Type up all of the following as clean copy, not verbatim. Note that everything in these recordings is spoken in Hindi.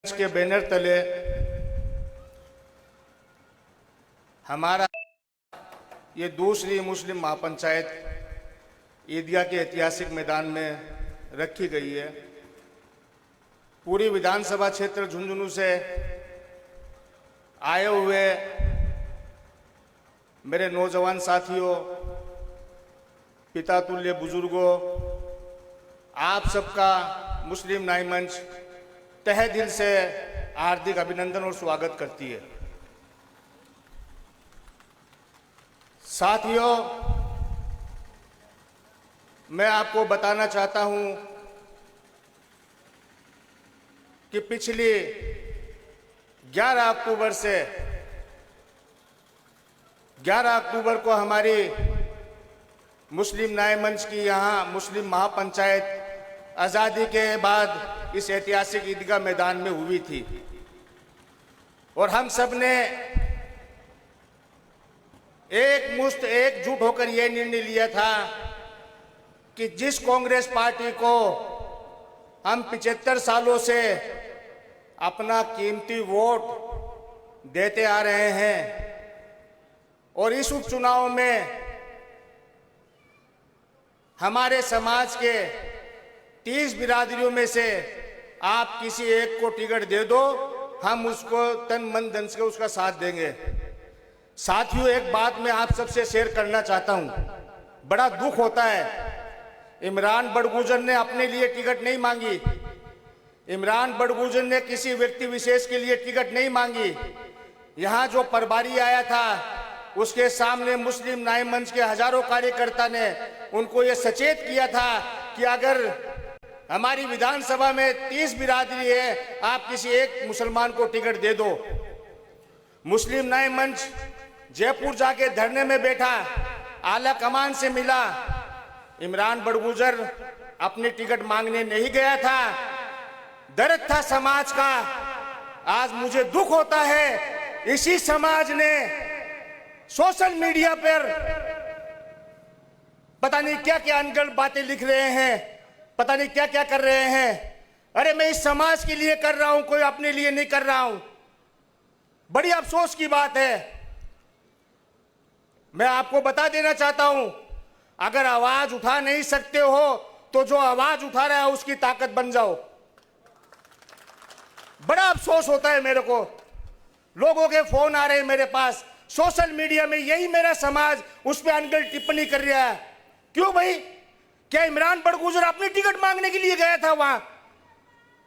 के बैनर तले हमारा ये दूसरी मुस्लिम महापंचायत ईदगाह के ऐतिहासिक मैदान में रखी गई है। पूरी विधानसभा क्षेत्र झुंझुनू से आए हुए मेरे नौजवान साथियों, पिता तुल्य बुजुर्गों, आप सबका मुस्लिम न्याय मंच तहे दिल से हार्दिक अभिनंदन और स्वागत करती है। साथियों, मैं आपको बताना चाहता हूं कि पिछली 11 अक्टूबर से 11 अक्टूबर को हमारी मुस्लिम न्याय मंच की यहाँ मुस्लिम महापंचायत आज़ादी के बाद इस ऐतिहासिक ईदगाह मैदान में हुई थी और हम सब ने एकजुट होकर यह निर्णय लिया था कि जिस कांग्रेस पार्टी को हम 75 सालों से अपना कीमती वोट देते आ रहे हैं और इस उपचुनाव में हमारे समाज के 30 बिरादरियों में से आप किसी एक को टिकट दे दो, हम उसको तन मन धन से उसका साथ देंगे। साथियों, एक बात मैं आप सबसे शेयर करना चाहता हूं। बड़ा दुख होता है, इमरान बड़गुजर ने अपने लिए टिकट नहीं मांगी, इमरान बड़गुजर ने किसी व्यक्ति विशेष के लिए टिकट नहीं मांगी। यहां जो प्रभारी आया था उसके सामने मुस्लिम न्याय मंच के हजारों कार्यकर्ता ने उनको ये सचेत किया था कि अगर हमारी विधानसभा में 30 बिरादरी है, आप किसी एक मुसलमान को टिकट दे दो। मुस्लिम न्याय मंच जयपुर जाके धरने में बैठा, आला कमान से मिला, इमरान बड़गुजर अपनी टिकट मांगने नहीं गया था, दर्द था समाज का। आज मुझे दुख होता है इसी समाज ने सोशल मीडिया पर पता नहीं क्या क्या अनगढ़ बातें लिख रहे हैं, पता नहीं क्या क्या कर रहे हैं। अरे मैं इस समाज के लिए कर रहा हूं, कोई अपने लिए नहीं कर रहा हूं। बड़ी अफसोस की बात है। मैं आपको बता देना चाहता हूं, अगर आवाज उठा नहीं सकते हो तो जो आवाज उठा रहा है उसकी ताकत बन जाओ। बड़ा अफसोस होता है मेरे को, लोगों के फोन आ रहे हैं मेरे पास, सोशल मीडिया में यही मेरा समाज उस पर अनगढ़ टिप्पणी कर रहा है। क्यों भाई? क्या इमरान बड़गुजर अपनी टिकट मांगने के लिए गया था वहां?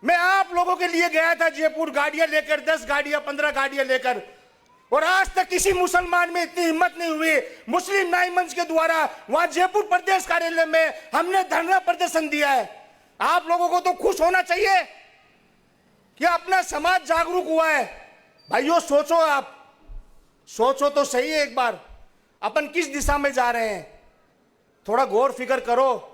मैं आप लोगों के लिए गया था जयपुर, गाड़ियां लेकर, 10 गाड़ियां 15 गाड़ियां लेकर, और आज तक किसी मुसलमान में इतनी हिम्मत नहीं हुई। मुस्लिम न्याय मंच के द्वारा वहां जयपुर प्रदेश कार्यालय में हमने धरना प्रदर्शन दिया है। आप लोगों को तो खुश होना चाहिए कि अपना समाज जागरूक हुआ है। भाइयों, सोचो, आप सोचो तो सही है एक बार, अपन किस दिशा में जा रहे हैं, थोड़ा गौर फिक्र करो।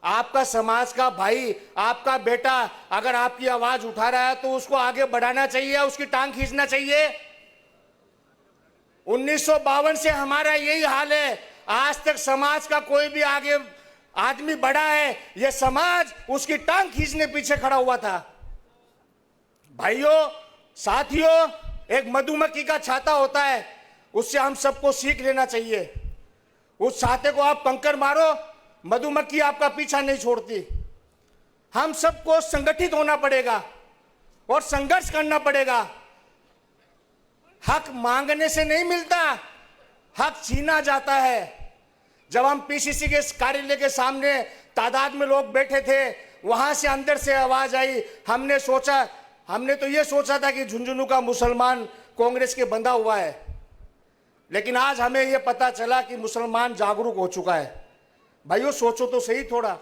आपका समाज का भाई, आपका बेटा अगर आपकी आवाज उठा रहा है तो उसको आगे बढ़ाना चाहिए, उसकी टांग खींचना चाहिए। 1952 से हमारा यही हाल है, आज तक समाज का कोई भी आगे आदमी बढ़ा है, यह समाज उसकी टांग खींचने पीछे खड़ा हुआ था। भाइयों, साथियों, एक मधुमक्खी का छाता होता है, उससे हम सबको सीख लेना चाहिए। उस छाते को आप पंखर मारो, मधुमक्खी आपका पीछा नहीं छोड़ती। हम सबको संगठित होना पड़ेगा और संघर्ष करना पड़ेगा। हक मांगने से नहीं मिलता, हक छीना जाता है। जब हम पीसीसी के कार्यालय के सामने तादाद में लोग बैठे थे, वहां से अंदर से आवाज आई, हमने तो ये सोचा था कि झुंझुनू का मुसलमान कांग्रेस के बंधा हुआ है, लेकिन आज हमें यह पता चला कि मुसलमान जागरूक हो चुका है। भाइयों, सोचो तो सही थोड़ा,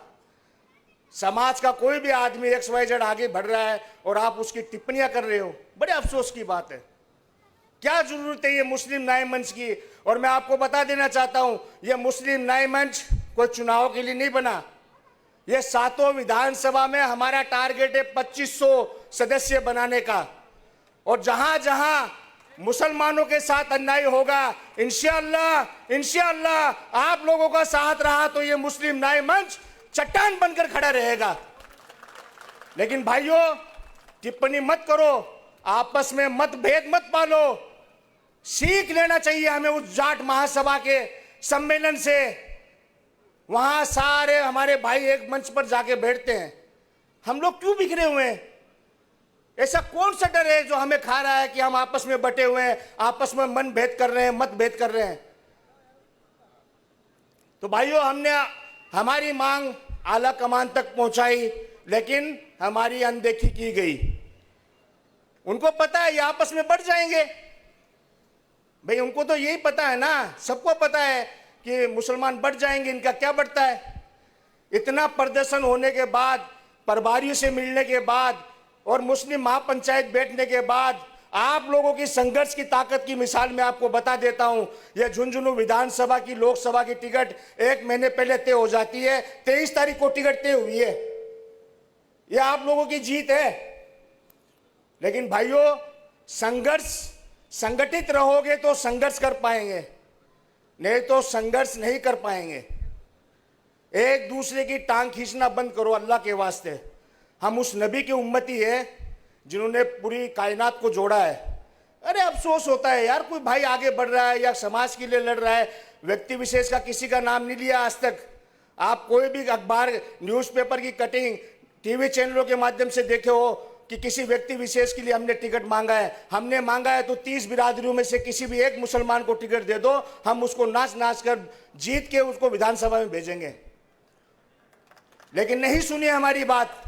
समाज का कोई भी आदमी XYZ आगे बढ़ रहा है और आप उसकी टिप्पणियां कर रहे हो, बड़े अफसोस की बात है। क्या जरूरत है ये मुस्लिम न्याय मंच की? और मैं आपको बता देना चाहता हूं, यह मुस्लिम न्याय मंच कोई चुनाव के लिए नहीं बना। यह 7 विधानसभा में हमारा टारगेट है 2500 सदस्य बनाने का, और जहां जहां मुसलमानों के साथ अन्याय होगा, इंशाअल्लाह आप लोगों का साथ रहा तो ये मुस्लिम न्याय मंच चट्टान बनकर खड़ा रहेगा। लेकिन भाइयों, टिप्पणी मत करो, आपस में मतभेद मत पालो। सीख लेना चाहिए हमें उस जाट महासभा के सम्मेलन से। वहां सारे हमारे भाई एक मंच पर जाके बैठते हैं। हम लोग क्यों बिखरे हुए हैं? ऐसा कौन सा डर है जो हमें खा रहा है कि हम आपस में बटे हुए हैं, आपस में मन भेद कर रहे हैं, मतभेद कर रहे हैं? तो भाइयों, हमने हमारी मांग आला कमान तक पहुंचाई, लेकिन हमारी अनदेखी की गई। उनको पता है ये आपस में बढ़ जाएंगे। भाई उनको तो यही पता है ना, सबको पता है कि मुसलमान बढ़ जाएंगे, इनका क्या बढ़ता है? इतना प्रदर्शन होने के बाद, प्रभारियों से मिलने के बाद और मुस्लिम महापंचायत बैठने के बाद आप लोगों की संघर्ष की ताकत की मिसाल मैं आपको बता देता हूं। यह झुंझुनू विधानसभा की, लोकसभा की टिकट 1 महीने पहले तय हो जाती है। 23 तारीख को टिकट तय हुई है। यह आप लोगों की जीत है। लेकिन भाइयों, संघर्ष, संगठित रहोगे तो संघर्ष कर पाएंगे, नहीं तो संघर्ष नहीं कर पाएंगे। एक दूसरे की टांग खींचना बंद करो अल्लाह के वास्ते। हम उस नबी की उम्मती है जिन्होंने पूरी कायनात को जोड़ा है। अरे अफसोस होता है यार, कोई भाई आगे बढ़ रहा है या समाज के लिए लड़ रहा है, व्यक्ति विशेष का किसी का नाम नहीं लिया आज तक। आप कोई भी अखबार, न्यूज़पेपर की कटिंग, टीवी चैनलों के माध्यम से देखे हो कि किसी व्यक्ति विशेष के लिए हमने टिकट मांगा है। हमने मांगा है तो 30 बिरादरियों में से किसी भी एक मुसलमान को टिकट दे दो, हम उसको नाच नाच कर जीत के उसको विधानसभा में भेजेंगे। लेकिन नहीं सुनी हमारी बात।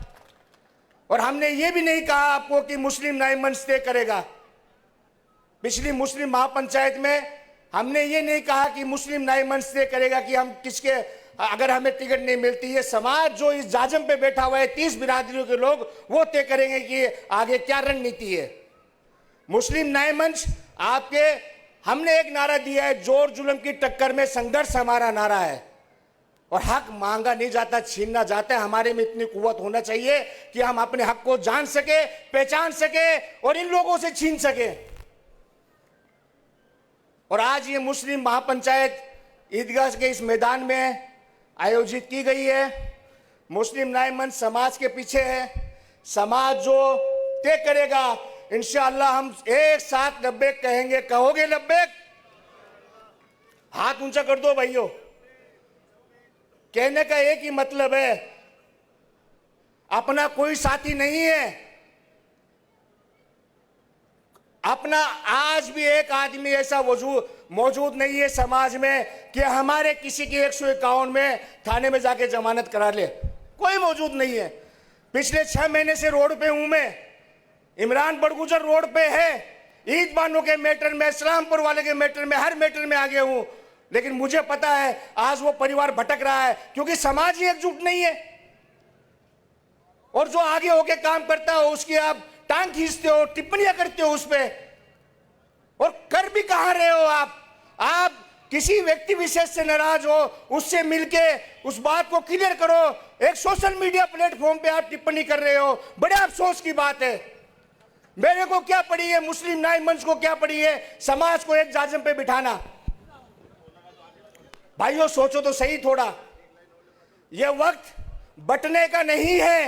और हमने ये भी नहीं कहा आपको कि मुस्लिम न्याय मंच तय करेगा। पिछली मुस्लिम महापंचायत में हमने ये नहीं कहा कि मुस्लिम न्याय मंच तय करेगा कि हम किसके, अगर हमें टिकट नहीं मिलती है, समाज जो इस जाजम पे बैठा हुआ है 30 बिरादरियों के लोग, वो तय करेंगे कि आगे क्या रणनीति है। मुस्लिम न्याय मंच आपके, हमने एक नारा दिया है, जोर जुल्म की टक्कर में संघर्ष हमारा नारा है। और हक मांगा नहीं जाता, छीनना जाता है। हमारे में इतनी कुव्वत होना चाहिए कि हम अपने हक को जान सके, पहचान सके और इन लोगों से छीन सके। और आज ये मुस्लिम महापंचायत ईदगाह के इस मैदान में आयोजित की गई है। मुस्लिम न्याय मंच समाज के पीछे है। समाज जो तय करेगा, इंशाअल्लाह हम एक साथ लब्बैक कहेंगे। कहोगे लब्बैक? हाथ ऊंचा कर दो भाइयों। कहने का एक ही मतलब है, अपना कोई साथी नहीं है। अपना आज भी एक आदमी ऐसा मौजूद नहीं है समाज में कि हमारे किसी की 151 में थाने में जाके जमानत करा ले। कोई मौजूद नहीं है। पिछले 6 महीने से रोड पे हूं मैं। इमरान बड़गुजर रोड पे है। ईद बानो के मैटर में, इस्लामपुर वाले के मैटर में, हर मैटर में आगे हूं। लेकिन मुझे पता है आज वो परिवार भटक रहा है क्योंकि समाज ही एकजुट नहीं है। और जो आगे होके काम करता है उसकी आप टांग खींचते हो, टिप्पणियां करते हो उस पे। और कर भी कहां रहे हो आप किसी व्यक्ति विशेष से नाराज हो, उससे मिलके उस बात को क्लियर करो। एक सोशल मीडिया प्लेटफॉर्म पे आप टिप्पणी कर रहे हो, बड़े अफसोस की बात है। मेरे को क्या पड़ी है, मुस्लिम न्याय मंच को क्या पड़ी है समाज को एक जाजम पे बिठाना? भाइयों सोचो तो सही थोड़ा। यह वक्त बटने का नहीं है,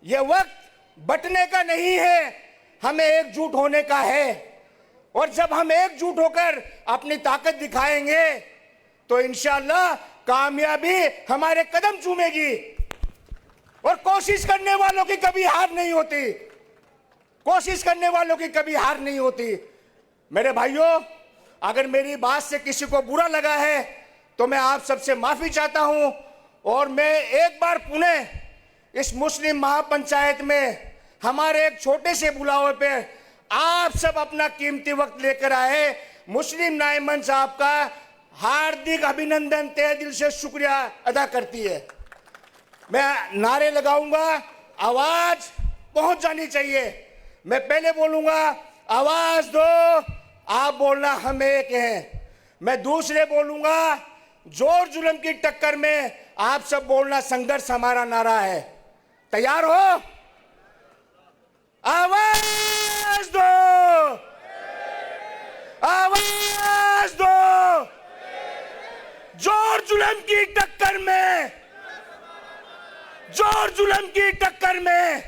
यह वक्त बटने का नहीं है, हमें एकजुट होने का है। और जब हम एकजुट होकर अपनी ताकत दिखाएंगे तो इंशाअल्लाह कामयाबी हमारे कदम चूमेगी। और कोशिश करने वालों की कभी हार नहीं होती, कोशिश करने वालों की कभी हार नहीं होती। मेरे भाइयों, अगर मेरी बात से किसी को बुरा लगा है तो मैं आप सबसे माफी चाहता हूं। और मैं एक बार पुनः इस मुस्लिम महापंचायत में हमारे एक छोटे से बुलावे पे आप सब अपना कीमती वक्त लेकर आए। मुस्लिम न्याय मंच आपका हार्दिक अभिनंदन, तहे दिल से शुक्रिया अदा करती है। मैं नारे लगाऊंगा, आवाज पहुंच जानी चाहिए। मैं पहले बोलूंगा आवाज दो, आप बोलना हम एक हैं। मैं दूसरे बोलूंगा जोर जुल्म की टक्कर में, आप सब बोलना संघर्ष हमारा नारा है। तैयार हो? आवाज दो, आवाज दो। जोर जुल्म की टक्कर में, जोर जुल्म की टक्कर में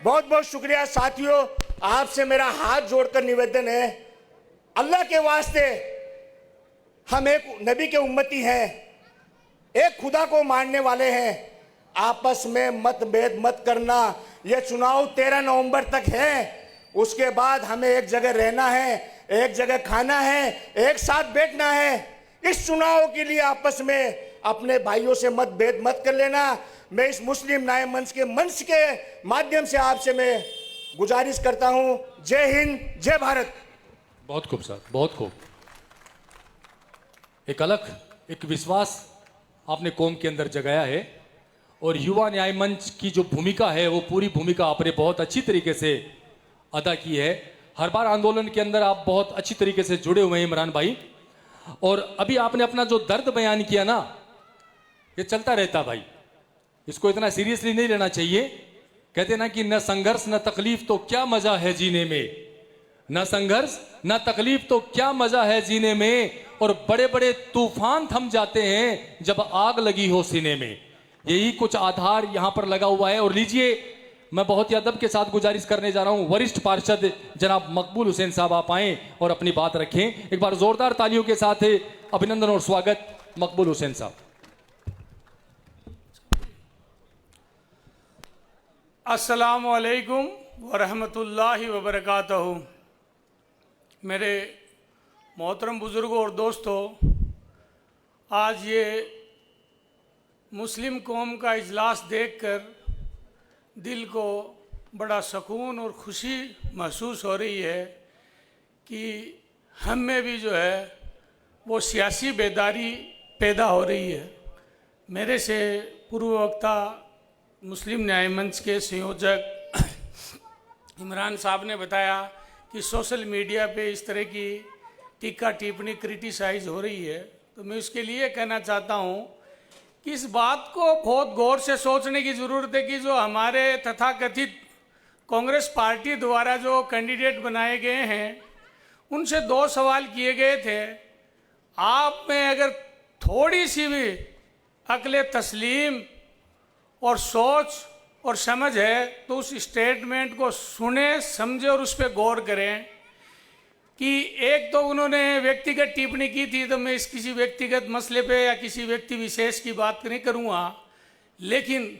बहुत बहुत शुक्रिया साथियों। आपसे मेरा हाथ जोड़कर निवेदन है, अल्लाह के वास्ते हम एक नबी के उम्मती हैं, एक खुदा को मानने वाले हैं, आपस में मतभेद मत करना। यह चुनाव 13 नवंबर तक है, उसके बाद हमें एक जगह रहना है, एक जगह खाना है, एक साथ बैठना है। इस चुनाव के लिए आपस में अपने भाइयों से मतभेद मत कर लेना। मैं इस मुस्लिम न्याय मंच के माध्यम से आपसे मैं गुजारिश करता हूं। जय हिंद, जय भारत। बहुत खूब सर, बहुत खूब। एक अलग एक विश्वास आपने कौम के अंदर जगाया है और युवा न्याय मंच की जो भूमिका है वो पूरी भूमिका आपने बहुत अच्छी तरीके से अदा की है। हर बार आंदोलन के अंदर आप बहुत अच्छी तरीके से जुड़े हुए हैं इमरान भाई। और अभी आपने अपना जो दर्द बयान किया ना, ये चलता रहता भाई, इसको इतना सीरियसली नहीं लेना चाहिए। कहते ना कि न संघर्ष न तकलीफ तो क्या मजा है जीने में, न संघर्ष न तकलीफ तो क्या मजा है जीने में, और बड़े बड़े तूफान थम जाते हैं जब आग लगी हो सीने में। यही कुछ आधार यहां पर लगा हुआ है। और लीजिए, मैं बहुत ही अदब के साथ गुजारिश करने जा रहा हूं, वरिष्ठ पार्षद जनाब मकबूल हुसैन साहब आप आए और अपनी बात रखें। एक बार जोरदार तालियों के साथ अभिनंदन और स्वागत मकबूल हुसैन साहब। अस्सलामु अलैकुम वरहमतुल्लाहि वबरकातहू। मेरे मोहतरम बुज़ुर्गों और दोस्तों, आज ये मुस्लिम कौम का इजलास देखकर दिल को बड़ा सुकून और खुशी महसूस हो रही है कि हम में भी जो है वो सियासी बेदारी पैदा हो रही है। मेरे से पूर्व वक्ता मुस्लिम न्याय मंच के संयोजक इमरान साहब ने बताया कि सोशल मीडिया पे इस तरह की टीका टिप्पणी क्रिटिसाइज हो रही है, तो मैं उसके लिए कहना चाहता हूँ कि इस बात को बहुत गौर से सोचने की ज़रूरत है कि जो हमारे तथाकथित कांग्रेस पार्टी द्वारा जो कैंडिडेट बनाए गए हैं, उनसे 2 सवाल किए गए थे। आप में अगर थोड़ी सी भी अक्ल तस्लीम और सोच और समझ है तो उस स्टेटमेंट को सुने, समझे और उस पर गौर करें कि एक तो उन्होंने व्यक्तिगत टिप्पणी की थी, तो मैं इस किसी व्यक्तिगत मसले पे या किसी व्यक्ति विशेष की बात नहीं करूँगा, लेकिन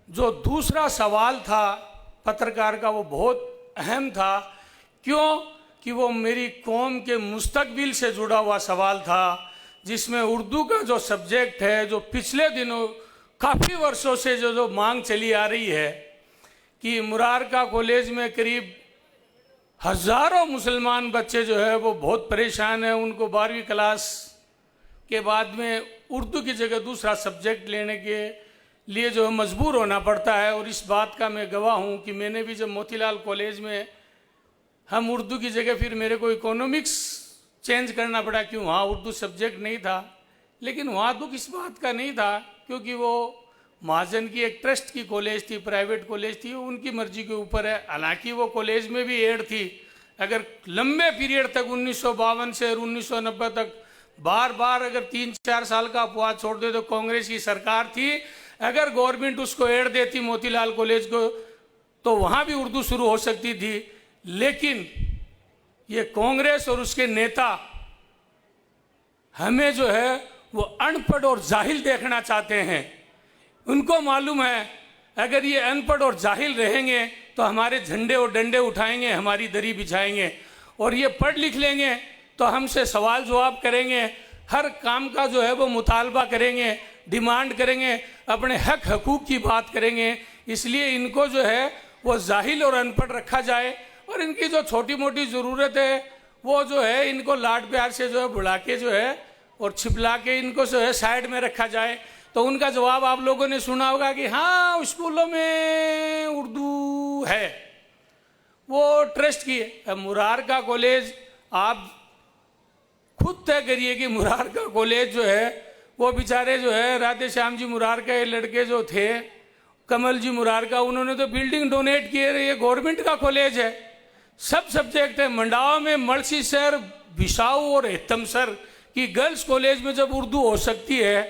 जो दूसरा सवाल था पत्रकार का वो बहुत अहम था। क्यों कि वो मेरी कौम के मुस्तकबिल से जुड़ा हुआ सवाल था, जिसमें उर्दू का जो सब्जेक्ट है, जो पिछले दिनों काफ़ी वर्षों से जो मांग चली आ रही है कि मुरारका कॉलेज में करीब हज़ारों मुसलमान बच्चे जो है वो बहुत परेशान हैं। उनको 12वीं क्लास के बाद में उर्दू की जगह दूसरा सब्जेक्ट लेने के लिए जो है मजबूर होना पड़ता है। और इस बात का मैं गवाह हूँ कि मैंने भी जब मोतीलाल कॉलेज में हम उर्दू की जगह फिर मेरे को इकोनॉमिक्स चेंज करना पड़ा, क्यों वहाँ उर्दू सब्जेक्ट नहीं था। लेकिन वहाँ दुख इस बात का नहीं था क्योंकि वो महाजन की एक ट्रस्ट की कॉलेज थी, प्राइवेट कॉलेज थी, उनकी मर्जी के ऊपर है। हालांकि वो कॉलेज में भी एड थी। अगर लंबे पीरियड तक 1952 से 1990 तक बार बार अगर 3-4 साल का अपवाद छोड़ दे तो कांग्रेस की सरकार थी। अगर गवर्नमेंट उसको एड देती मोतीलाल कॉलेज को तो वहाँ भी उर्दू शुरू हो सकती थी। लेकिन ये कांग्रेस और उसके नेता हमें जो है वो अनपढ़ और जाहिल देखना चाहते हैं। उनको मालूम है अगर ये अनपढ़ और जाहिल रहेंगे तो हमारे झंडे और डंडे उठाएंगे, हमारी दरी बिछाएंगे, और ये पढ़ लिख लेंगे तो हमसे सवाल जवाब करेंगे, हर काम का जो है वो मुतालबा करेंगे, डिमांड करेंगे, अपने हक हकूक़ की बात करेंगे। इसलिए इनको जो है वो जाहिल और अनपढ़ रखा जाए और इनकी जो छोटी मोटी ज़रूरत है वो जो है इनको लाड प्यार से जो है बुला के जो है और छिपला के इनको जो है साइड में रखा जाए। तो उनका जवाब आप लोगों ने सुना होगा कि हाँ स्कूलों में उर्दू है, वो ट्रस्ट की है। मुरारका कॉलेज आप खुद तय करिए कि मुरारका कॉलेज जो है वो बेचारे जो है राधे श्याम जी मुरारका ये लड़के जो थे, कमल जी मुरारका, उन्होंने तो बिल्डिंग डोनेट किए। ये गवर्नमेंट का कॉलेज है, सब सब्जेक्ट है। मंडावा में मलसी सर, बिसाऊ और हेतम सर की गर्ल्स कॉलेज में जब उर्दू हो सकती है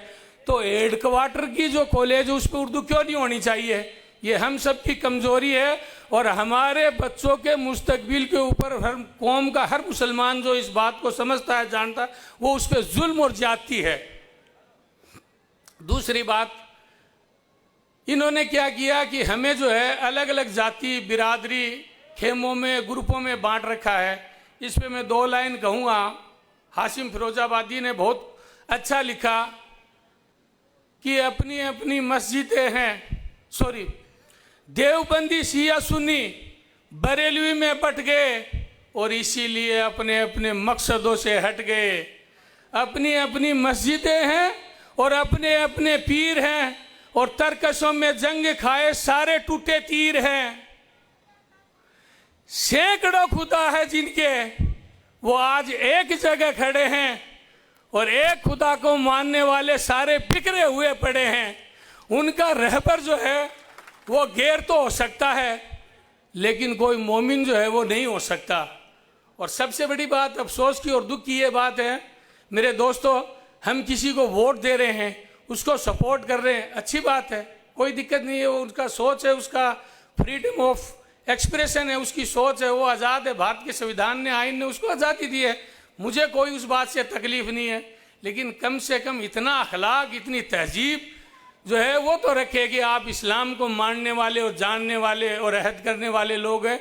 तो हेडक्वार्टर की जो कॉलेज है उस पर उर्दू क्यों नहीं होनी चाहिए? ये हम सब की कमजोरी है और हमारे बच्चों के मुस्तकबिल के ऊपर हर कौम का हर मुसलमान जो इस बात को समझता है, जानता है, वो उस पर जुल्म और ज्यादती है। दूसरी बात, इन्होंने क्या किया कि हमें जो है अलग अलग जाति बिरादरी खेमों में ग्रुपों में बांट रखा है। इस पे मैं 2 लाइन कहूँगा। हाशिम फिरोजाबादी ने बहुत अच्छा लिखा कि अपनी अपनी मस्जिदें हैं, सॉरी, देवबंदी शिया सुन्नी बरेलवी में बट गए और इसीलिए अपने अपने मकसदों से हट गए। अपनी अपनी मस्जिदें हैं और अपने अपने पीर हैं और तरकशों में जंग खाए सारे टूटे तीर हैं। सैकड़ों खुदा है जिनके, वो आज एक जगह खड़े हैं और एक खुदा को मानने वाले सारे बिखरे हुए पड़े हैं। उनका रहबर जो है वो गैर तो हो सकता है, लेकिन कोई मोमिन जो है वो नहीं हो सकता। और सबसे बड़ी बात, अफसोस की और दुख की ये बात है मेरे दोस्तों, हम किसी को वोट दे रहे हैं, उसको सपोर्ट कर रहे हैं, अच्छी बात है, कोई दिक्कत नहीं है, वो उनका सोच है, उसका फ्रीडम ऑफ एक्सप्रेशन है, उसकी सोच है, वो आज़ाद है। भारत के संविधान ने, आइन ने उसको आज़ादी दी है, मुझे कोई उस बात से तकलीफ नहीं है। लेकिन कम से कम इतना अखलाक, इतनी तहजीब जो है वो तो रखे कि आप इस्लाम को मानने वाले और जानने वाले और अहद करने वाले लोग हैं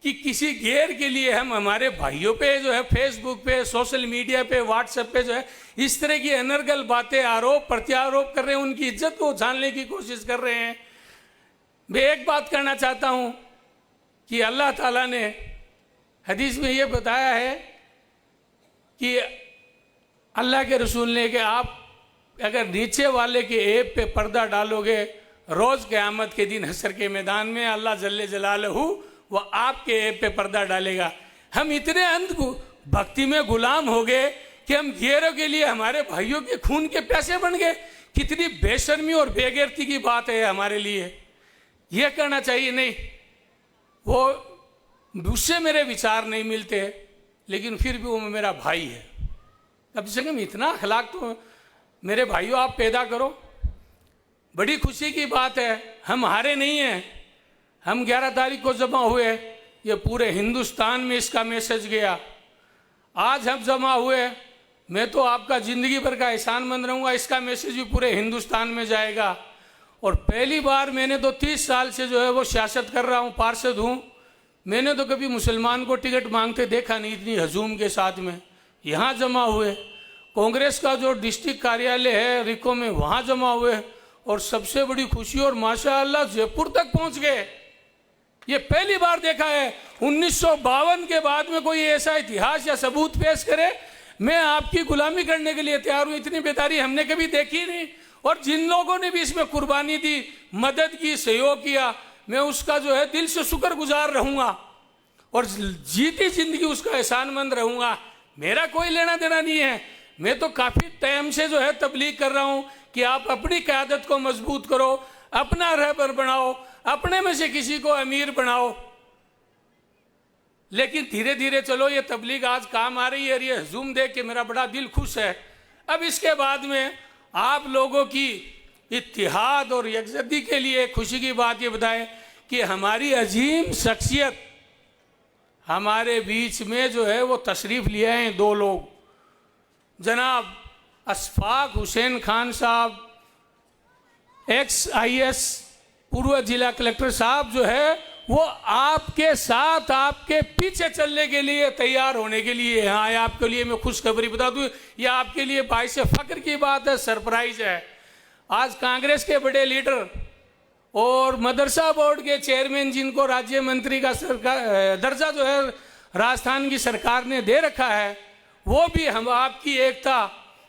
कि किसी गैर के लिए हम हमारे भाइयों पे जो है फेसबुक पे, सोशल मीडिया पे, व्हाट्सएप पे जो है इस तरह की अनर्गल बातें, आरोप प्रत्यारोप कर रहे हैं, उनकी इज्जत को जानने की कोशिश कर रहे हैं। मैं एक बात कहना चाहता हूँ कि अल्लाह ताला ने हदीस में ये बताया है कि अल्लाह के रसूल ने कि आप अगर नीचे वाले के ऐब पे पर्दा डालोगे, रोज़ क़यामत के दिन हशर के मैदान में अल्लाह जल्ले जलालहू वो आपके ऐब पे पर्दा डालेगा। हम इतने अंध भक्ति में गुलाम हो गए कि हम गैरों के लिए हमारे भाइयों के खून के प्यासे बन गए। कितनी बेशर्मी और बेगैरती की बात है हमारे लिए। ये करना चाहिए नहीं। वो उससे मेरे विचार नहीं मिलते, लेकिन फिर भी वो मेरा भाई है। कम से कम इतना अखलाक तो मेरे भाइयों आप पैदा करो। बड़ी खुशी की बात है, हम हारे नहीं हैं। हम 11 तारीख को जमा हुए, ये पूरे हिंदुस्तान में इसका मैसेज गया। आज हम जमा हुए, मैं तो आपका ज़िंदगी भर का एहसानमंद रहूँगा, इसका मैसेज भी पूरे हिंदुस्तान में जाएगा। और पहली बार मैंने तो 30 साल से जो है वो सियासत कर रहा हूँ, पार्षद हूँ, मैंने तो कभी मुसलमान को टिकट मांगते देखा नहीं इतनी हजूम के साथ में। यहाँ जमा हुए, कांग्रेस का जो डिस्ट्रिक्ट कार्यालय है रिको में, वहाँ जमा हुए, और सबसे बड़ी खुशी और माशाअल्लाह जयपुर तक पहुँच गए। ये पहली बार देखा है 1952 के बाद में कोई ऐसा इतिहास या सबूत पेश करे मैं आपकी गुलामी करने के लिए तैयार हूँ। इतनी बेदारी हमने कभी देखी नहीं। और जिन लोगों ने भी इसमें कुर्बानी दी, मदद की, सहयोग किया, मैं उसका जो है दिल से शुक्रगुजार रहूँगा और जीती जिंदगी उसका एहसानमंद रहूँगा। मेरा कोई लेना देना नहीं है। मैं तो काफ़ी टाइम से जो है तबलीग कर रहा हूँ कि आप अपनी क़यादत को मजबूत करो, अपना रहबर बनाओ, अपने में से किसी को अमीर बनाओ। लेकिन धीरे धीरे चलो ये तबलीग आज काम आ रही है। ये हजूम देख के मेरा बड़ा दिल खुश है। अब इसके बाद में आप लोगों की इत्तिहाद और यकजहती के लिए खुशी की बात ये बताएं कि हमारी अजीम शख्सियत हमारे बीच में जो है वो तशरीफ़ लिए हैं 2 लोग, जनाब अशफाक हुसैन खान साहब, XIS पूर्व जिला कलेक्टर साहब, जो है वो आपके साथ, आपके पीछे चलने के लिए तैयार होने के लिए यहाँ आए। आपके लिए मैं खुशखबरी बता दूँ, यह आपके लिए बाइस फ़ख्र की बात है, सरप्राइज है। आज कांग्रेस के बड़े लीडर और मदरसा बोर्ड के चेयरमैन, जिनको राज्य मंत्री का दर्जा जो है राजस्थान की सरकार ने दे रखा है, वो भी हम आपकी एकता,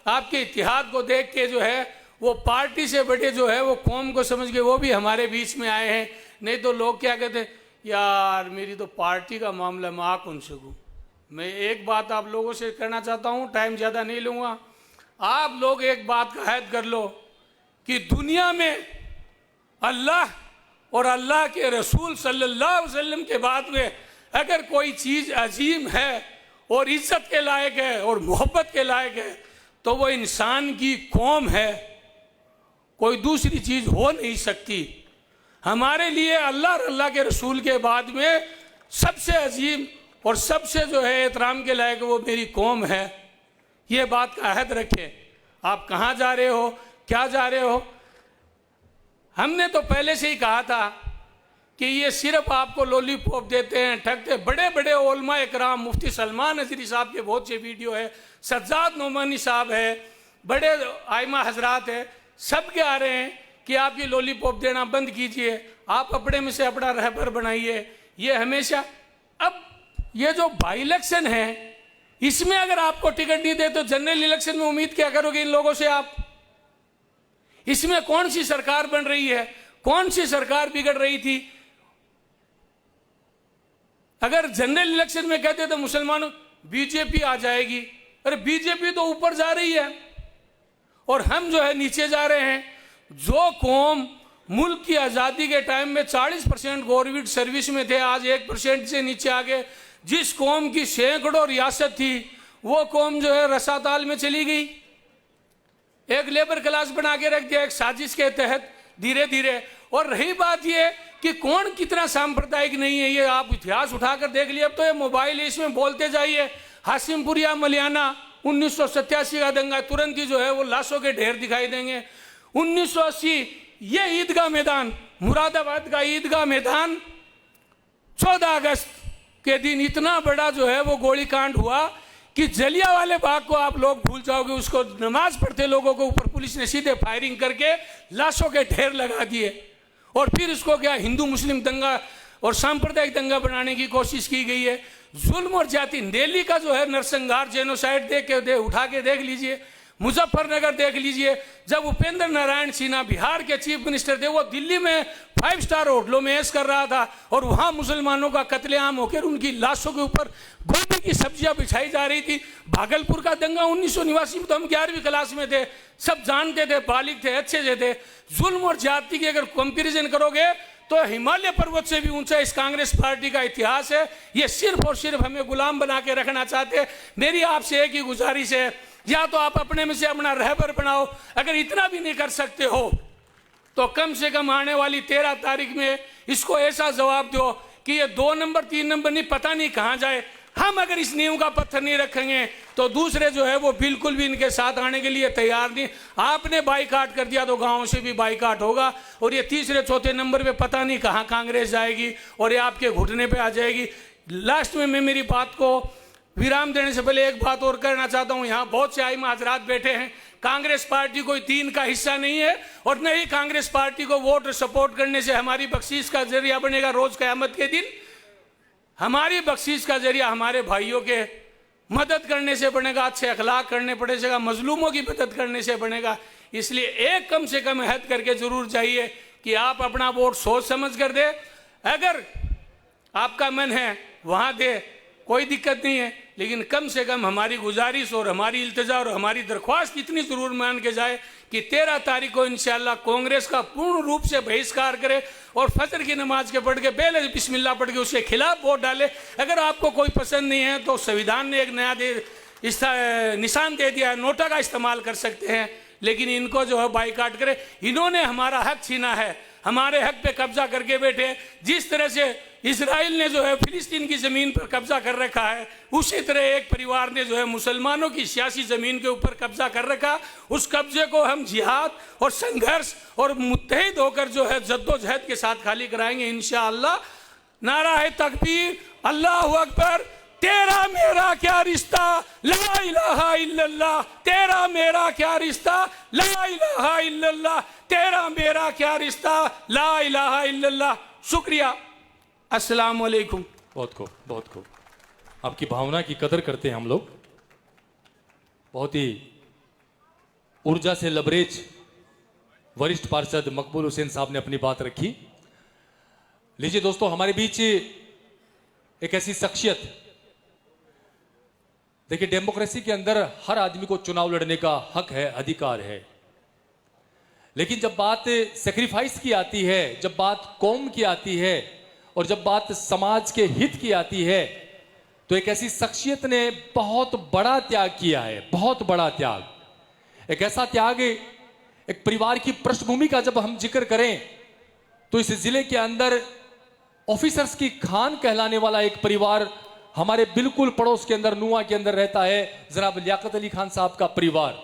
आपके इतिहाद को देख के जो है वो पार्टी से बड़े जो है वो कौम को समझ के वो भी हमारे बीच में आए हैं। नहीं तो लोग क्या कहते हैं, यार मेरी तो पार्टी का मामला, मैं कौन सकूँ। मैं एक बात आप लोगों से करना चाहता हूँ, टाइम ज़्यादा नहीं लूँगा। आप लोग एक बात का अहद कर लो कि दुनिया में अल्लाह और अल्लाह के रसूल सल्लल्लाहु अलैहि वसल्लम के बाद में अगर कोई चीज़ अजीम है और इज्जत के लायक है और मोहब्बत के लायक है तो वो इंसान की कौम है, कोई दूसरी चीज़ हो नहीं सकती। हमारे लिए अल्लाह और अल्लाह के रसूल के बाद में सबसे अजीम और सबसे जो है एहतराम के लायक वो मेरी कौम है। ये बात का अहद रखें। आप कहाँ जा रहे हो, क्या जा रहे हो? हमने तो पहले से ही कहा था कि ये सिर्फ आपको लॉलीपॉप देते हैं, ठगते। बड़े बड़े उलमा इकराम, मुफ्ती सलमान नजरी साहब के बहुत से वीडियो है, सज्जाद नोमानी साहब है, बड़े आइमा हजरात है, सब के आ रहे हैं कि आप ये लॉलीपॉप देना बंद कीजिए, आप अपने में से अपना रहबर बनाइए। ये हमेशा, अब ये जो बाई इलेक्शन है इसमें अगर आपको टिकट नहीं दे तो जनरल इलेक्शन में उम्मीद क्या करोगे इन लोगों से आप? इसमें कौन सी सरकार बन रही है, कौन सी सरकार बिगड़ रही थी? अगर जनरल इलेक्शन में कहते तो मुसलमानों बीजेपी आ जाएगी, अरे बीजेपी तो ऊपर जा रही है और हम जो है नीचे जा रहे हैं। जो कौम मुल्क की आज़ादी के टाइम में 40% गवर्नमेंट सर्विस में थे, आज 1% से नीचे आ गए। जिस कौम की सैकड़ों रियासत थी वो कौम जो है रसाताल में चली गई। एक लेबर क्लास बना के रख दिया एक साजिश के तहत धीरे धीरे। और रही बात ये कि कौन कितना सांप्रदायिक नहीं है, ये आप इतिहास उठाकर देख लिए। अब तो ये मोबाइल इसमें बोलते जाइए, हाशिमपुरिया मलियाना 1987 का दंगा, तुरंत ही जो है वो लाशों के ढेर दिखाई देंगे। 1980 ये ईदगाह मैदान, मुरादाबाद का ईदगाह मैदान, 14 अगस्त के दिन इतना बड़ा जो है वो गोली कांड हुआ कि जलियांवाले बाग को आप लोग भूल जाओगे। उसको नमाज पढ़ते लोगों के ऊपर पुलिस ने सीधे फायरिंग करके लाशों के ढेर लगा दिए और फिर इसको क्या हिंदू मुस्लिम दंगा और सांप्रदायिक दंगा बनाने की कोशिश की गई है। जुल्म और जाति, दिल्ली का जो है नरसंहार जेनोसाइड उठा के देख लीजिए, मुजफ्फरनगर देख लीजिए। जब उपेंद्र नारायण सिन्हा बिहार के चीफ मिनिस्टर थे, वो दिल्ली में 5 स्टार होटलों में ऐश कर रहा था और वहाँ मुसलमानों का कत्लेआम होकर उनकी लाशों के ऊपर गोभी की सब्जियां बिछाई जा रही थी। भागलपुर का दंगा 1989 में तो हम 11वीं क्लास में थे, सब जानते थे, बालिग थे, अच्छे से थे। जुल्म और जाति की अगर कंपेरिजन करोगे तो हिमालय पर्वत से भी ऊंचा इस कांग्रेस पार्टी का इतिहास है। ये सिर्फ और सिर्फ हमें गुलाम बना के रखना चाहते हैं। मेरी आपसे एक ही गुजारिश है, या तो आप अपने में से अपना रहबर बनाओ, अगर इतना भी नहीं कर सकते हो तो कम से कम आने वाली 13 तारीख में इसको ऐसा जवाब दो कि ये 2 नंबर 3 नंबर नहीं, पता नहीं कहाँ जाए। हम अगर इस नींव का पत्थर नहीं रखेंगे तो दूसरे जो है वो बिल्कुल भी इनके साथ आने के लिए तैयार नहीं। आपने बाइकाट कर दिया तो गाँव से भी बाइकाट होगा और ये तीसरे चौथे नंबर पे पता नहीं कहाँ कांग्रेस जाएगी और ये आपके घुटने पे आ जाएगी। लास्ट में मैं मेरी बात को विराम देने से पहले एक बात और करना चाहता हूँ। यहाँ बहुत से आइमा हजरात बैठे हैं, कांग्रेस पार्टी कोई दीन का हिस्सा नहीं है और न ही कांग्रेस पार्टी को वोट सपोर्ट करने से हमारी बख्शीश का जरिया बनेगा रोज क़यामत के दिन। हमारी बख्शीश का जरिया हमारे भाइयों के मदद करने से बनेगा, अच्छे अखलाक करने पड़ेगा, मजलूमों की मदद करने से बनेगा। इसलिए एक कम से कम हद करके जरूर चाहिए कि आप अपना वोट सोच समझ कर दे। अगर आपका मन है वहाँ दे, कोई दिक्कत नहीं है, लेकिन कम से कम हमारी गुजारिश और हमारी इल्तिजा और हमारी दरख्वास्त इतनी जरूर मान के जाए कि 13 तारीख को इंशाअल्लाह कांग्रेस का पूर्ण रूप से बहिष्कार करे और फजर की नमाज के पढ़ के पहले बिस्मिल्लाह पढ़ के उसके खिलाफ वोट डाले। अगर आपको कोई पसंद नहीं है तो संविधान ने एक नया निशान दे दिया है, नोटा का इस्तेमाल कर सकते हैं, लेकिन इनको जो है बाइकाट करे। इन्होंने हमारा हक छीना है, हमारे हक पे कब्जा करके बैठे। जिस तरह से इजराइल ने जो है फिलिस्तीन की ज़मीन पर कब्जा कर रखा है, उसी तरह एक परिवार ने जो है मुसलमानों की सियासी ज़मीन के ऊपर कब्जा कर रखा। उस कब्जे को हम जिहाद और संघर्ष और मुत्तहिद होकर जो है जद्दोजहद के साथ खाली कराएंगे इंशाअल्लाह। नारा है तकबीर, अल्लाहु अकबर, तेरा मेरा क्या रिश्ता ला इलाहा इल्लल्लाह, तेरा मेरा क्या रिश्ता ला इलाहा इल्लल्लाह, तेरा मेरा क्या रिश्ता ला इलाहा इल्लल्लाह। शुक्रिया, अस्सलाम वालेकुम। बहुत खूब, बहुत खूब। आपकी भावना की कदर करते हैं हम लोग। बहुत ही ऊर्जा से लबरेज वरिष्ठ पार्षद मकबूल हुसैन साहब ने अपनी बात रखी। लीजिए दोस्तों, हमारे बीच एक ऐसी शख्सियत, देखिए डेमोक्रेसी के अंदर हर आदमी को चुनाव लड़ने का हक है, अधिकार है, लेकिन जब बात सेक्रीफाइस की आती है, जब बात कौम की आती है और जब बात समाज के हित की आती है, तो एक ऐसी शख्सियत ने बहुत बड़ा त्याग किया है, बहुत बड़ा त्याग। एक ऐसा त्याग, एक परिवार की पृष्ठभूमि का जब हम जिक्र करें तो इस जिले के अंदर ऑफिसर्स की खान कहलाने वाला एक परिवार हमारे बिल्कुल पड़ोस के अंदर नुआ के अंदर रहता है, जनाब लियाकत अली खान साहब का परिवार,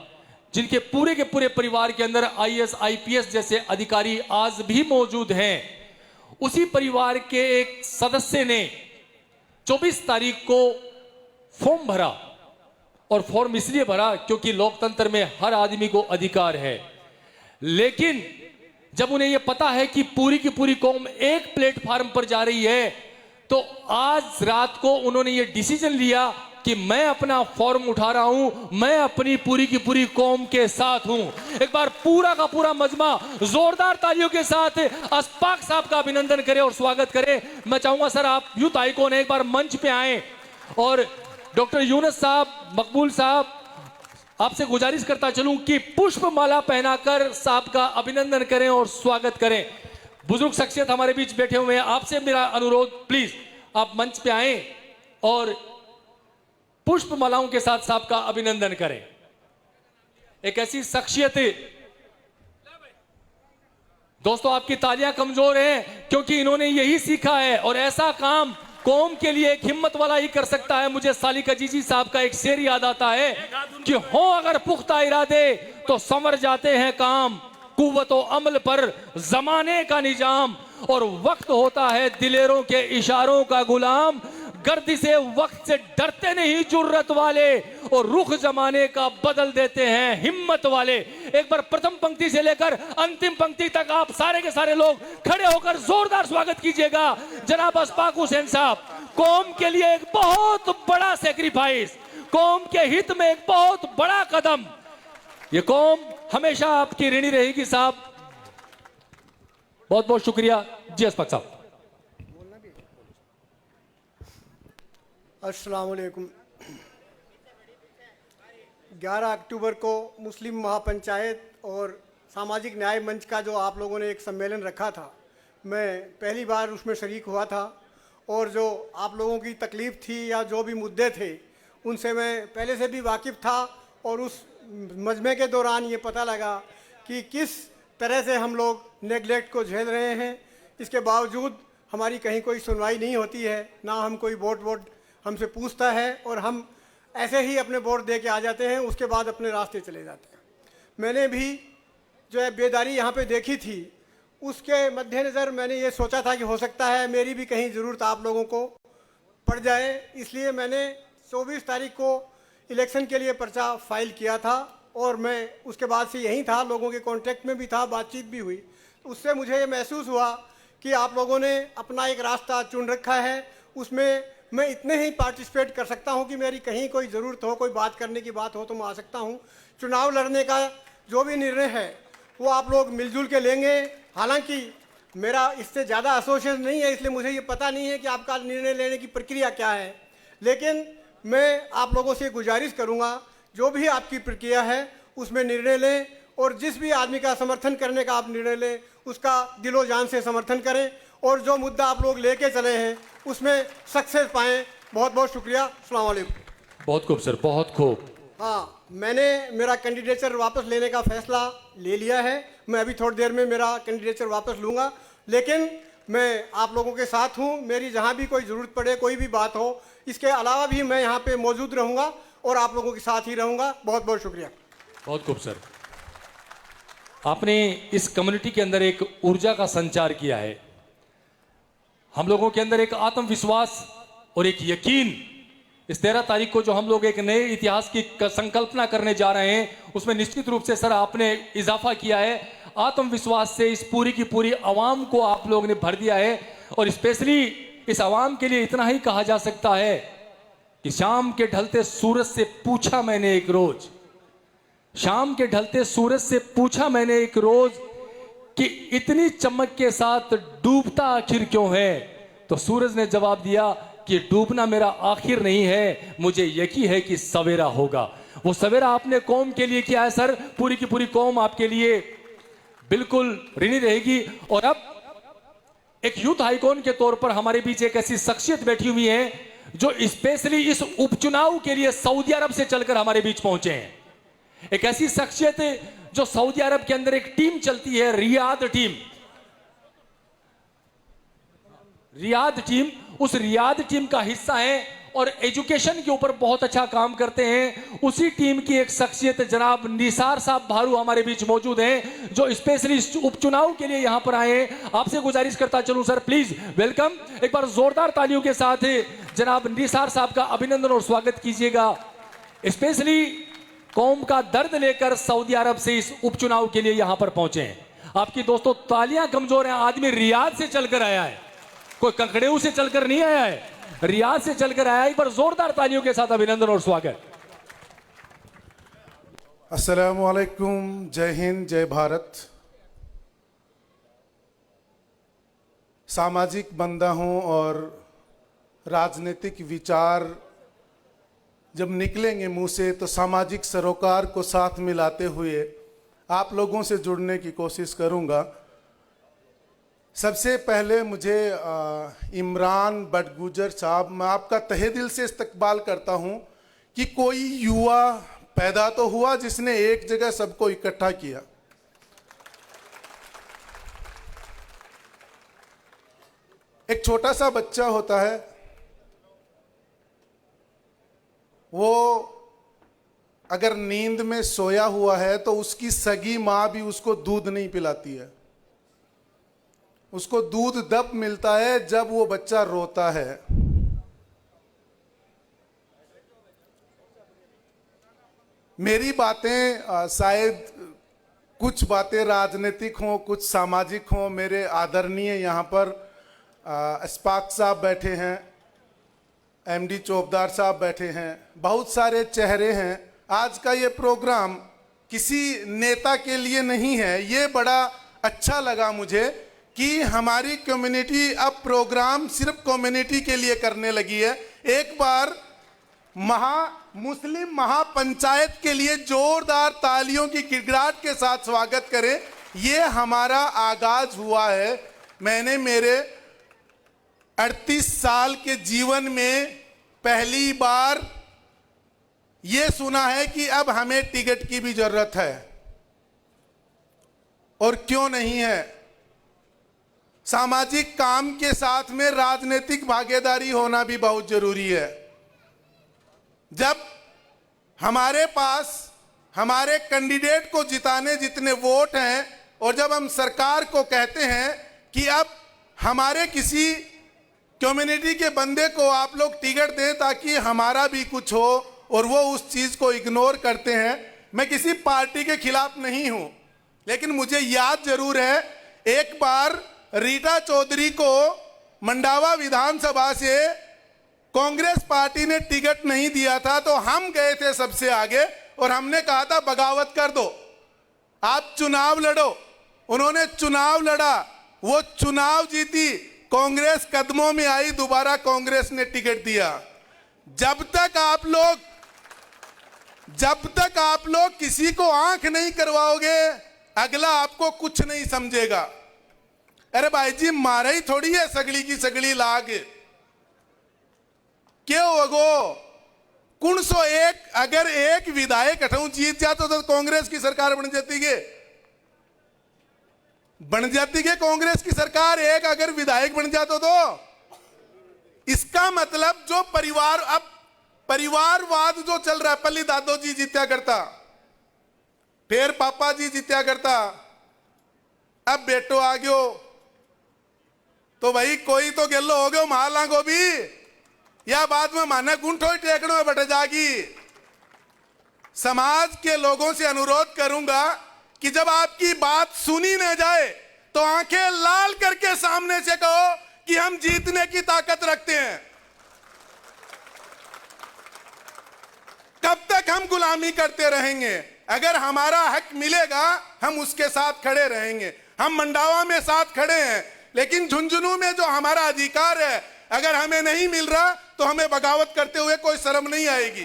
जिनके पूरे के पूरे परिवार के अंदर आईएएस आईपीएस जैसे अधिकारी आज भी मौजूद हैं। उसी परिवार के एक सदस्य ने 24 तारीख को फॉर्म भरा, और फॉर्म इसलिए भरा क्योंकि लोकतंत्र में हर आदमी को अधिकार है, लेकिन जब उन्हें यह पता है कि पूरी की पूरी कौम एक प्लेटफार्म पर जा रही है, तो आज रात को उन्होंने यह डिसीजन लिया कि मैं अपना फॉर्म उठा रहा हूं, मैं अपनी पूरी की पूरी कौम के साथ हूं। एक बार पूरा का पूरा मजमा जोरदार तालियों के साथ अशफाक साहब का अभिनंदन करें और स्वागत करें। मैं चाहूंगा सर आप यूथ आइकॉन एक बार मंच पे आए, और डॉक्टर यूनुस साहब, मकबूल साहब, आपसे गुजारिश करता चलूं कि पुष्प माला पहनाकर साहब का अभिनंदन करें और स्वागत करें। बुजुर्ग शख्सियत हमारे बीच बैठे हुए हैं, आपसे मेरा अनुरोध, प्लीज आप मंच पे आए और पुष्प मालाओं के साथ साहब का अभिनंदन करें। एक ऐसी शख्सियत, दोस्तों आपकी तालियां कमजोर हैं क्योंकि इन्होंने यही सीखा है, और ऐसा काम कौम के लिए एक हिम्मत वाला ही कर सकता है। मुझे सालिक अजीजी साहब का एक शेर याद आता है कि हो अगर पुख्ता इरादे तो संवर जाते हैं काम, कुव्वतो अमल पर जमाने का निजाम, और वक्त होता है दिलेरों के इशारों का गुलाम। गर्दी से वक्त से डरते नहीं जुर्रत वाले, और रुख जमाने का बदल देते हैं हिम्मत वाले। एक बार प्रथम पंक्ति से लेकर अंतिम पंक्ति तक आप सारे के सारे लोग खड़े होकर जोरदार स्वागत कीजिएगा जनाब अशफाक हुसैन साहब। कौम के लिए एक बहुत बड़ा सेक्रीफाइस, कौम के हित में एक बहुत बड़ा कदम, ये कौम हमेशा आपकी ऋणी रहेगी साहब। बहुत बहुत शुक्रिया जी अशफाक साहब। अस्सलाम वालेकुम। 11 अक्टूबर को मुस्लिम महापंचायत और सामाजिक न्याय मंच का जो आप लोगों ने एक सम्मेलन रखा था, मैं पहली बार उसमें शरीक हुआ था, और जो आप लोगों की तकलीफ़ थी या जो भी मुद्दे थे उनसे मैं पहले से भी वाकिफ़ था, और उस मजमे के दौरान ये पता लगा कि किस तरह से हम लोग नेगलेक्ट को झेल रहे हैं। इसके बावजूद हमारी कहीं कोई सुनवाई नहीं होती है, ना हम कोई वोट हमसे पूछता है, और हम ऐसे ही अपने वोट दे के आ जाते हैं, उसके बाद अपने रास्ते चले जाते हैं। मैंने भी जो है बेदारी यहाँ पे देखी थी, उसके मद्देनज़र मैंने ये सोचा था कि हो सकता है मेरी भी कहीं ज़रूरत आप लोगों को पड़ जाए, इसलिए मैंने 24 तारीख को इलेक्शन के लिए पर्चा फाइल किया था, और मैं उसके बाद से यहीं था, लोगों के कॉन्टेक्ट में भी था, बातचीत भी हुई। उससे मुझे ये महसूस हुआ कि आप लोगों ने अपना एक रास्ता चुन रखा है, उसमें मैं इतने ही पार्टिसिपेट कर सकता हूं कि मेरी कहीं कोई ज़रूरत हो, कोई बात करने की बात हो तो मैं आ सकता हूं। चुनाव लड़ने का जो भी निर्णय है वो आप लोग मिलजुल के लेंगे। हालांकि मेरा इससे ज़्यादा एसोसिएशन नहीं है, इसलिए मुझे ये पता नहीं है कि आपका निर्णय लेने की प्रक्रिया क्या है, लेकिन मैं आप लोगों से गुजारिश करूँगा जो भी आपकी प्रक्रिया है उसमें निर्णय लें, और जिस भी आदमी का समर्थन करने का आप निर्णय लें उसका दिलो जान से समर्थन करें, और जो मुद्दा आप लोग लेके चले हैं उसमें सक्सेस पाएं। बहुत बहुत शुक्रिया। अस्सलाम वालेकुम। बहुत खूब सर, बहुत खूब। हाँ, मैंने मेरा कैंडिडेचर वापस लेने का फैसला ले लिया है। मैं अभी थोड़ी देर में मेरा कैंडिडेचर वापस लूँगा, लेकिन मैं आप लोगों के साथ हूँ। मेरी जहाँ भी कोई ज़रूरत पड़े, कोई भी बात हो, इसके अलावा भी मैं यहाँ पे मौजूद रहूँगा और आप लोगों के साथ ही रहूँगा। बहुत बहुत शुक्रिया। बहुत खूब सर, आपने इस कम्युनिटी के अंदर एक ऊर्जा का संचार किया है, हम लोगों के अंदर एक आत्मविश्वास और एक यकीन। इस 13 तारीख को जो हम लोग एक नए इतिहास की संकल्पना करने जा रहे हैं, उसमें निश्चित रूप से सर आपने इजाफा किया है। आत्मविश्वास से इस पूरी की पूरी आवाम को आप लोग ने भर दिया है, और स्पेशली इस आवाम के लिए इतना ही कहा जा सकता है कि शाम के ढलते सूरज से पूछा मैंने एक रोज, शाम के ढलते सूरज से पूछा मैंने एक रोज कि इतनी चमक के साथ डूबता आखिर क्यों है, तो सूरज ने जवाब दिया कि डूबना मेरा आखिर नहीं है, मुझे यकीन है कि सवेरा होगा। वो सवेरा आपने कौम के लिए किया है सर, पूरी की पूरी कौम आपके लिए बिल्कुल ऋणी रहेगी। और अब एक यूथ आइकॉन के तौर पर हमारे बीच एक ऐसी शख्सियत बैठी हुई है जो स्पेशली इस उपचुनाव के लिए सऊदी अरब से चलकर हमारे बीच पहुंचे हैं। एक ऐसी शख्सियत जो सऊदी अरब के अंदर एक टीम चलती है, रियाद टीम। रियाद टीम, उस रियाद टीम का हिस्सा है और एजुकेशन के ऊपर बहुत अच्छा काम करते हैं। उसी टीम की एक शख्सियत जनाब निसार साहब भारू हमारे बीच मौजूद हैं, जो स्पेशली उपचुनाव के लिए यहां पर आए हैं। आपसे गुजारिश करता चलूं सर, प्लीज वेलकम। एक बार जोरदार तालियों के साथ जनाब निसार साहब का अभिनंदन और स्वागत कीजिएगा। स्पेशली कौम का दर्द लेकर सऊदी अरब से इस उपचुनाव के लिए यहां पर पहुंचे हैं। आपकी दोस्तों तालियां कमजोर हैं, आदमी रियाद से चलकर आया है, कोई कंकड़ेऊ से चलकर नहीं आया है, रियाद से चलकर आया। एक बार जोरदार तालियों के साथ अभिनंदन और स्वागत। अस्सलामु अलैकुम, जय हिंद, जय भारत। सामाजिक बंदा हूं और राजनीतिक विचार जब निकलेंगे मुंह से तो सामाजिक सरोकार को साथ मिलाते हुए आप लोगों से जुड़ने की कोशिश करूंगा। सबसे पहले मुझे इमरान बटगुजर साहब, मैं आपका तहे दिल से इस्तकबाल करता हूं कि कोई युवा पैदा तो हुआ जिसने एक जगह सबको इकट्ठा किया। एक छोटा सा बच्चा होता है, वो अगर नींद में सोया हुआ है तो उसकी सगी माँ भी उसको दूध नहीं पिलाती है। उसको दूध तब मिलता है जब वो बच्चा रोता है। मेरी बातें शायद कुछ बातें राजनीतिक हों, कुछ सामाजिक हों। मेरे आदरणीय यहाँ पर इस्पाक साहब बैठे हैं, एमडी चौबदार साहब बैठे हैं, बहुत सारे चेहरे हैं। आज का ये प्रोग्राम किसी नेता के लिए नहीं है। ये बड़ा अच्छा लगा मुझे कि हमारी कम्युनिटी अब प्रोग्राम सिर्फ कम्युनिटी के लिए करने लगी है। एक बार मुस्लिम महापंचायत के लिए जोरदार तालियों की गिड़गिड़ाहट के साथ स्वागत करें। ये हमारा आगाज हुआ है। मैंने मेरे 38 साल के जीवन में पहली बार ये सुना है कि अब हमें टिकट की भी जरूरत है, और क्यों नहीं है। सामाजिक काम के साथ में राजनीतिक भागीदारी होना भी बहुत जरूरी है। जब हमारे पास हमारे कैंडिडेट को जिताने जितने वोट हैं, और जब हम सरकार को कहते हैं कि अब हमारे किसी कम्युनिटी के बंदे को आप लोग टिकट दें ताकि हमारा भी कुछ हो, और वो उस चीज को इग्नोर करते हैं। मैं किसी पार्टी के खिलाफ नहीं हूं, लेकिन मुझे याद जरूर है एक बार रीटा चौधरी को मंडावा विधानसभा से कांग्रेस पार्टी ने टिकट नहीं दिया था, तो हम गए थे सबसे आगे और हमने कहा था बगावत कर दो, आप चुनाव लड़ो। उन्होंने चुनाव लड़ा, वो चुनाव जीती, कांग्रेस कदमों में आई, दोबारा कांग्रेस ने टिकट दिया। जब तक आप लोग किसी को आंख नहीं करवाओगे, अगला आपको कुछ नहीं समझेगा। अरे भाई जी, मारा ही थोड़ी है सगड़ी की सगड़ी लाग, क्यों अगो कुण सो एक, अगर एक विधायक हटाऊं जीत जाता तो कांग्रेस की सरकार बन जाती है कांग्रेस की सरकार। एक अगर विधायक बन जाता तो इसका मतलब जो परिवारवाद जो चल रहा है, पहले दादो जी जीत्या करता, फिर पापा जी जीत्या करता, अब बेटो आ गयो, तो भाई कोई तो गेलो हो गयो महाला को भी, या बाद में माने गुंठो टेकड़ों में बट जागी। समाज के लोगों से अनुरोध करूंगा कि जब आपकी बात सुनी न जाए तो आंखें लाल करके सामने से कहो कि हम जीतने की ताकत रखते हैं। कब तक हम गुलामी करते रहेंगे? अगर हमारा हक मिलेगा हम उसके साथ खड़े रहेंगे। हम मंडावा में साथ खड़े हैं, लेकिन झुंझुनू में जो हमारा अधिकार है अगर हमें नहीं मिल रहा तो हमें बगावत करते हुए कोई शर्म नहीं आएगी।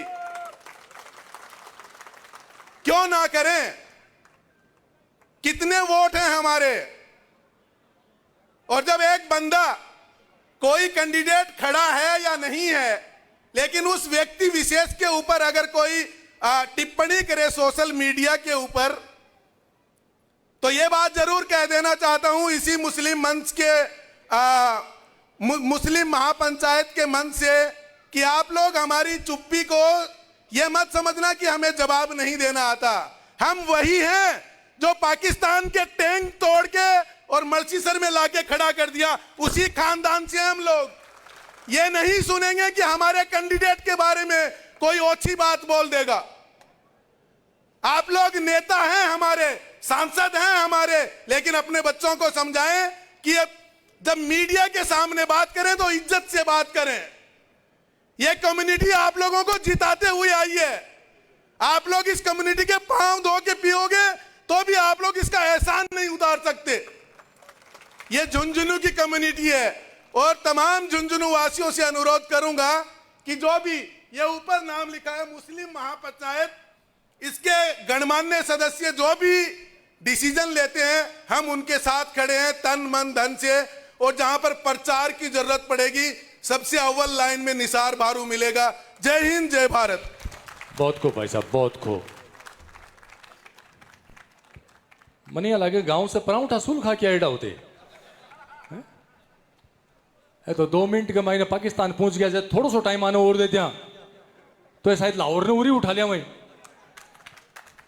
क्यों ना करें? कितने वोट हैं हमारे? और जब एक बंदा, कोई कैंडिडेट खड़ा है या नहीं है, लेकिन उस व्यक्ति विशेष के ऊपर अगर कोई टिप्पणी करे सोशल मीडिया के ऊपर, तो यह बात जरूर कह देना चाहता हूं इसी मुस्लिम मंच के मुस्लिम महापंचायत के मन से कि आप लोग हमारी चुप्पी को यह मत समझना कि हमें जवाब नहीं देना आता। हम वही हैं जो पाकिस्तान के टैंक तोड़ के और मर्सीसर में लाके खड़ा कर दिया, उसी खानदान से हम लोग। ये नहीं सुनेंगे कि हमारे कैंडिडेट के बारे में कोई ओछी बात बोल देगा। आप लोग नेता हैं हमारे, सांसद हैं हमारे, लेकिन अपने बच्चों को समझाएं कि जब मीडिया के सामने बात करें तो इज्जत से बात करें। यह कम्युनिटी आप लोगों को जिताते हुए आई है। आप लोग इस कम्युनिटी के पांव धो के पियोगे तो भी आप लोग इसका एहसान नहीं उतार सकते। यह झुंझुनू की कम्युनिटी है और तमाम झुंझुनू वासियों से अनुरोध करूंगा कि जो भी ये ऊपर नाम लिखा है मुस्लिम महापंचायत, इसके गणमान्य सदस्य जो भी डिसीजन लेते हैं हम उनके साथ खड़े हैं तन मन धन से। और जहां पर प्रचार की जरूरत पड़ेगी सबसे अव्वल लाइन में निसार भारू मिलेगा। जय हिंद, जय भारत। बहुत खूब भाई साहब, बहुत खूब। मनिया लगे गांव से पराउठा सुल खा के आइडा होते है तो 2 मिनट के महीने पाकिस्तान पहुंच गया। जब थोड़ा सा टाइम आने और दे दिया तो शायद लाहौर ने उरी उठा लिया वहीं।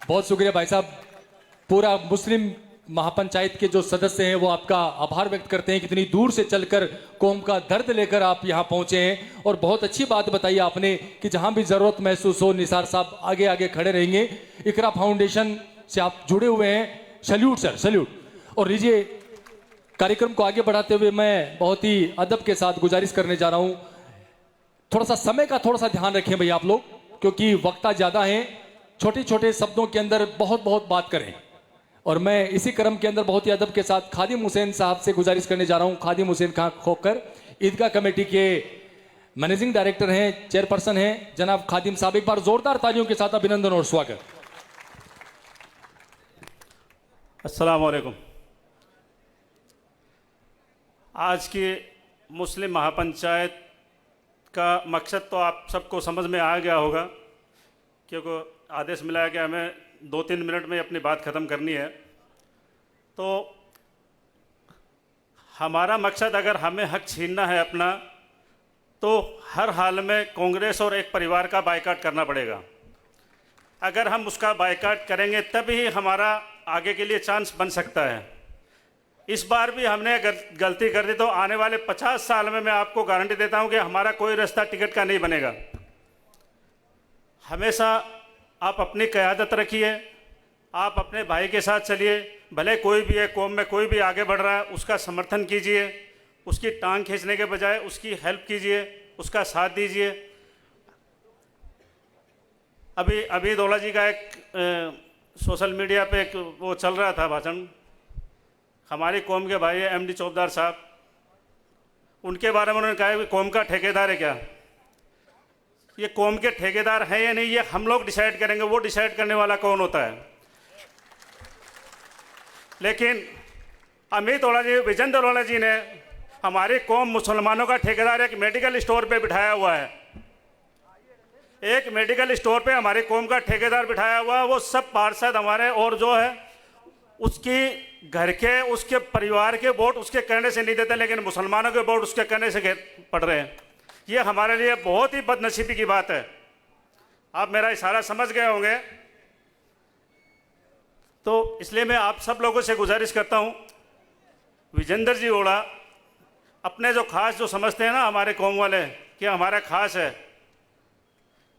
बहुत शुक्रिया भाई साहब। पूरा मुस्लिम महापंचायत के जो सदस्य हैं वो आपका आभार व्यक्त करते हैं, कितनी दूर से चलकर कौम का दर्द लेकर आप यहाँ पहुंचे हैं। और बहुत अच्छी बात बताई आपने कि जहां भी जरूरत महसूस हो निसार साहब आगे आगे खड़े रहेंगे। इकरा फाउंडेशन से आप जुड़े हुए हैं, सैल्यूट सर, सैल्यूट। और लीजिए कार्यक्रम को आगे बढ़ाते हुए मैं बहुत ही अदब के साथ गुजारिश करने जा रहा हूं, थोड़ा सा समय का थोड़ा सा ध्यान रखें भाई आप लोग, क्योंकि वक्ता ज्यादा हैं। छोटे छोटे शब्दों के अंदर बहुत बहुत बात करें। और मैं इसी क्रम के अंदर बहुत ही अदब के साथ खादिम हुसैन साहब से गुजारिश करने जा रहा हूं। खादिम हुसैन खान खोकर ईदगाह कमेटी के मैनेजिंग डायरेक्टर हैं, चेयरपर्सन हैं जनाब खादिम साहब। एक बार जोरदार तालियों के साथ अभिनंदन और स्वागत। अस्सलाम वालेकुम। आज की मुस्लिम महापंचायत का मकसद तो आप सबको समझ में आ गया होगा, क्योंकि आदेश मिला है कि हमें 2-3 मिनट में अपनी बात ख़त्म करनी है। तो हमारा मकसद, अगर हमें हक छीनना है अपना, तो हर हाल में कांग्रेस और एक परिवार का बायकॉट करना पड़ेगा। अगर हम उसका बायकॉट करेंगे तभी हमारा आगे के लिए चांस बन सकता है। इस बार भी हमने गलती कर दी तो आने वाले 50 साल में मैं आपको गारंटी देता हूं कि हमारा कोई रास्ता टिकट का नहीं बनेगा। हमेशा आप अपनी क़यादत रखिए, आप अपने भाई के साथ चलिए, भले कोई भी है, कौम में कोई भी आगे बढ़ रहा है उसका समर्थन कीजिए, उसकी टांग खींचने के बजाय उसकी हेल्प कीजिए, उसका साथ दीजिए। अभी दौला जी का एक सोशल मीडिया पे एक वो चल रहा था भाषण, हमारी कौम के भाई एमडी चौबदार साहब, उनके बारे में उन्होंने कहा कि कौम का ठेकेदार है क्या? ये कौम के ठेकेदार हैं या नहीं ये हम लोग डिसाइड करेंगे, वो डिसाइड करने वाला कौन होता है? लेकिन अमित दौला जी, विजन दौला जी ने हमारी कौम मुसलमानों का ठेकेदार एक मेडिकल स्टोर पे बिठाया हुआ है। एक मेडिकल स्टोर पे हमारी कौम का ठेकेदार बिठाया हुआ है। वो सब पार्षद हमारे और जो है उसकी घर के, उसके परिवार के वोट उसके कहने से नहीं देते, लेकिन मुसलमानों के वोट उसके कहने से पड़ रहे हैं। ये हमारे लिए बहुत ही बदनसीबी की बात है। आप मेरा इशारा समझ गए होंगे। तो इसलिए मैं आप सब लोगों से गुजारिश करता हूँ, विजेंद्र जी ओड़ा अपने जो खास जो समझते हैं ना हमारे कौम वाले कि हमारा खास है।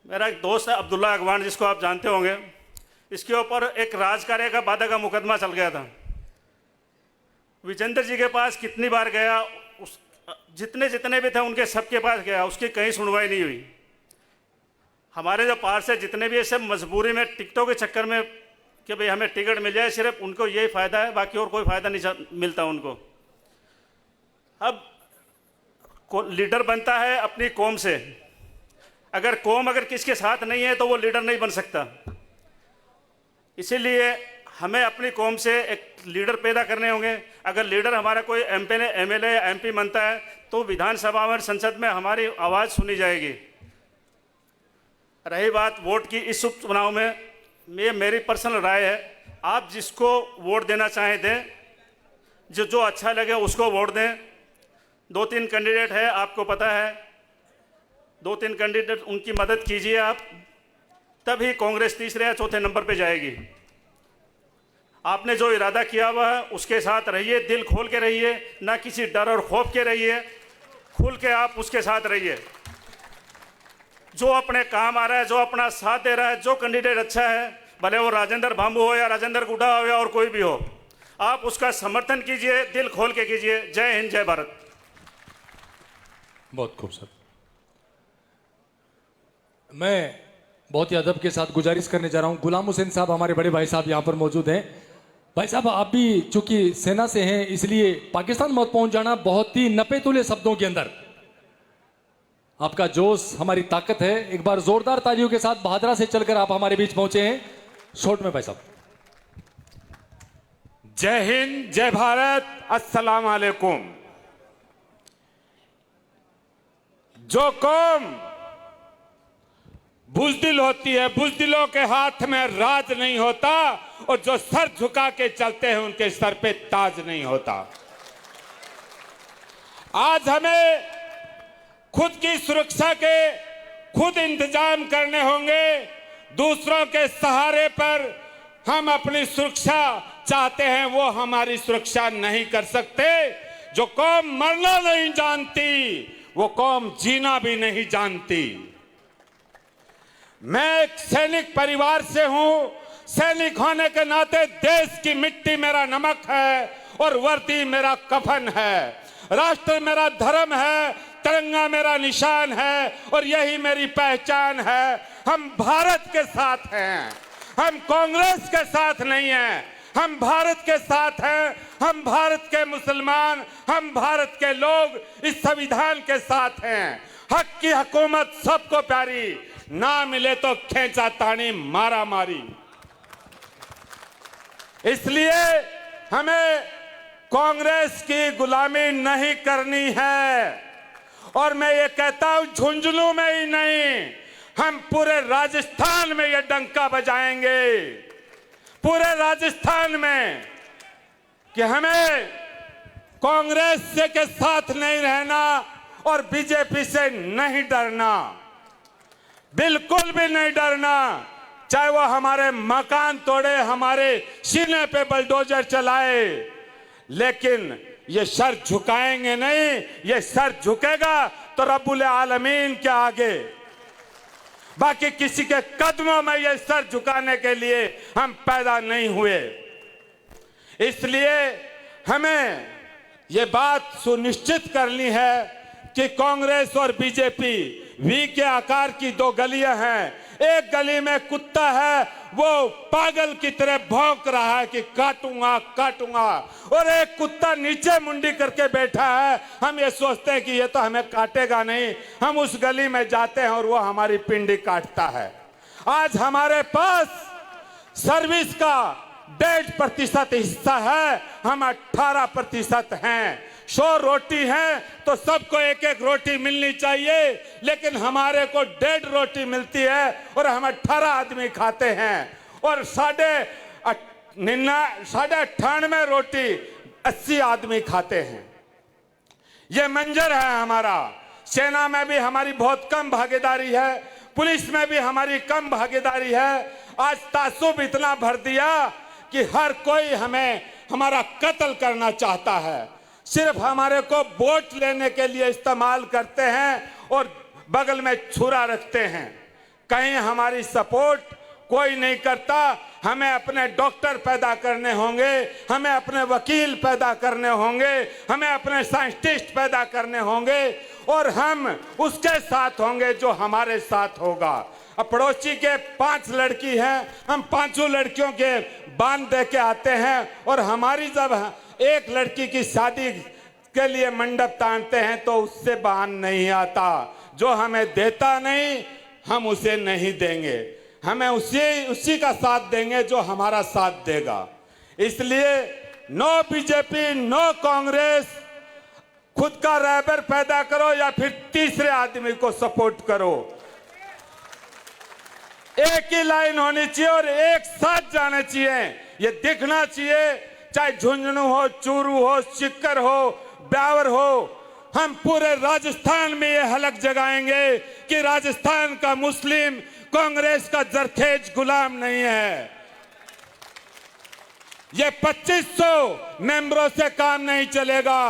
मेरा एक दोस्त है अब्दुल्ला अगवान, जिसको आप जानते होंगे, इसके ऊपर एक राजकार्य का बाधा का मुकदमा चल गया था। विजेंद्र जी के पास कितनी बार गया, उस जितने भी थे उनके सबके पास गया, उसकी कहीं सुनवाई नहीं हुई। हमारे जो पार्षद जितने भी है सब मजबूरी में टिकटों के चक्कर में कि भाई हमें टिकट मिल जाए, सिर्फ उनको यही फ़ायदा है, बाकी और कोई फ़ायदा नहीं मिलता उनको। अब लीडर बनता है अपनी कौम से, अगर कौम किसके साथ नहीं है तो वो लीडर नहीं बन सकता। इसीलिए हमें अपनी कौम से एक लीडर पैदा करने होंगे। अगर लीडर हमारा कोई एमएलए या एमपी बनता है तो विधानसभा में, संसद में हमारी आवाज़ सुनी जाएगी। रही बात वोट की, इस उपचुनाव में ये मेरी पर्सनल राय है, आप जिसको वोट देना चाहें दें, जो अच्छा लगे उसको वोट दें। 2-3 कैंडिडेट है, आपको पता है, 2-3 कैंडिडेट, उनकी मदद कीजिए आप, तभी कांग्रेस तीसरे या चौथे नंबर पे जाएगी। आपने जो इरादा किया हुआ है उसके साथ रहिए, दिल खोल के रहिए, ना किसी डर और खौफ के रहिए, खुल के आप उसके साथ रहिए। जो अपने काम आ रहा है, जो अपना साथ दे रहा है, जो कैंडिडेट अच्छा है, भले वो राजेंद्र भांबू हो या राजेंद्र गुड्डा हो या और कोई भी हो, आप उसका समर्थन कीजिए, दिल खोल के कीजिए। जय हिंद, जय भारत। बहुत खूब सर। मैं बहुत ही अदब के साथ गुजारिश करने जा रहा हूं, गुलाम हुसैन साहब हमारे बड़े भाई साहब यहां पर मौजूद हैं। भाई साहब, आप भी चूंकि सेना से हैं, इसलिए पाकिस्तान मत पहुंच जाना बहुत ही नपे तुले शब्दों के अंदर। आपका जोश हमारी ताकत है। एक बार जोरदार तालियों के साथ बहादुरा से चलकर आप हमारे बीच पहुंचे हैं। शॉर्ट में भाई साहब। जय हिंद, जय भारत, अस्सलाम वालेकुम। जो कौम बुजदिल होती है, बुजदिलों के हाथ में राज नहीं होता, और जो सर झुका के चलते हैं उनके सर पे ताज नहीं होता। आज हमें खुद की सुरक्षा के खुद इंतजाम करने होंगे। दूसरों के सहारे पर हम अपनी सुरक्षा चाहते हैं, वो हमारी सुरक्षा नहीं कर सकते। जो कौम मरना नहीं जानती, वो कौम जीना भी नहीं जानती। मैं एक सैनिक परिवार से हूं। सैनिक होने के नाते देश की मिट्टी मेरा नमक है और वर्दी मेरा कफन है। राष्ट्र मेरा धर्म है, तिरंगा मेरा निशान है और यही मेरी पहचान है। हम भारत के साथ हैं, हम कांग्रेस के साथ नहीं हैं। हम भारत के साथ हैं, हम भारत के मुसलमान, हम भारत के लोग इस संविधान के साथ हैं। हक की हुकूमत सबको प्यारी, ना मिले तो खींचा तानी मारा मारी। इसलिए हमें कांग्रेस की गुलामी नहीं करनी है। और मैं ये कहता हूं, झुंझुनू में ही नहीं, हम पूरे राजस्थान में ये डंका बजाएंगे, पूरे राजस्थान में, कि हमें कांग्रेस से के साथ नहीं रहना और बीजेपी से नहीं डरना, बिल्कुल भी नहीं डरना। चाहे वो हमारे मकान तोड़े, हमारे सीने पे बुलडोजर चलाए, लेकिन ये सर झुकाएंगे नहीं। ये सर झुकेगा तो रब्बुल आलमीन के आगे, बाकी किसी के कदमों में ये सर झुकाने के लिए हम पैदा नहीं हुए। इसलिए हमें ये बात सुनिश्चित करनी है कि कांग्रेस और बीजेपी वी के आकार की दो गलियां हैं। एक गली में कुत्ता है, वो पागल की तरह भौंक रहा है कि काटूंगा काटूंगा, और एक कुत्ता नीचे मुंडी करके बैठा है। हम ये सोचते हैं कि ये तो हमें काटेगा नहीं। हम उस गली में जाते हैं और वो हमारी पिंडी काटता है। आज हमारे पास सर्विस का 1.5% हिस्सा है, हम 18% हैं। 100 रोटी है तो सबको एक एक रोटी मिलनी चाहिए, लेकिन हमारे को 1.5 रोटी मिलती है और हम 18 आदमी खाते हैं। और 98.5 रोटी 80 आदमी खाते हैं। ये मंजर है हमारा। सेना में भी हमारी बहुत कम भागीदारी है, पुलिस में भी हमारी कम भागीदारी है। आज तासुब इतना भर दिया कि हर कोई हमें हमारा कत्ल करना चाहता है। सिर्फ हमारे को वोट लेने के लिए इस्तेमाल करते हैं और बगल में छुरा रखते हैं। कहीं हमारी सपोर्ट कोई नहीं करता। हमें अपने डॉक्टर पैदा करने होंगे, हमें अपने वकील पैदा करने होंगे, हमें अपने साइंटिस्ट पैदा करने होंगे, और हम उसके साथ होंगे जो हमारे साथ होगा। अब पड़ोसी के 5 लड़की हैं, हम 5 लड़कियों के बांध दे के आते हैं, और हमारी जब एक लड़की की शादी के लिए मंडप तानते हैं तो उससे बहान नहीं आता। जो हमें देता नहीं, हम उसे नहीं देंगे। हमें उसी का साथ देंगे जो हमारा साथ देगा। इसलिए नो बीजेपी, नो कांग्रेस। खुद का रहबर पैदा करो या फिर तीसरे आदमी को सपोर्ट करो। एक ही लाइन होनी चाहिए और एक साथ जाना चाहिए। ये दिखना चाहिए, चाहे झुंझुनू हो, चूरू हो, सिक्कर हो, ब्यावर हो, हम पूरे राजस्थान में ये हलक जगाएंगे कि राजस्थान का मुस्लिम कांग्रेस का जरखेज गुलाम नहीं है। ये 2500 मेंबरों से काम नहीं चलेगा,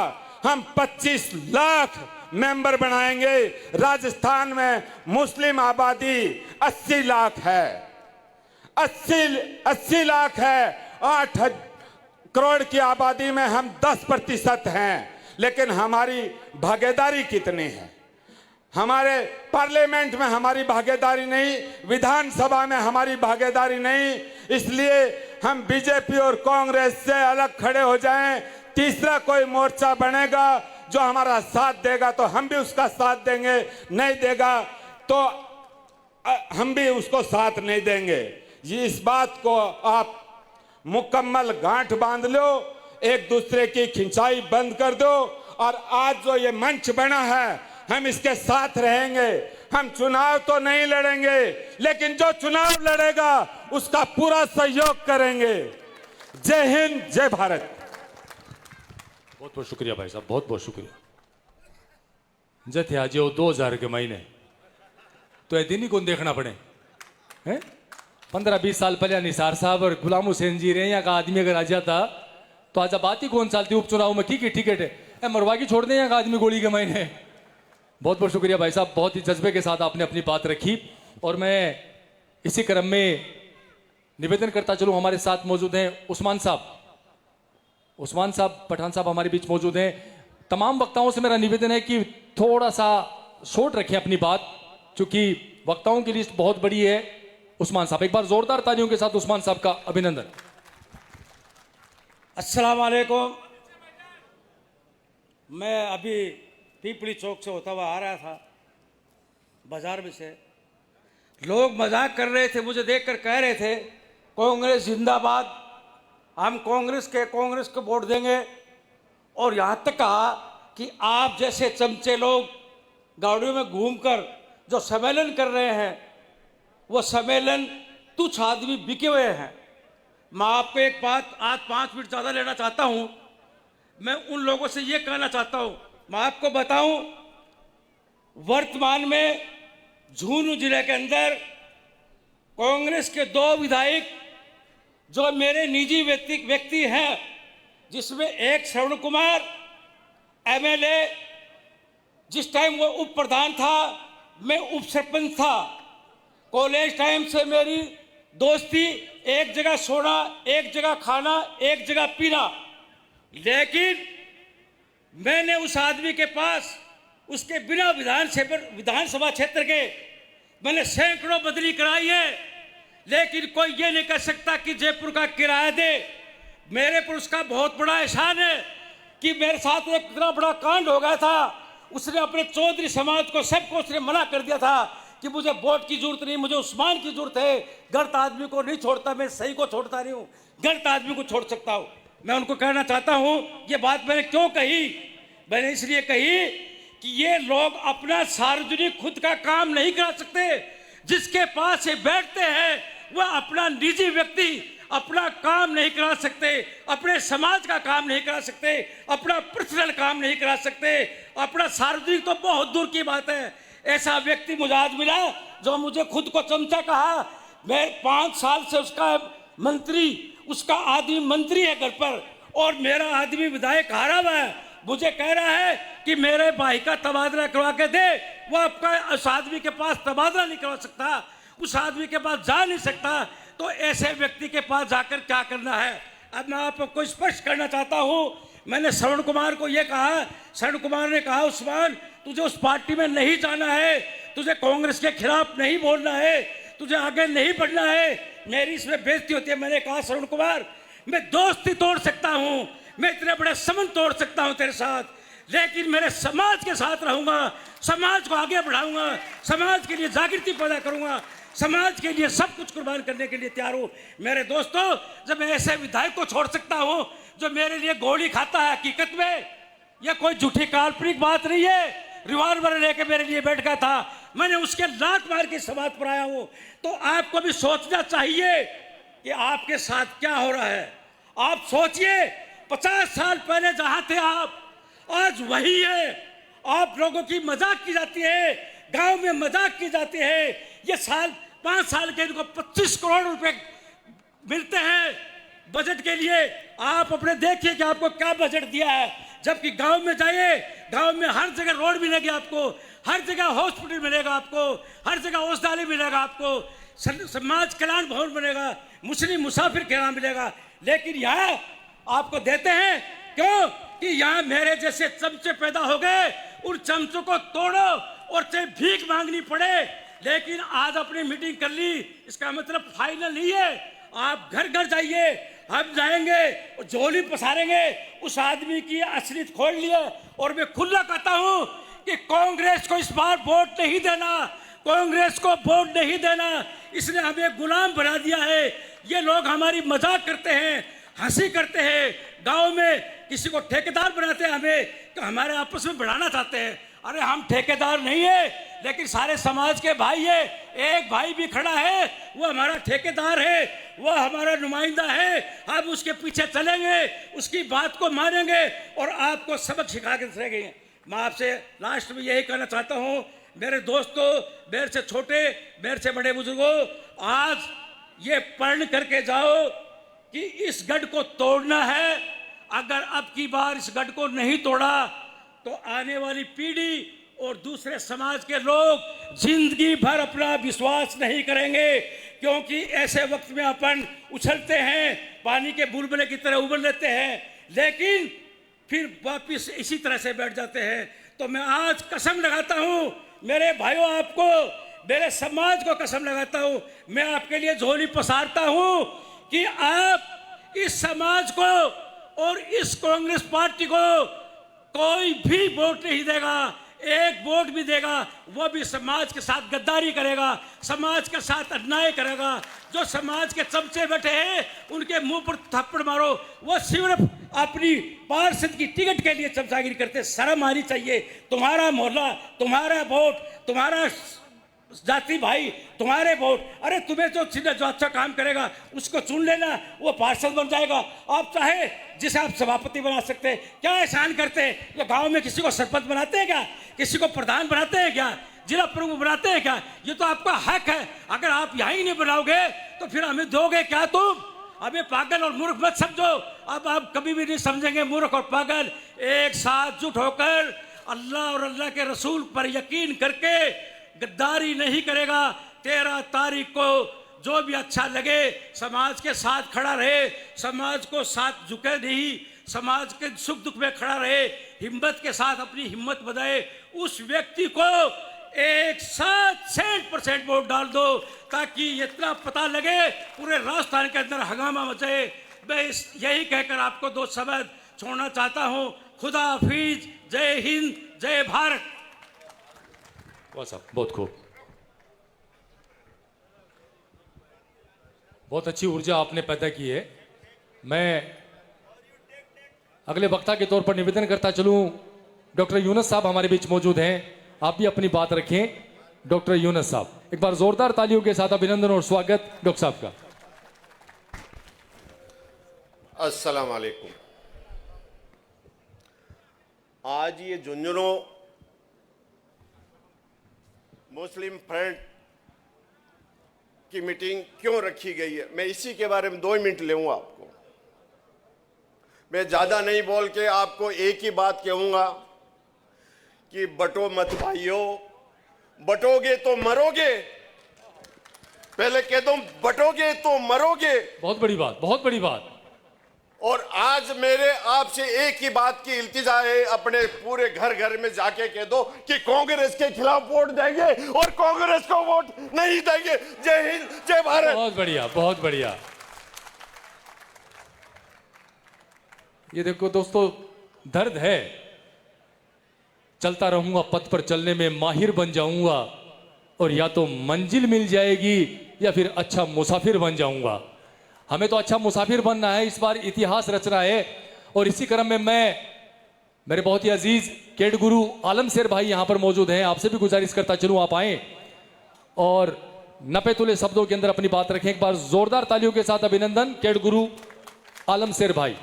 हम 25 लाख मेंबर बनाएंगे। राजस्थान में मुस्लिम आबादी 80 लाख है, 80 लाख है। 8 करोड़ की आबादी में हम 10% हैं, लेकिन हमारी भागीदारी कितनी है? हमारे पार्लियामेंट में हमारी भागीदारी नहीं, विधानसभा में हमारी भागीदारी नहीं। इसलिए हम बीजेपी और कांग्रेस से अलग खड़े हो जाएं। तीसरा कोई मोर्चा बनेगा जो हमारा साथ देगा तो हम भी उसका साथ देंगे, नहीं देगा तो हम भी उसको साथ नहीं देंगे। ये इस बात को आप मुकम्मल गांठ बांध लो, एक दूसरे की खिंचाई बंद कर दो। और आज जो ये मंच बना है, हम इसके साथ रहेंगे। हम चुनाव तो नहीं लड़ेंगे, लेकिन जो चुनाव लड़ेगा उसका पूरा सहयोग करेंगे। जय हिंद, जय भारत। बहुत बहुत शुक्रिया भाई साहब, बहुत बहुत शुक्रिया। जथे आज 2000 के महीने तो ये दिन ही कौन देखना पड़े हैं? 15-20 साल पहले निसार साहब और गुलाम हुसैन जी रहे, यहाँ का आदमी अगर आ जाता तो आज बात ही कौन चालती उपचुनाव में, की टिकट है मरवा की छोड़ दें यहाँ का आदमी गोली के महीने। बहुत बहुत शुक्रिया भाई साहब, बहुत ही जज्बे के साथ आपने अपनी बात रखी। और मैं इसी क्रम में निवेदन करता चलूँ, हमारे साथ मौजूद हैं उस्मान साहब पठान साहब हमारे बीच मौजूद हैं। तमाम वक्ताओं से मेरा निवेदन है कि थोड़ा सा शॉर्ट रखें अपनी बात, क्योंकि वक्ताओं की लिस्ट बहुत बड़ी है। उस्मान साहब, एक बार जोरदार तालियों के साथ उस्मान साहब का अभिनंदन। अस्सलाम वालेकुम। मैं अभी पीपली चौक से होता हुआ आ रहा था बाजार में से, लोग मजाक कर रहे थे, मुझे देखकर कह रहे थे कांग्रेस जिंदाबाद, हम कांग्रेस को वोट देंगे। और यहाँ तक कहा कि आप जैसे चमचे लोग गाड़ियों में घूमकर जो सम्मेलन कर रहे हैं, वो सम्मेलन तुच्छ आदमी बिके हुए हैं। मैं आपको एक बात आज 5 मिनट ज़्यादा लेना चाहता हूँ। मैं उन लोगों से ये कहना चाहता हूँ, मैं आपको बताऊं, वर्तमान में झुंझुनू जिले के अंदर कांग्रेस के 2 विधायक जो मेरे निजी व्यक्ति हैं, जिसमें एक श्रवण कुमार एमएलए, जिस टाइम वो उप प्रधान था, मैं उप सरपंच था। कॉलेज टाइम से मेरी दोस्ती, एक जगह सोना, एक जगह खाना, एक जगह पीना। लेकिन मैंने उस आदमी के पास उसके बिना विधानसभा क्षेत्र के मैंने सैकड़ों बदली कराई है, लेकिन कोई ये नहीं कर सकता कि जयपुर का किराया दे। मेरे पर उसका बहुत बड़ा एहसान है कि मेरे साथ एक इतना बड़ा कांड हो गया था। उसने अपने चौधरी समाज को, सबको उसने मना कर दिया था कि मुझे वोट की जरूरत नहीं, मुझे उस्मान की जरूरत है। गलत आदमी को नहीं छोड़ता, मैं सही को छोड़ता नहीं हूँ, गलत आदमी को छोड़ सकता हूँ। मैं उनको कहना चाहता हूँ, ये बात मैंने क्यों कही? मैंने इसलिए कही कि ये लोग अपना सार्वजनिक खुद का काम नहीं करा सकते। जिसके पास ये बैठते हैं वह अपना निजी व्यक्ति अपना काम नहीं करा सकते, अपने समाज का काम नहीं करा सकते, अपना पर्सनल काम नहीं करा सकते, अपना सार्वजनिक तो बहुत दूर की बात है। ऐसा व्यक्ति मुझे आज मिला जो मुझे खुद को चमचा कहा। मैं 5 साल से उसका मंत्री, उसका आदमी मंत्री है घर पर, और मेरा आदमी विधायक हारा हुआ है। मुझे कह रहा है कि मेरे भाई का तबादला करवा के दे। वो आपका उस आदमी के पास तबादला नहीं करवा सकता, उस आदमी के पास जा नहीं सकता, तो ऐसे व्यक्ति के पास जाकर क्या करना है? अब मैं आपको स्पष्ट करना चाहता हूँ। मैंने श्रवण कुमार को ये कहा, श्रवण कुमार ने कहा, उस्मान तुझे उस पार्टी में नहीं जाना है, तुझे कांग्रेस के खिलाफ नहीं बोलना है, तुझे आगे नहीं बढ़ना है। मेरी इसमें बेइज्जती होती है। मैंने कहा, श्रवण कुमार, मैं दोस्ती तोड़ सकता हूँ, मैं इतने बड़े संबंध तोड़ सकता हूँ तेरे साथ, लेकिन मेरे समाज के साथ रहूंगा, समाज को आगे बढ़ाऊंगा, समाज के लिए जागृति पैदा करूंगा, समाज के लिए सब कुछ कुर्बान करने के लिए तैयार हूँ। मेरे दोस्तों, जब मैं ऐसे विधायक को छोड़ सकता हूँ जो मेरे लिए गोली खाता है, हकीकत में यह कोई झूठी काल्पनिक बात नहीं है। रिवॉल्वर लेके मेरे लिए बैठ गया था, मैंने उसके लात मार के समाज पर आया हूँ। तो आपको भी सोचना चाहिए कि आपके साथ क्या हो रहा है। आप सोचिए, 50 साल पहले जहाँ थे आप, आज वही है। आप लोगों की मजाक की जाती है, गांव में मजाक की जाती है। ये 5 साल के इनको 25 करोड़ रुपए मिलते हैं बजट के लिए। आप अपने देखिए कि आपको क्या बजट दिया है, जबकि गांव में जाइए, गांव में हर जगह रोड मिलेगी आपको, हर जगह हॉस्पिटल मिलेगा आपको, हर जगह औषधालय मिलेगा आपको, समाज कल्याण भवन बनेगा, मुस्लिम मुसाफिर खाना मिलेगा। लेकिन यहाँ आपको देते हैं क्यों? कि यहाँ मेरे जैसे चमचे पैदा हो गए, उन चमचों को तोड़ो और चाहे भीख मांगनी पड़े। लेकिन आज अपनी मीटिंग कर ली, इसका मतलब फाइनल नहीं है। आप घर घर जाइए, हम जाएंगे और झोली पसारेंगे, उस आदमी की असलियत खोल लिए। और मैं खुला कहता हूं कि कांग्रेस को इस बार वोट नहीं देना, कांग्रेस को वोट नहीं देना। इसने हमें गुलाम बना दिया है। ये लोग हमारी मजाक करते हैं, हंसी करते हैं, गांव में किसी को ठेकेदार बनाते हैं, हमें तो हमारे आपस में बढ़ाना चाहते हैं। अरे हम ठेकेदार नहीं है, लेकिन सारे समाज के भाई है। एक भाई भी खड़ा है, वो हमारा ठेकेदार है, वो हमारा नुमाइंदा है। हम उसके पीछे चलेंगे, उसकी बात को मानेंगे और आपको सबक सिखा के रहेंगे। मैं आपसे लास्ट में यही कहना चाहता हूं, मेरे दोस्तों, मेरे से छोटे, मेरे से बड़े बुजुर्गों, आज ये पढ़ करके जाओ कि इस गढ़ को तोड़ना है। अगर अब की बार इस गढ़ को नहीं तोड़ा तो आने वाली पीढ़ी और दूसरे समाज के लोग जिंदगी भर अपना विश्वास नहीं करेंगे। क्योंकि ऐसे वक्त में अपन उछलते हैं, पानी के बुलबुले की तरह उबल लेते हैं, लेकिन फिर वापिस इसी तरह से बैठ जाते हैं। तो मैं आज कसम लगाता हूं मेरे भाइयों, आपको, मेरे समाज को कसम लगाता हूं, मैं आपके लिए झोली पसारता हूं कि आप इस समाज को और इस कांग्रेस पार्टी को कोई भी वोट नहीं देगा। एक वोट भी देगा वो भी समाज के साथ गद्दारी करेगा, समाज के साथ अन्याय करेगा। जो समाज के चमचे बैठे हैं उनके मुंह पर थप्पड़ मारो, वो सिर्फ अपनी पार्षद की टिकट के लिए चमचागिरी करते। शर्म आनी चाहिए। तुम्हारा मोहल्ला, तुम्हारा वोट, तुम्हारा जाति भाई, तुम्हारे वोट, अरे तुम्हें जो अच्छा काम करेगा उसको चुन लेना, वो पार्षद बन जाएगा। आप चाहे जिसे आप सभापति बना सकते हैं। क्या एहसान करते हैं? ये गांव में किसी को सरपंच बनाते हैं क्या? किसी को प्रधान बनाते हैं क्या? जिला प्रमुख बनाते हैं क्या? ये तो आपका हक है। अगर आप यहाँ ही नहीं बनाओगे तो फिर हमें दोगे क्या तुम? हमें पागल और मूर्ख मत समझो। अब आप कभी भी नहीं समझेंगे मूर्ख और पागल। एक साथ जुट होकर अल्लाह और अल्लाह के रसूल पर यकीन करके गद्दारी नहीं करेगा। 13 तारीख को जो भी अच्छा लगे समाज के साथ खड़ा रहे, समाज को साथ झुके नहीं, समाज के सुख दुख में खड़ा रहे, हिम्मत के साथ अपनी हिम्मत बढ़ाए, उस व्यक्ति को 160% वोट डाल दो, ताकि इतना पता लगे पूरे राजस्थान के अंदर हंगामा मचे। मैं यही कहकर आपको 2 शब्द छोड़ना चाहता हूँ। खुदा हाफिज, जय हिंद, जय भारत। वाह साहब, बहुत खूब, बहुत अच्छी ऊर्जा आपने पैदा की है। मैं अगले वक्ता के तौर पर निवेदन करता चलूं, डॉक्टर यूनुस साहब हमारे बीच मौजूद हैं, आप भी अपनी बात रखें। डॉक्टर यूनुस साहब, एक बार जोरदार तालियों के साथ अभिनंदन और स्वागत डॉक्टर साहब का। अस्सलाम वालेकुम। आज ये झुंझुनू मुस्लिम फ्रंट की मीटिंग क्यों रखी गई है, मैं इसी के बारे में 2 मिनट लूंगा आपको। मैं ज्यादा नहीं बोल के आपको एक ही बात कहूंगा कि बटो मत भाइयों, बटोगे तो मरोगे। पहले कह दूं, बटोगे तो मरोगे। बहुत बड़ी बात, बहुत बड़ी बात। और आज मेरे आपसे एक ही बात की इल्तिजा है, अपने पूरे घर घर में जाके कह दो कि कांग्रेस के खिलाफ वोट देंगे और कांग्रेस को वोट नहीं देंगे। जय हिंद, जय भारत। बहुत बढ़िया, बहुत बढ़िया। ये देखो दोस्तों, दर्द है। चलता रहूंगा पथ पर चलने में माहिर बन जाऊंगा, और या तो मंजिल मिल जाएगी या फिर अच्छा मुसाफिर बन जाऊंगा। हमें तो अच्छा मुसाफिर बनना है, इस बार इतिहास रचना है। और इसी क्रम में मैं, मेरे बहुत ही अजीज केड गुरु आलम शेर भाई यहां पर मौजूद हैं, आपसे भी गुजारिश करता चलूं आप आए और नपे तुले शब्दों के अंदर अपनी बात रखें। एक बार जोरदार तालियों के साथ अभिनंदन केड गुरु आलम शेर भाई।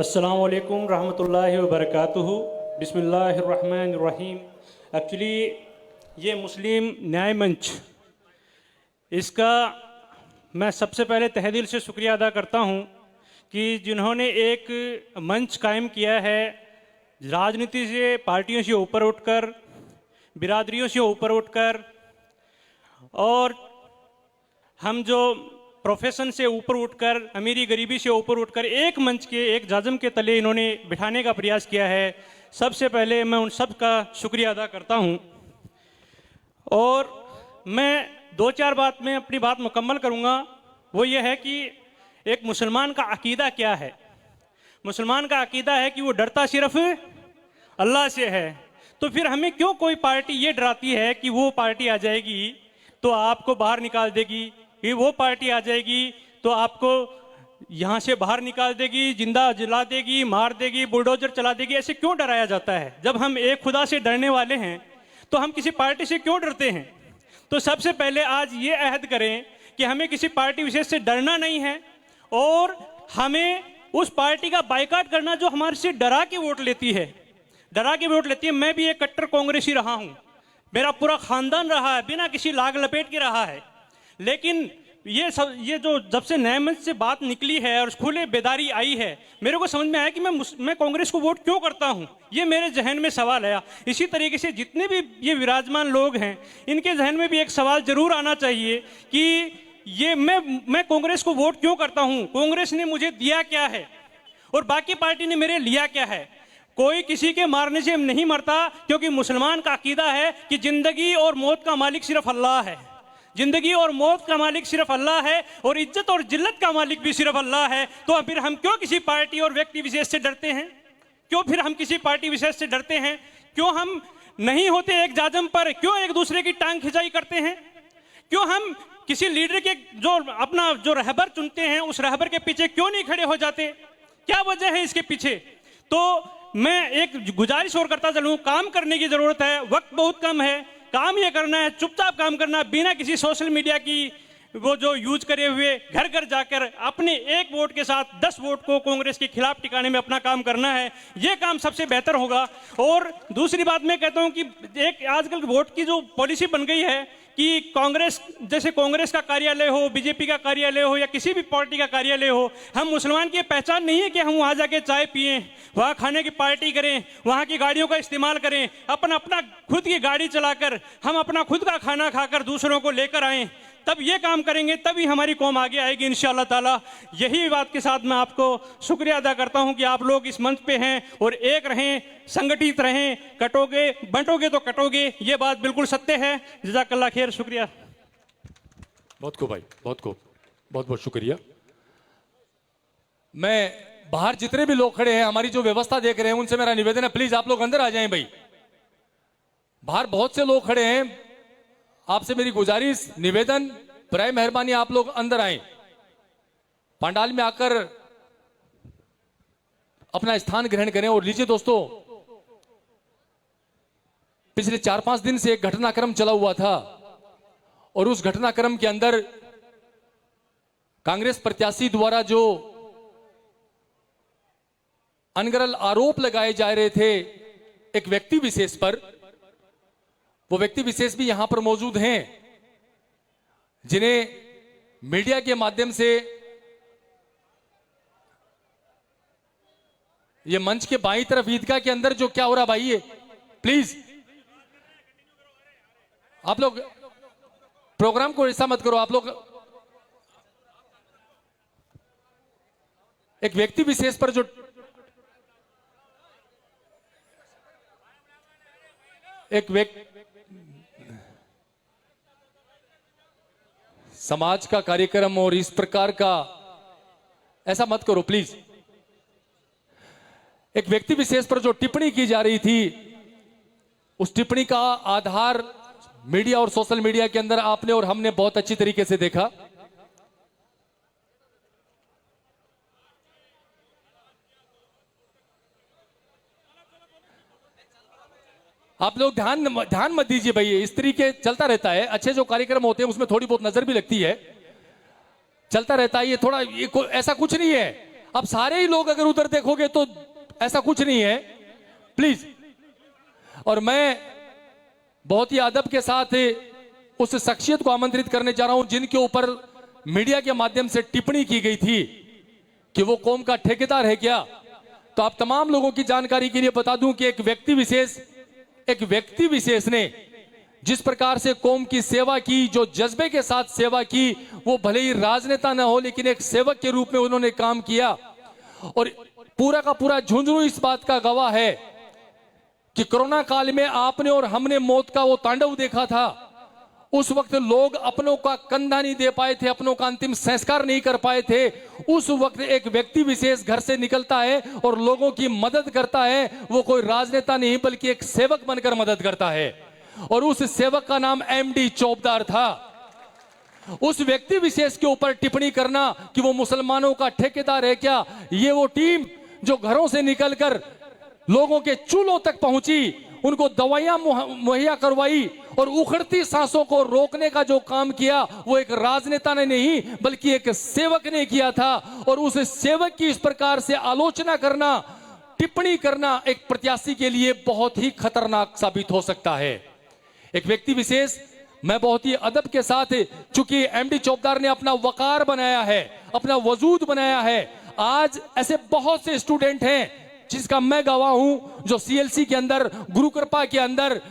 अस्सलामुअलैकुम रहमतुल्लाहि व बरकातुहू। बिस्मिल्लाहिर्रहमानिर्रहीम। एक्चुअली ये मुस्लिम न्याय मंच, इसका मैं सबसे पहले तहे दिल से शुक्रिया अदा करता हूँ कि जिन्होंने एक मंच कायम किया है, राजनीति से, पार्टियों से ऊपर उठकर, बिरादरियों से ऊपर उठकर, और हम जो प्रोफेशन से ऊपर उठकर, अमीरी गरीबी से ऊपर उठकर एक मंच के, एक जाजम के तले इन्होंने बिठाने का प्रयास किया है। सबसे पहले मैं उन सब का शुक्रिया अदा करता हूं। और मैं दो चार बात में अपनी बात मुकम्मल करूंगा। वो ये है कि एक मुसलमान का अकीदा क्या है। मुसलमान का अकीदा है कि वो डरता सिर्फ अल्लाह से है। तो फिर हमें क्यों कोई पार्टी ये डराती है कि वो पार्टी आ जाएगी तो आपको बाहर निकाल देगी, कि वो पार्टी आ जाएगी तो आपको यहाँ से बाहर निकाल देगी, जिंदा जला देगी, मार देगी, बुलडोजर चला देगी। ऐसे क्यों डराया जाता है? जब हम एक खुदा से डरने वाले हैं तो हम किसी पार्टी से क्यों डरते हैं? तो सबसे पहले आज ये अहद करें कि हमें किसी पार्टी विशेष से डरना नहीं है और हमें उस पार्टी का बायकॉट करना जो हमारे से डरा के वोट लेती है, डरा के वोट लेती है। मैं भी एक कट्टर कांग्रेसी रहा हूँ, मेरा पूरा खानदान रहा है, बिना किसी लाग लपेट के रहा है। लेकिन ये जो जब से न्याय मंच से बात निकली है और खुले बेदारी आई है, मेरे को समझ में आया कि मैं कांग्रेस को वोट क्यों करता हूं। ये मेरे जहन में सवाल आया। इसी तरीके से जितने भी ये विराजमान लोग हैं, इनके जहन में भी एक सवाल जरूर आना चाहिए कि ये मैं कांग्रेस को वोट क्यों करता हूं, कांग्रेस ने मुझे दिया क्या है और बाकी पार्टी ने मेरे लिया क्या है। कोई किसी के मारने से नहीं मरता, क्योंकि मुसलमान का अकीदा है कि जिंदगी और मौत का मालिक सिर्फ अल्लाह है। जिंदगी और मौत का मालिक सिर्फ अल्लाह है और इज्जत और जिल्लत का मालिक भी सिर्फ अल्लाह है। तो फिर हम क्यों किसी पार्टी और व्यक्ति विशेष से डरते हैं? क्यों फिर हम किसी पार्टी विशेष से डरते हैं? क्यों हम नहीं होते एक जाजम पर? क्यों एक दूसरे की टांग खिंचाई करते हैं? क्यों हम किसी लीडर के जो अपना जो रहबर चुनते हैं, उस रहबर के पीछे क्यों नहीं खड़े हो जाते? क्या वजह है इसके पीछे? तो मैं एक गुजारिश और करता चलूं, काम करने की जरूरत है, वक्त बहुत कम है। काम ये करना है, चुपचाप काम करना, बिना किसी सोशल मीडिया की वो जो यूज करे हुए घर घर जाकर अपने एक वोट के साथ 10 वोट को कांग्रेस के खिलाफ टिकाने में अपना काम करना है। ये काम सबसे बेहतर होगा। और दूसरी बात मैं कहता हूं कि एक आजकल वोट की जो पॉलिसी बन गई है कि कांग्रेस, जैसे कांग्रेस का कार्यालय हो, बीजेपी का कार्यालय हो या किसी भी पार्टी का कार्यालय हो, हम मुसलमान की पहचान नहीं है कि हम वहां जाके चाय पिएं, वहां खाने की पार्टी करें, वहां की गाड़ियों का इस्तेमाल करें, अपना खुद की गाड़ी चलाकर हम अपना खुद का खाना खाकर दूसरों को लेकर आएं। तब ये काम करेंगे, तभी हमारी कौम आगे आएगी इंशाअल्लाह ताला। यही बात के साथ मैं आपको शुक्रिया अदा करता हूं कि आप लोग इस मंच पे हैं और एक रहें, संगठित रहें। कटोगे बंटोगे तो कटोगे, ये बात बिल्कुल सत्य है। जज़ाकल्लाह खैर। शुक्रिया। बहुत को भाई, बहुत बहुत शुक्रिया। मैं बाहर जितने भी लोग खड़े हैं, हमारी जो व्यवस्था देख रहे हैं, उनसे मेरा निवेदन है, प्लीज आप लोग अंदर आ जाएं भाई। बाहर बहुत से लोग खड़े हैं, आपसे मेरी गुजारिश, निवेदन, बराए मेहरबानी आप लोग अंदर आए, पंडाल में आकर अपना स्थान ग्रहण करें। और लीजिए दोस्तों, पिछले 4-5 दिन से एक घटनाक्रम चला हुआ था और उस घटनाक्रम के अंदर कांग्रेस प्रत्याशी द्वारा जो अनगरल आरोप लगाए जा रहे थे एक व्यक्ति विशेष पर, वो व्यक्ति विशेष भी यहां पर मौजूद हैं, जिन्हें मीडिया के माध्यम से ये मंच के बाईं तरफ ईदगाह के अंदर जो क्या हो रहा भाई, ये प्लीज आप लोग प्रोग्राम को ऐसा मत करो। आप लोग एक व्यक्ति विशेष पर जो एक व्यक्ति समाज का कार्यक्रम और इस प्रकार का ऐसा मत करो प्लीज। एक व्यक्ति विशेष पर जो टिप्पणी की जा रही थी, उस टिप्पणी का आधार मीडिया और सोशल मीडिया के अंदर आपने और हमने बहुत अच्छी तरीके से देखा। आप लोग ध्यान मत दीजिए भाई, इस तरीके चलता रहता है। अच्छे जो कार्यक्रम होते हैं उसमें थोड़ी बहुत नजर भी लगती है, चलता रहता है। ये थोड़ा ऐसा कुछ नहीं है। अब सारे ही लोग अगर उधर देखोगे तो ऐसा कुछ नहीं है, प्लीज। और मैं बहुत ही अदब के साथ उस शख्सियत को आमंत्रित करने जा रहा हूं जिनके ऊपर मीडिया के माध्यम से टिप्पणी की गई थी कि वो कौम का ठेकेदार है क्या। तो आप तमाम लोगों की जानकारी के लिए बता दूं कि एक व्यक्ति विशेष ने जिस प्रकार से कौम की सेवा की, जो जज्बे के साथ सेवा की, वो भले ही राजनेता ना हो लेकिन एक सेवक के रूप में उन्होंने काम किया। और पूरा का पूरा झुंझुनू इस बात का गवाह है कि कोरोना काल में आपने और हमने मौत का वो तांडव देखा था। उस वक्त लोग अपनों का कंधा नहीं दे पाए थे, अपनों का अंतिम संस्कार नहीं कर पाए थे। उस वक्त एक व्यक्ति विशेष घर से निकलता है और लोगों की मदद करता है। वो कोई राजनेता नहीं बल्कि एक सेवक बनकर मदद करता है, और उस सेवक का नाम एमडी चौबदार था। उस व्यक्ति विशेष के ऊपर टिप्पणी करना कि वो मुसलमानों का ठेकेदार है क्या, ये वो टीम जो घरों से निकलकर लोगों के चूल्हों तक पहुंची, उनको दवाइयां मुहैया करवाई और उखड़ती सांसों को रोकने का जो काम किया, वो एक राजनेता ने नहीं बल्कि एक सेवक ने किया था। और उस सेवक की इस प्रकार से आलोचना करना, टिप्पणी करना एक प्रत्याशी के लिए बहुत ही खतरनाक साबित हो सकता है। एक व्यक्ति विशेष, मैं बहुत ही अदब के साथ, चूंकि एमडी चौबदार ने अपना वकार बनाया है, अपना वजूद बनाया है। आज ऐसे बहुत से स्टूडेंट हैं जिसका मैं गवाह हूं, जो सीएलसी के अंदर, गुरु कृपा के अंदर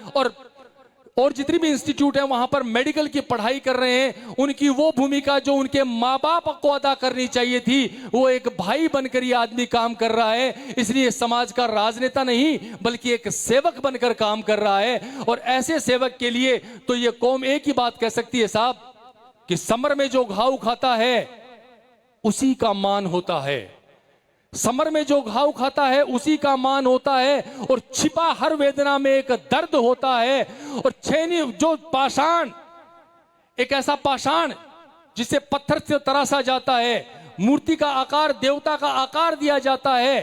और जितनी भी इंस्टीट्यूट है वहां पर मेडिकल की पढ़ाई कर रहे हैं। उनकी वो भूमिका जो उनके माँ बाप को अदा करनी चाहिए थी, वो एक भाई बनकर ये आदमी काम कर रहा है। इसलिए समाज का राजनेता नहीं बल्कि एक सेवक बनकर काम कर रहा है। और ऐसे सेवक के लिए तो ये कौम एक ही बात कह सकती है साहब, कि समर में जो घाव खाता है उसी का मान होता है। समर में जो घाव खाता है उसी का मान होता है। और छिपा हर वेदना में एक दर्द होता है। और छेनी जो पाषाण, एक ऐसा पाषाण जिसे पत्थर से तराशा जाता है, मूर्ति का आकार, देवता का आकार दिया जाता है,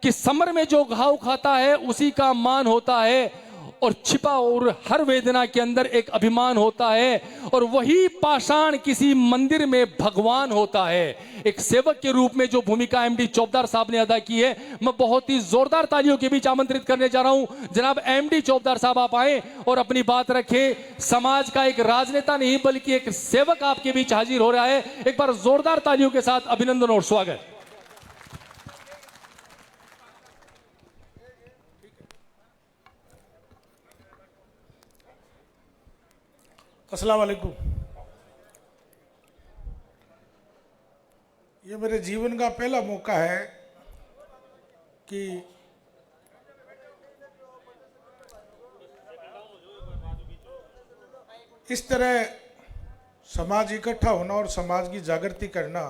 कि समर में जो घाव खाता है उसी का मान होता है। और छिपा और हर वेदना के अंदर एक अभिमान होता है। और वही पाषाण किसी मंदिर में भगवान होता है। एक सेवक के रूप में जो भूमिका एमडी चौबदार साहब ने अदा की है, मैं बहुत ही जोरदार तालियों के बीच आमंत्रित करने जा रहा हूं। जनाब एमडी चौबदार साहब, आप आए और अपनी बात रखें। समाज का एक राजनेता नहीं बल्कि एक सेवक आपके बीच हाजिर हो रहा है। एक बार जोरदार तालियों के साथ अभिनंदन और स्वागत। अस्सलाम वालेकुम। ये मेरे जीवन का पहला मौका है कि इस तरह समाज इकट्ठा होना और समाज की जागृति करना।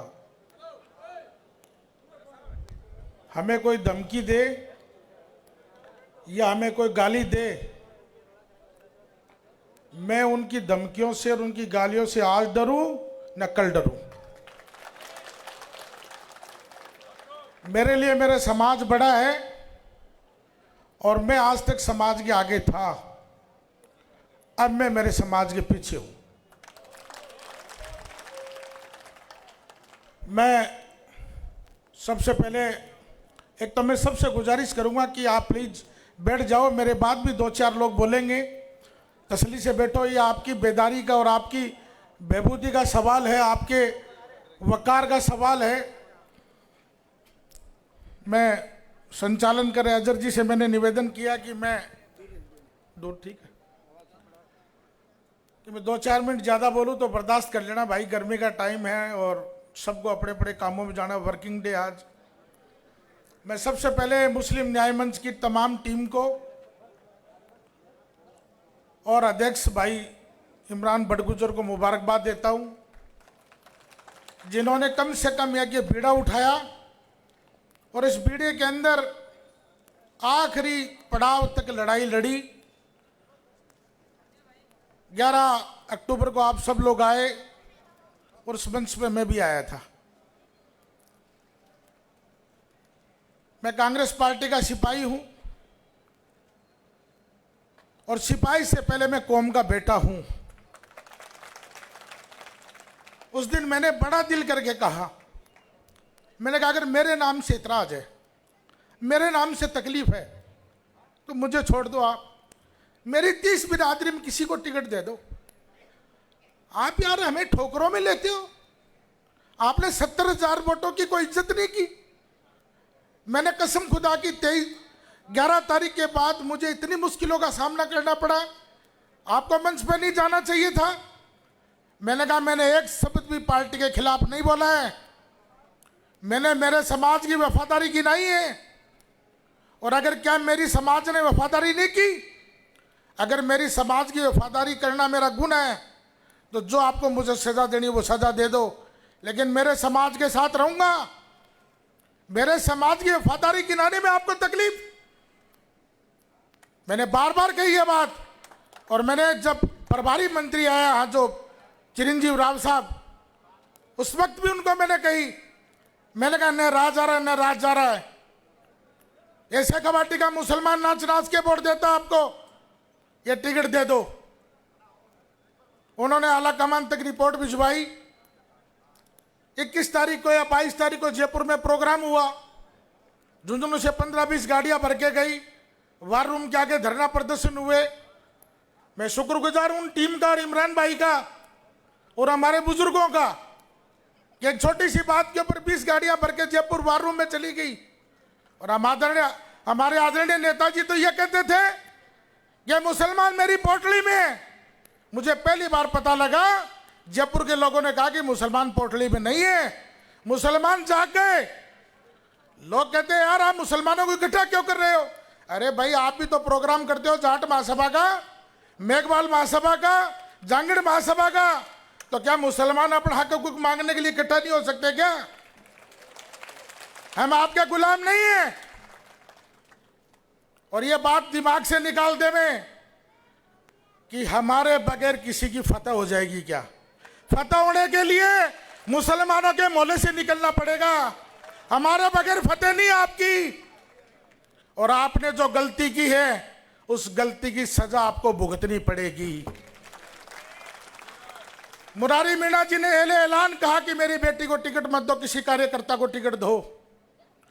हमें कोई धमकी दे या हमें कोई गाली दे, मैं उनकी धमकियों से और उनकी गालियों से आज डरूं न कल डरूं। मेरे लिए मेरा समाज बड़ा है और मैं आज तक समाज के आगे था, अब मैं मेरे समाज के पीछे हूं। मैं सबसे पहले एक तो मैं सबसे गुजारिश करूंगा कि आप प्लीज बैठ जाओ, मेरे बाद भी 2-4 लोग बोलेंगे, तसल्ली से बैठो। ये आपकी बेदारी का और आपकी बहबूदी का सवाल है, आपके वकार का सवाल है। मैं संचालन कर रहे अजहर जी से मैंने निवेदन किया कि मैं ठीक है कि मैं 2-4 मिनट ज़्यादा बोलूँ तो बर्दाश्त कर लेना भाई, गर्मी का टाइम है और सबको अपने अपने कामों में जाना, वर्किंग डे आज। मैं सबसे पहले मुस्लिम न्याय मंच की तमाम टीम को और अध्यक्ष भाई इमरान बड़गुजर को मुबारकबाद देता हूं, जिन्होंने कम से कम ये बीड़ा उठाया और इस बीड़े के अंदर आखिरी पड़ाव तक लड़ाई लड़ी। 11 अक्टूबर को आप सब लोग आए और उस मंच पे मैं भी आया था। मैं कांग्रेस पार्टी का सिपाही हूं और सिपाही से पहले मैं कौम का बेटा हूं। उस दिन मैंने बड़ा दिल करके कहा मैंने कहा अगर मेरे नाम से इतराज है, मेरे नाम से तकलीफ है, तो मुझे छोड़ दो आप, मेरी 30 बिरादरी में किसी को टिकट दे दो। आप यार हमें ठोकरों में लेते हो। आपने 70,000 वोटों की कोई इज्जत नहीं की। मैंने कसम खुदा की 11 तारीख के बाद मुझे इतनी मुश्किलों का सामना करना पड़ा, आपको मंच पे नहीं जाना चाहिए था। मैंने कहा मैंने एक शब्द भी पार्टी के खिलाफ नहीं बोला है, मैंने मेरे समाज की वफादारी की नहीं है। और अगर क्या मेरी समाज ने वफादारी नहीं की, अगर मेरी समाज की वफादारी करना मेरा गुण है, तो जो आपको मुझे सजा देनी वो सजा दे दो, लेकिन मेरे समाज के साथ रहूंगा। मेरे समाज की वफादारी गिनाने में आपको तकलीफ, मैंने बार बार कही है बात। और मैंने जब प्रभारी मंत्री आया यहाँ जो चिरंजीव राव साहब, उस वक्त भी उनको मैंने कही, मैंने कहा न राज आ रहा है न राज जा रहा है, ऐसे कबाटी का मुसलमान नाच नाच के वोट देता आपको, ये टिकट दे दो। उन्होंने आला कमान तक रिपोर्ट भिजवाई। 21 तारीख को या 22 तारीख को जयपुर में प्रोग्राम हुआ, झुंझुनू से 15-20 गाड़ियां भर के गई, वार रूम के आगे धरना प्रदर्शन हुए। मैं शुक्रगुजार हूं टीम का और इमरान भाई का और हमारे बुजुर्गों का कि एक छोटी सी बात के ऊपर 20 गाड़ियां भर के जयपुर वार रूम में चली गई। और हमारे आदरणीय नेताजी तो ये कहते थे कि मुसलमान मेरी पोटली में है। मुझे पहली बार पता लगा, जयपुर के लोगों ने कहा कि मुसलमान पोटली में नहीं है, मुसलमान जाग गए। लोग कहते हैं यार आप मुसलमानों को इकट्ठा क्यों कर रहे हो? अरे भाई आप भी तो प्रोग्राम करते हो जाट महासभा का, मेघवाल महासभा का, जांगड़ महासभा का, तो क्या मुसलमान अपना हक हकूक मांगने के लिए इकट्ठा नहीं हो सकते क्या? हम आपके गुलाम नहीं है। और ये बात दिमाग से निकाल दे में कि हमारे बगैर किसी की फतह हो जाएगी क्या? फतह होने के लिए मुसलमानों के मोहल्ले से निकलना पड़ेगा, हमारे बगैर फतह नहीं आपकी। और आपने जो गलती की है उस गलती की सजा आपको भुगतनी पड़ेगी। मुरारी मीणा जी ने ऐलान कहा कि मेरी बेटी को टिकट मत दो, किसी कार्यकर्ता को टिकट दो।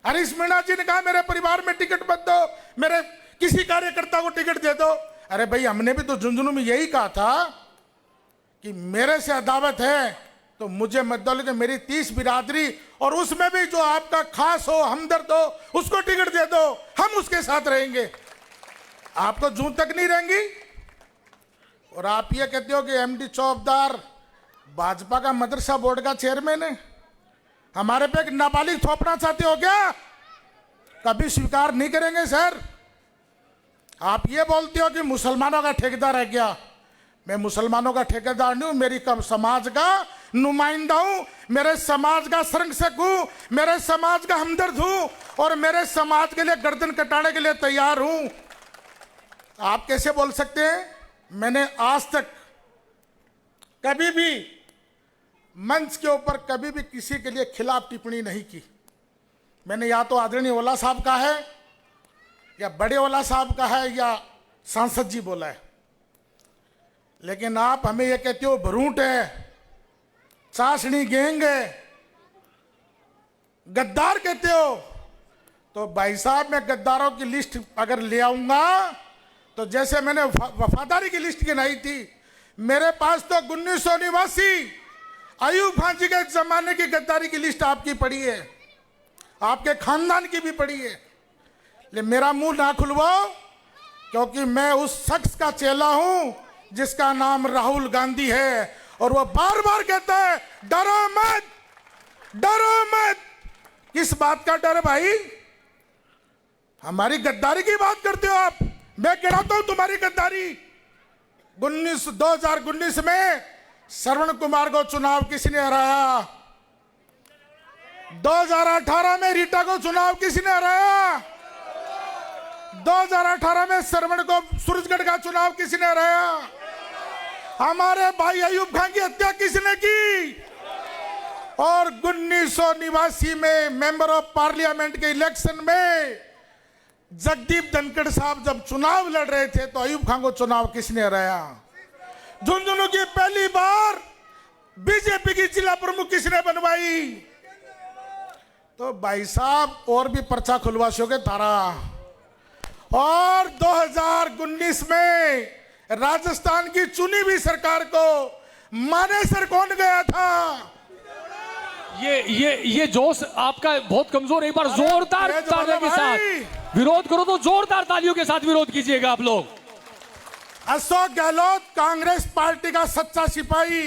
हरीश मीणा जी ने कहा मेरे परिवार में टिकट मत दो, मेरे किसी कार्यकर्ता को टिकट दे दो। अरे भाई हमने भी तो झुंझुनू में यही कहा था कि मेरे से अदावत है तो मुझे मत दो, लेकिन मेरी 30 बिरादरी और उसमें भी जो आपका खास हो, हमदर्द हो, उसको टिकट दे दो, हम उसके साथ रहेंगे। आप तो जून तक नहीं रहेंगी। और आप ये कहते हो कि एमडी चौबदार भाजपा का मदरसा बोर्ड का चेयरमैन है, हमारे पे एक नाबालिग थोपना चाहते हो क्या? कभी स्वीकार नहीं करेंगे सर। आप ये बोलते हो कि मुसलमानों का ठेकेदार है क्या? मैं मुसलमानों का ठेकेदार नहीं हूं, मेरी कब समाज का नुमाइंदा हूं, मेरे समाज का संरक्षक हूं, मेरे समाज का हमदर्द हूं और मेरे समाज के लिए गर्दन कटाने के लिए तैयार हूं। आप कैसे बोल सकते हैं? मैंने आज तक कभी भी मंच के ऊपर कभी भी किसी के लिए खिलाफ टिप्पणी नहीं की। मैंने या तो आदरणीय ओला साहब का है या बड़े ओला साहब का है या सांसद जी बोला है। लेकिन आप हमें ये कहते हो भरूट है, चाशनी गैंग है, गद्दार कहते हो। तो भाई साहब मैं गद्दारों की लिस्ट अगर ले आऊंगा तो जैसे मैंने वफादारी की लिस्ट गिनाई थी, मेरे पास तो 1900 निवासी अयूब खान जी के जमाने की गद्दारी की लिस्ट आपकी पड़ी है, आपके खानदान की भी पड़ी है। लेकिन मेरा मुंह ना खुलवाओ, क्योंकि मैं उस शख्स का चेला हूं जिसका नाम राहुल गांधी है और वो बार बार कहता है डरो मत, डरो मत। किस बात का डर भाई? हमारी गद्दारी की बात करते हो आप। मैं गिनाता हूं तुम्हारी गद्दारी। 2019 में श्रवण कुमार को चुनाव किसने हराया? 2018 में रीटा को चुनाव किसने हराया? 2018 में श्रवण को सूरजगढ़ का चुनाव किसने हराया? हमारे भाई अयूब खान की हत्या किसने की? और 1900 निवासी में मेंबर ऑफ पार्लियामेंट के इलेक्शन में जगदीप धनखड़ साहब जब चुनाव लड़ रहे थे तो अयूब खान को चुनाव किसने हराया? झुंझुनू की पहली बार बीजेपी की जिला प्रमुख किसने बनवाई? तो भाई साहब और भी पर्चा खुलवाशोगे तारा। और 2019 में राजस्थान की चुनी हुई सरकार को मानेसर कौन गया था? ये जोश आपका बहुत कमजोर। एक बार जोरदार तेज तालियों के बोलो साथ भाई। विरोध करो तो जोरदार तालियों के साथ विरोध कीजिएगा आप लोग। अशोक गहलोत कांग्रेस पार्टी का सच्चा सिपाही।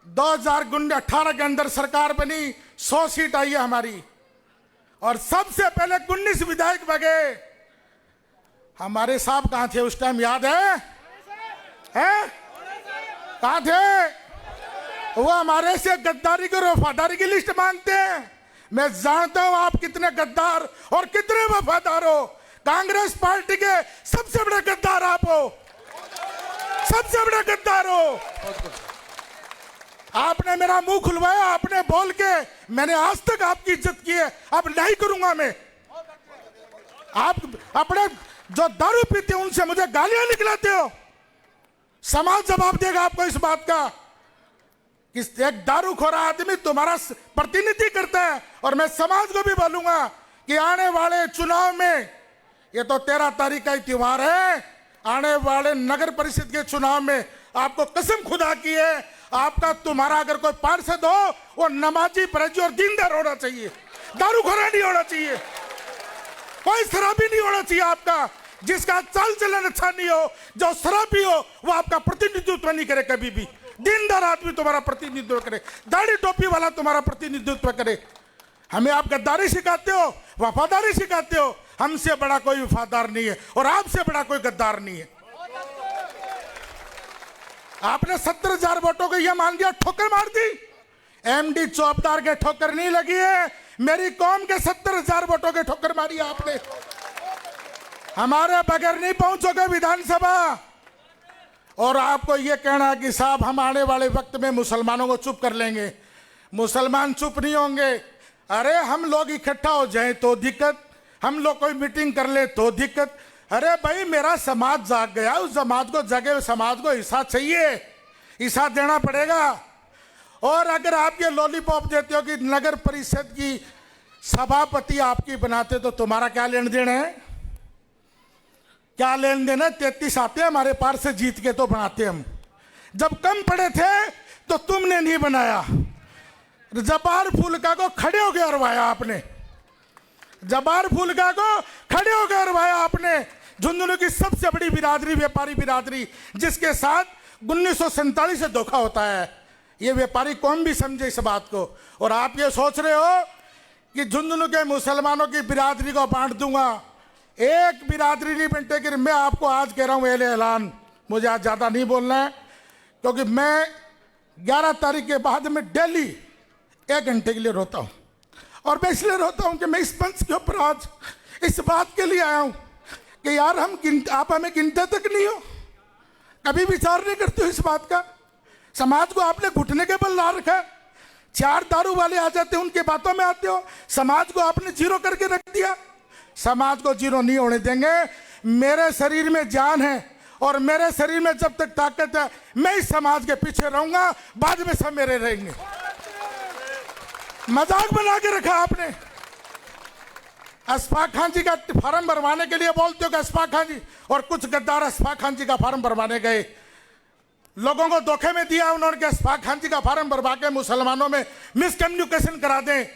2018 के अंदर सरकार बनी, 100 सीट आई है हमारी, और सबसे पहले 19 विधायक बगे। हमारे साहब कहां थे उस टाइम, याद है? कहां थे? वो हमारे से गद्दारी की और वफादारी की लिस्ट मांगते हैं। मैं जानता हूं आप कितने गद्दार और कितने वफादार हो। कांग्रेस पार्टी के सबसे बड़े गद्दार आप हो, सबसे बड़े गद्दार हो। आपने मेरा मुंह खुलवाया, आपने बोल के, मैंने आज तक आपकी इज्जत की है, अब नहीं करूंगा मैं। आप अपने जो दारू पीते हैं उनसे मुझे गालियां निकलाते हो। समाज जवाब देगा आपको इस बात का कि एक दारूखोर आदमी तुम्हारा प्रतिनिधि करता है। और मैं समाज को भी बोलूंगा कि आने वाले चुनाव में, ये तो 13 तारीख का ही त्योहार है, आने वाले नगर परिषद के चुनाव में आपको कसम खुदा की है, आपका तुम्हारा अगर कोई पार्षद हो वो नमाजी, परहेजी और दीनदार होना चाहिए, दारूखोरा नहीं होना चाहिए, कोई शराबी नहीं होना चाहिए आपका, जिसका चाल चलन अच्छा नहीं हो, जो शराबी हो वो आपका प्रतिनिधित्व नहीं करे कभी भी। दीनदार आदमी तुम्हारा प्रतिनिधित्व करे, दाढ़ी टोपी वाला तुम्हारा प्रतिनिधित्व करे। हमें आप गद्दारी सिखाते हो, वफादारी सिखाते हो। हमसे बड़ा कोई वफादार नहीं है और आपसे बड़ा कोई गद्दार नहीं है। आपने 70,000 वोटों को यह मान लिया, ठोकर मार दी। एमडी चौबदार के ठोकर नहीं लगी है, मेरी कौम के 70,000 वोटों के ठोकर मारी आपने। हमारे बगैर नहीं पहुंचोगे विधानसभा। और आपको यह कहना है कि साहब हम आने वाले वक्त में मुसलमानों को चुप कर लेंगे, मुसलमान चुप नहीं होंगे। अरे हम लोग इकट्ठा हो जाएं तो दिक्कत, हम लोग कोई मीटिंग कर ले तो दिक्कत। अरे भाई मेरा समाज जाग गया, उस समाज को जगे समाज को हिस्सा चाहिए, हिस्सा देना पड़ेगा। और अगर आप ये लॉलीपॉप देते हो कि नगर परिषद की सभापति आपकी बनाते, तो तुम्हारा क्या लेन देन है? क्या लेन देन है? 33 आते हैं हमारे पार से जीत के तो बनाते हम। जब कम पड़े थे तो तुमने नहीं बनाया। जबार फूलका को खड़े हो गए अरवाया आपने, जबार फूलका को खड़े हो गए अरवाया आपने। झुंझुनू की सबसे बड़ी बिरादरी व्यापारी बिरादरी, जिसके साथ 1947 से धोखा होता है, ये व्यापारी कौन भी समझे इस बात को। और आप ये सोच रहे हो कि झुंझुनू के मुसलमानों की बिरादरी को बांट दूंगा। एक बिरादरी नहीं बंटेगी। मैं आपको आज कह रहा हूं ऐलान, मुझे आज ज्यादा नहीं बोलना है, क्योंकि मैं 11 तारीख के बाद में डेली 1 घंटे के लिए रोता हूं। और मैं इसलिए रोता हूं कि मैं इस मंच के ऊपर आज इस बात के लिए आया हूं कि यार आप हमें गिनते तक नहीं हो, कभी विचार नहीं करते हो इस बात का। समाज को आपने घुटने के बल ला रखा है। 4 दारू वाले आ जाते हैं, उनके बातों में आते हो। समाज को आपने जीरो करके रख दिया। समाज को जीरो नहीं होने देंगे। मेरे शरीर में जान है और मेरे शरीर में जब तक ताकत है मैं इस समाज के पीछे रहूंगा, बाद में सब मेरे रहेंगे। मजाक बना के रखा आपने। अशफाक खान जी का फार्म भरवाने के लिए बोलते हो कि अशफाक खान जी, और कुछ गद्दार अशफाक खान जी का फार्म भरवाने गए, लोगों को धोखे में दिया उन्होंने कि अशफाक खान जी का फार्म भरवा के मुसलमानों में मिसकम्युनिकेशन करा दें।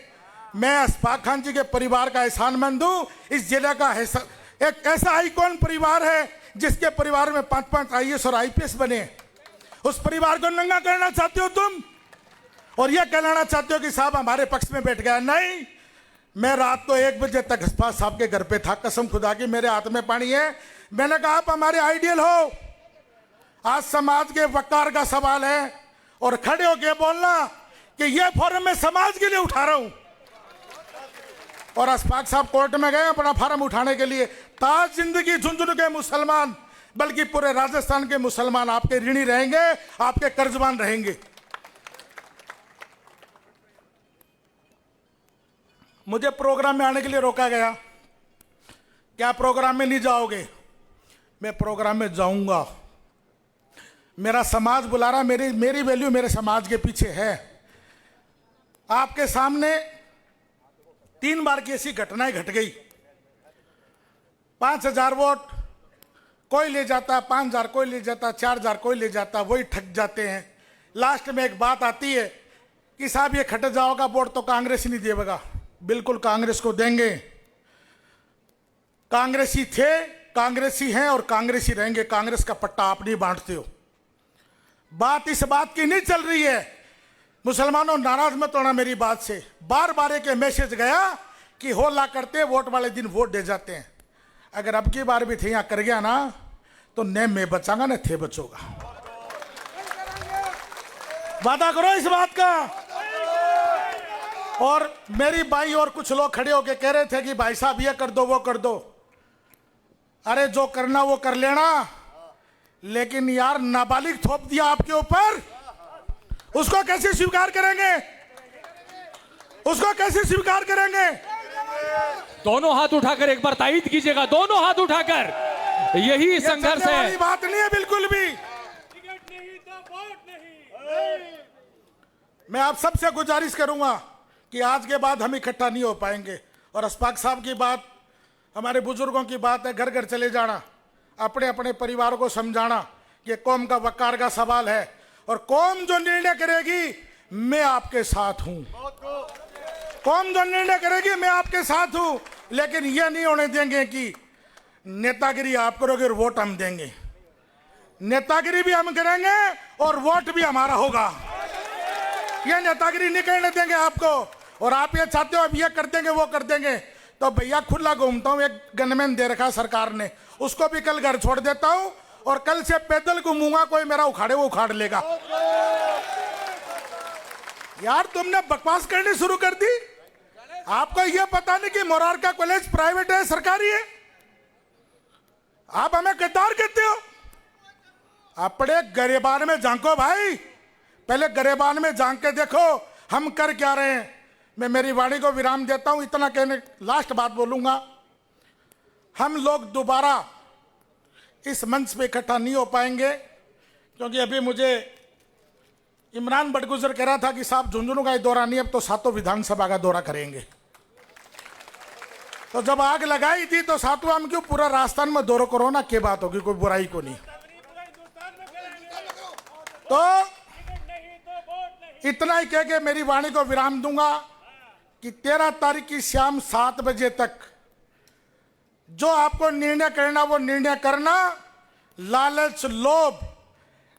मैं अशफाक खान जी के परिवार का एहसानमंद हूं। इस जिले का एक ऐसा आइकॉन परिवार है जिसके परिवार में 5-5 IAS और IPS बने। उस परिवार को नंगा करना चाहते हो तुम, और यह कहना चाहते हो कि साहब हमारे पक्ष में बैठ गया। नहीं, मैं रात को 1 बजे तक अशफाक साहब के घर पे था, कसम खुदा की मेरे हाथ में पानी है। मैंने कहा आप हमारे आइडियल हो। आज समाज के वकार का सवाल है और खड़े होकर बोलना कि यह फॉर्म मैं समाज के लिए उठा रहा हूं। और अशफाक साहब कोर्ट में गए अपना फार्म उठाने के लिए। ताज जिंदगी झुंझुनू के मुसलमान, बल्कि पूरे राजस्थान के मुसलमान आपके ऋणी रहेंगे, आपके कर्जबान रहेंगे। मुझे प्रोग्राम में आने के लिए रोका गया। क्या प्रोग्राम में नहीं जाओगे? मैं प्रोग्राम में जाऊंगा। मेरा समाज बुला रहा, मेरी वैल्यू मेरे समाज के पीछे है। आपके सामने 3 बार की ऐसी घटनाएं घट गई। 5,000 वोट कोई ले जाता, 5,000 कोई ले जाता, 4,000 कोई ले जाता, वही ठग जाते हैं। लास्ट में एक बात आती है कि साहब ये खट जाओगा वोट तो कांग्रेस ही नहीं देगा। बिल्कुल कांग्रेस को देंगे। कांग्रेसी थे, कांग्रेसी हैं और कांग्रेसी रहेंगे। कांग्रेस का पट्टा आप नहीं बांटते हो। बात इस बात की नहीं चल रही है, मुसलमानों नाराज मत होना मेरी बात से। बार बार एक मैसेज गया कि होला करते वोट वाले दिन वोट दे जाते हैं। अगर अब की बार भी थे यहाँ कर गया ना तो न मैं बचाऊंगा न थे बचोगा। वादा करो इस बात का। और मेरी भाई और कुछ लोग खड़े होके कह रहे थे कि भाई साहब ये कर दो वो कर दो। अरे जो करना वो कर लेना, लेकिन यार नाबालिग थोप दिया आपके ऊपर, उसको कैसे स्वीकार करेंगे? उसको कैसे स्वीकार करेंगे? दोनों हाथ उठाकर एक बार तायीद कीजिएगा, दोनों हाथ उठाकर। यही संघर्ष चलने वाली है। बात नहीं है बिल्कुल भी। मैं आप सबसे गुजारिश करूंगा कि आज के बाद हम इकट्ठा नहीं हो पाएंगे। और अशफाक साहब की बात, हमारे बुजुर्गों की बात है, घर घर चले जाना, अपने अपने परिवार को समझाना कि कौम का वकार का सवाल है और कौम जो निर्णय करेगी मैं आपके साथ हूं। कौम जो निर्णय करेगी मैं आपके साथ हूं, लेकिन यह नहीं होने देंगे कि नेतागिरी आप करोगे और वोट हम देंगे। नेतागिरी भी हम करेंगे और वोट भी हमारा होगा। यह नेतागिरी नहीं करने देंगे आपको। और आप ये चाहते हो अब ये कर देंगे वो कर देंगे, तो भैया खुला घूमता हूं। एक गनमैन दे रखा सरकार ने, उसको भी कल घर छोड़ देता हूं और कल से पैदल घूमूंगा। कोई मेरा उखाड़े वो उखाड़ लेगा। यार तुमने बकवास करनी शुरू कर दी। आपको यह पता नहीं कि मोरारका कॉलेज प्राइवेट है सरकारी है? आप हमें गद्दार कहते हो। अपने गरेबान में झांको भाई, पहले गरेबान में झांक के देखो हम कर क्या रहे हैं। मैं मेरी वाणी को विराम देता हूं, इतना कहने लास्ट बात बोलूंगा। हम लोग दोबारा इस मंच पे इकट्ठा नहीं हो पाएंगे, क्योंकि अभी मुझे इमरान बड़गुजर कह रहा था कि साहब झुंझुनू का दौरा नहीं, अब तो 7 विधानसभा का दौरा करेंगे। तो जब आग लगाई थी तो 7वां हम क्यों पूरा राजस्थान में दौरा करो ना, क्या बात होगी, कोई बुराई को नहीं। तो इतना ही कह के मेरी वाणी को विराम दूंगा कि 13 तारीख की शाम 7 बजे तक जो आपको निर्णय करना वो निर्णय करना। लालच, लोभ,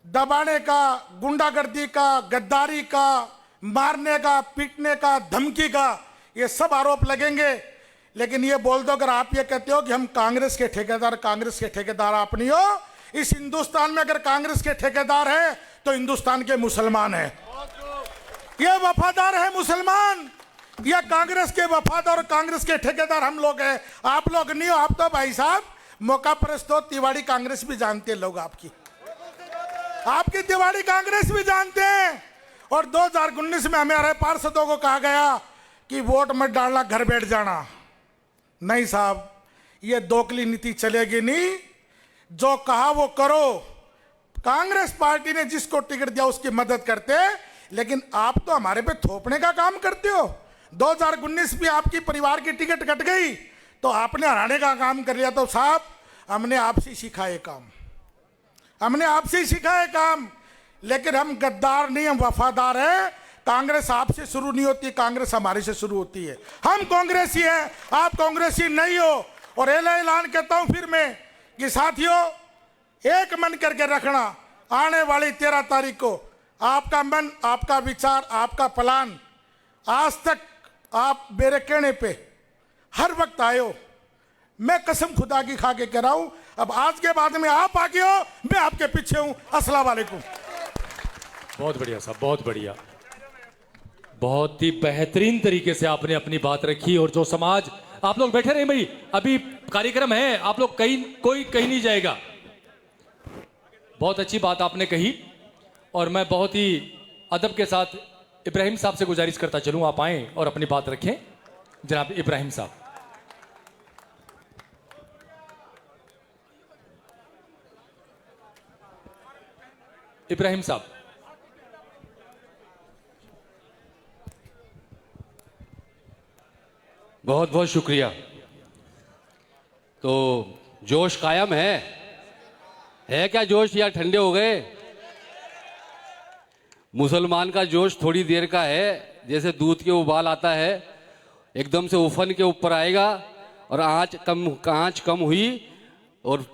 दबाने का, गुंडागर्दी का, गद्दारी का, मारने का, पीटने का, धमकी का, ये सब आरोप लगेंगे। लेकिन ये बोल दो अगर आप ये कहते हो कि हम कांग्रेस के ठेकेदार, कांग्रेस के ठेकेदार आप नहीं हो। इस हिंदुस्तान में अगर कांग्रेस के ठेकेदार है तो हिंदुस्तान के मुसलमान है। ये वफादार है मुसलमान, या कांग्रेस के वफादार और कांग्रेस के ठेकेदार हम लोग हैं। आप लोग नहीं हो। आप तो भाई साहब मौका परस्त हो। तिवाड़ी कांग्रेस भी जानते हैं लोग आपकी तिवाड़ी कांग्रेस भी जानते हैं। और 2019 में हमारे पार्षदों को कहा गया कि वोट मत डालना, घर बैठ जाना। नहीं साहब, ये दोकली नीति चलेगी नहीं। जो कहा वो करो। कांग्रेस पार्टी ने जिसको टिकट दिया उसकी मदद करते, लेकिन आप तो हमारे पे थोपने का काम करते हो। 2019 में आपकी परिवार की टिकट कट गई तो आपने हराने का काम कर लिया। तो साहब हमने आपसे सिखाए काम, हमने आपसे सिखाए काम। लेकिन हम गद्दार नहीं, हम वफादार हैं। कांग्रेस आपसे शुरू नहीं होती, कांग्रेस हमारे से शुरू होती है। हम कांग्रेसी हैं, आप कांग्रेसी नहीं हो। और ऐलान कहता हूं फिर मैं कि साथियों एक मन करके रखना। आने वाली 13 तारीख को आपका मन, आपका विचार, आपका प्लान, आज तक आप मेरे कहने पे हर वक्त आए हो। मैं कसम खुदा की खा के कह रहा हूं, अब आज के बाद में आप आगे हो, मैं आपके पीछे हूं। अस्सलाम वालेकुम। बहुत बढ़िया साहब, बहुत बढ़िया। बहुत ही बेहतरीन तरीके से आपने अपनी बात रखी। और जो समाज, आप लोग बैठे रहे भाई, अभी कार्यक्रम है, आप लोग कोई कहीं नहीं जाएगा। बहुत अच्छी बात आपने कही। और मैं बहुत ही अदब के साथ इब्राहिम साहब से गुजारिश करता चलूं, आप आएं और अपनी बात रखें। जनाब इब्राहिम साहब। इब्राहिम साहब, बहुत बहुत शुक्रिया। तो जोश कायम है क्या जोश, या ठंडे हो गए? मुसलमान का जोश थोड़ी देर का है, जैसे दूध के उबाल आता है, एकदम से उफन के ऊपर आएगा और आंच कम हुई और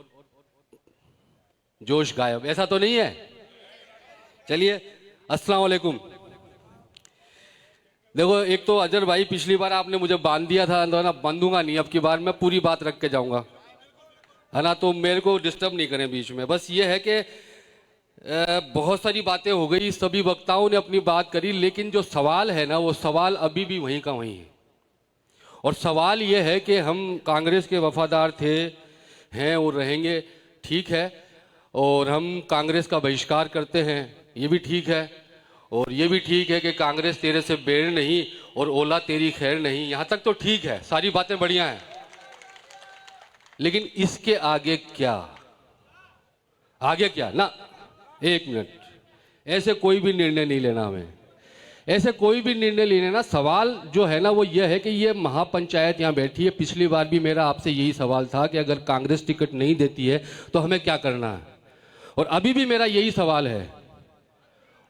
जोश गायब। ऐसा तो नहीं है? चलिए, अस्सलाम वालेकुम। देखो, एक तो अजहर भाई, पिछली बार आपने मुझे बांध दिया था, ना बांधूंगा नहीं, अब की बार मैं पूरी बात रख के जाऊंगा, है ना? तो मेरे को डिस्टर्ब नहीं करें बीच में। बस ये है कि बहुत सारी बातें हो गई, सभी वक्ताओं ने अपनी बात करी, लेकिन जो सवाल है ना, वो सवाल अभी भी वहीं का वहीं है। और सवाल ये है कि हम कांग्रेस के वफादार थे, हैं और रहेंगे, ठीक है, और हम कांग्रेस का बहिष्कार करते हैं, ये भी ठीक है, और ये भी ठीक है कि कांग्रेस तेरे से बेर नहीं और ओला तेरी खैर नहीं, यहाँ तक तो ठीक है, सारी बातें बढ़िया हैं। लेकिन इसके आगे क्या? आगे क्या ना? एक मिनट, ऐसे कोई भी निर्णय नहीं लेना हमें, ऐसे कोई भी निर्णय नहीं लेना। सवाल जो है ना, वो ये है कि ये महापंचायत यहाँ बैठी है। पिछली बार भी मेरा आपसे यही सवाल था कि अगर कांग्रेस टिकट नहीं देती है तो हमें क्या करना है, और अभी भी मेरा यही सवाल है।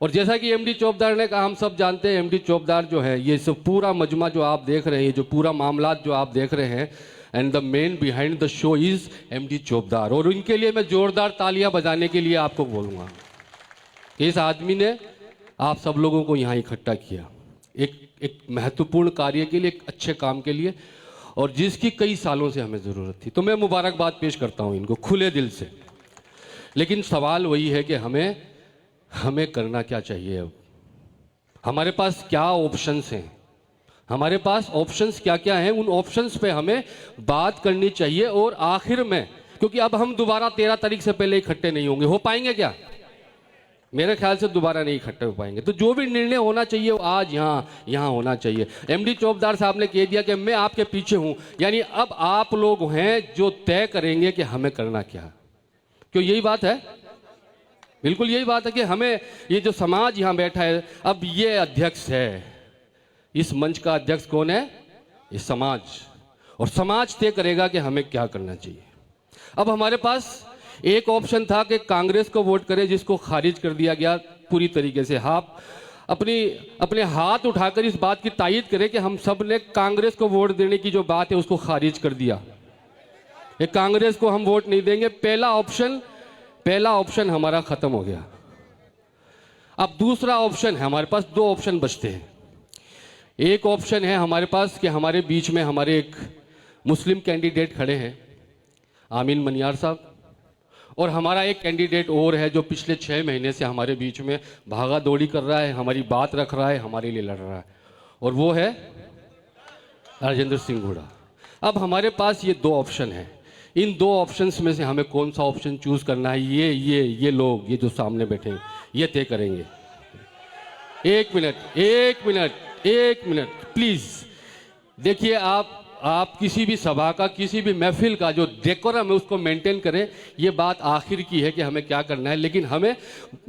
और जैसा कि एमडी चौबदार ने कहा, हम सब जानते हैं एमडी चौबदार जो है, ये सब पूरा मजमा जो आप देख रहे हैं, जो पूरा मामला जो आप देख रहे हैं, and the man behind the show is MD Chaubdar. और उनके लिए मैं जोरदार तालियां बजाने के लिए आपको बोलूँगा। इस आदमी ने आप सब लोगों को यहाँ इकट्ठा किया एक महत्वपूर्ण कार्य के लिए, एक अच्छे काम के लिए, और जिसकी कई सालों से हमें ज़रूरत थी। तो मैं मुबारकबाद पेश करता हूँ इनको खुले दिल से। लेकिन सवाल वही है कि हमें करना क्या चाहिए? अब हमारे पास क्या ऑप्शंस हैं? हमारे पास ऑप्शंस क्या क्या हैं? उन ऑप्शंस पे हमें बात करनी चाहिए। और आखिर में, क्योंकि अब हम दोबारा 13 तारीख से पहले इकट्ठे नहीं होंगे, हो पाएंगे क्या? मेरे ख्याल से दोबारा नहीं इकट्ठे हो पाएंगे। तो जो भी निर्णय होना चाहिए वो आज यहाँ होना चाहिए। एमडी चौबदार साहब ने कह दिया कि मैं आपके पीछे हूँ, यानी अब आप लोग हैं जो तय करेंगे कि हमें करना क्या। क्यों? यही बात है, बिल्कुल यही बात है कि हमें, ये जो समाज यहाँ बैठा है, अब ये अध्यक्ष है, इस मंच का अध्यक्ष कौन है? ये समाज, और समाज तय करेगा कि हमें क्या करना चाहिए। अब हमारे पास एक ऑप्शन था कि कांग्रेस को वोट करें, जिसको खारिज कर दिया गया पूरी तरीके से। आप अपने हाथ उठाकर इस बात की तायीद करें कि हम सब ने कांग्रेस को वोट देने की जो बात है उसको खारिज कर दिया। ये कांग्रेस को हम वोट नहीं देंगे, पहला ऑप्शन हमारा खत्म हो गया। अब दूसरा ऑप्शन है, हमारे पास दो ऑप्शन बचते हैं। एक ऑप्शन है हमारे पास कि हमारे बीच में हमारे एक मुस्लिम कैंडिडेट खड़े हैं, आमीन मनियार साहब, और हमारा एक कैंडिडेट और है जो पिछले 6 महीने से हमारे बीच में भागा दौड़ी कर रहा है, हमारी बात रख रहा है, हमारे लिए लड़ रहा है, और वो है राजेंद्र सिंह घोड़ा। अब हमारे पास ये 2 ऑप्शन हैं। इन 2 ऑप्शंस में से हमें कौन सा ऑप्शन चूज करना है, ये लोग, ये जो सामने बैठे हैं, ये तय करेंगे। एक मिनट प्लीज देखिए, आप किसी भी सभा का, किसी भी महफिल का जो डेकोरम है उसको मेंटेन करें। ये बात आखिर की है कि हमें क्या करना है। लेकिन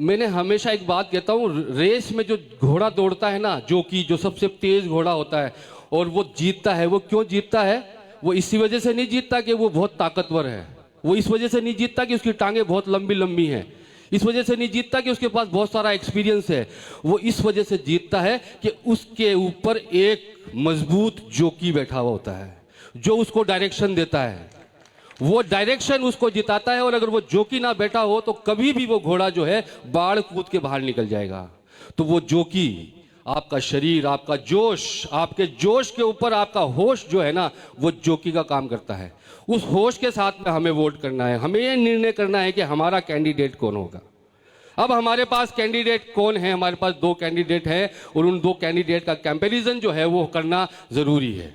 मैंने हमेशा एक बात कहता हूँ, रेस में जो घोड़ा दौड़ता है ना, जो सबसे तेज घोड़ा होता है और वो जीतता है, वो क्यों जीतता है? वो इसी वजह से नहीं जीतता कि वो बहुत ताकतवर है, वो इस वजह से नहीं जीतता कि उसकी टांगें बहुत लंबी लंबी हैं, इस वजह से नहीं जीतता कि उसके पास बहुत सारा एक्सपीरियंस है। वो इस वजह से जीतता है कि उसके ऊपर एक मजबूत जोकी बैठा हुआ होता है जो उसको डायरेक्शन देता है। वो डायरेक्शन उसको जिताता है, और अगर वो जोकी ना बैठा हो तो कभी भी वो घोड़ा जो है बाढ़ कूद के बाहर निकल जाएगा। तो वो जोकी, आपका शरीर, आपका जोश, आपके जोश के ऊपर आपका होश जो है ना, वो जोकी का काम करता है। उस होश के साथ में हमें वोट करना है, हमें ये निर्णय करना है कि हमारा कैंडिडेट कौन होगा। अब हमारे पास कैंडिडेट कौन है? हमारे पास 2 कैंडिडेट हैं, और उन 2 कैंडिडेट का कंपैरिजन जो है वो करना जरूरी है।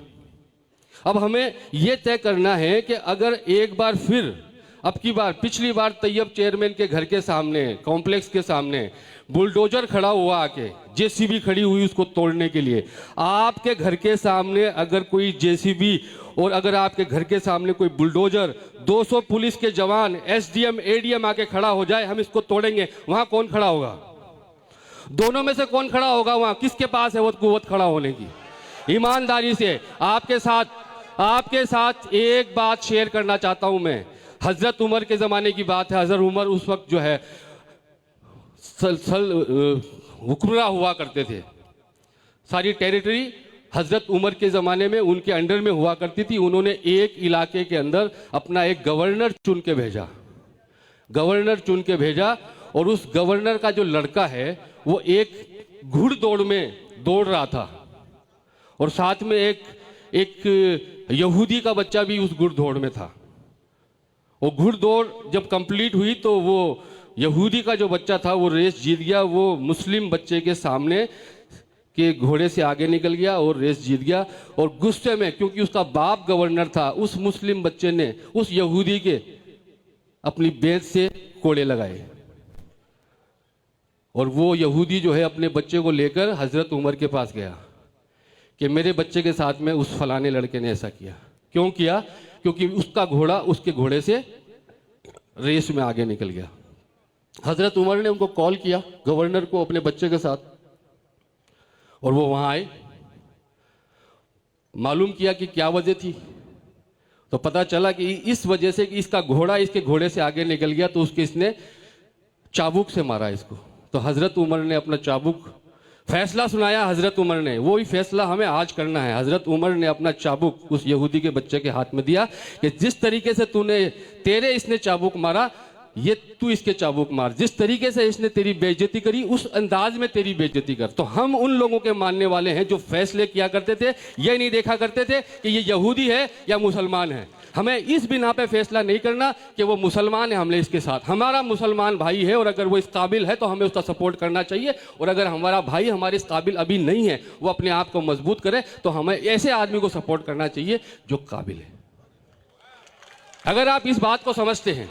अब हमें यह तय करना है कि अगर एक बार फिर, अब की बार, पिछली बार तैयब चेयरमैन के घर के सामने, कॉम्प्लेक्स के सामने बुलडोजर खड़ा हुआ, आके जेसीबी खड़ी हुई उसको तोड़ने के लिए। आपके घर के सामने अगर कोई जेसीबी और अगर आपके घर के सामने कोई बुलडोजर, 200 पुलिस के जवान, एसडीएम, एडीएम आके खड़ा हो जाए, हम इसको तोड़ेंगे, वहां कौन खड़ा होगा? दोनों में से कौन खड़ा होगा? वहां किसके पास है वो कुव्वत खड़ा होने की? ईमानदारी से आपके साथ एक बात शेयर करना चाहता हूं मैं। हजरत उमर के ज़माने की बात है। हजरत उमर उस वक्त जो है हुक्मरां हुआ करते थे। सारी टेरिटरी हजरत उमर के ज़माने में उनके अंडर में हुआ करती थी। उन्होंने एक इलाके के अंदर अपना एक गवर्नर चुन के भेजा और उस गवर्नर का जो लड़का है वो एक घुड़दौड़ में दौड़ रहा था और साथ में एक यहूदी का बच्चा भी उस घुड़दौड़ में था। वो घुड़दौड़ जब कंप्लीट हुई तो वो यहूदी का जो बच्चा था वो रेस जीत गया। वो मुस्लिम बच्चे के सामने के घोड़े से आगे निकल गया और रेस जीत गया। और गुस्से में, क्योंकि उसका बाप गवर्नर था, उस मुस्लिम बच्चे ने उस यहूदी के अपनी बेंत से कोड़े लगाए और वो यहूदी जो है अपने बच्चे को लेकर हजरत उमर के पास गया कि मेरे बच्चे के साथ में उस फलाने लड़के ने ऐसा किया। क्यों किया? क्योंकि उसका घोड़ा उसके घोड़े से रेस में आगे निकल गया। हजरत उमर ने उनको कॉल किया, गवर्नर को, अपने बच्चे के साथ, और वो वहां आए। मालूम किया कि क्या वजह थी, तो पता चला कि इस वजह से कि इसका घोड़ा इसके घोड़े से आगे निकल गया तो इसने चाबुक से मारा इसको। तो हजरत उमर ने अपना चाबुक, फैसला सुनाया हजरत उमर ने, वही फैसला हमें आज करना है। हजरत उमर ने अपना चाबुक उस यहूदी के बच्चे के हाथ में दिया कि जिस तरीके से इसने चाबुक मारा, ये तू इसके चाबुक मार। जिस तरीके से इसने तेरी बेइज्जती करी, उस अंदाज में तेरी बेइज्जती कर। तो हम उन लोगों के मानने वाले हैं जो फैसले किया करते थे, ये नहीं देखा करते थे कि ये यहूदी है या मुसलमान है। हमें इस बिना पे फैसला नहीं करना कि वो मुसलमान है, हमने इसके साथ, हमारा मुसलमान भाई है और अगर वो इस काबिल है तो हमें उसका सपोर्ट करना चाहिए। और अगर हमारा भाई हमारे इस काबिल अभी नहीं है, वो अपने आप को मजबूत करे, तो हमें ऐसे आदमी को सपोर्ट करना चाहिए जो काबिल है। अगर आप इस बात को समझते हैं,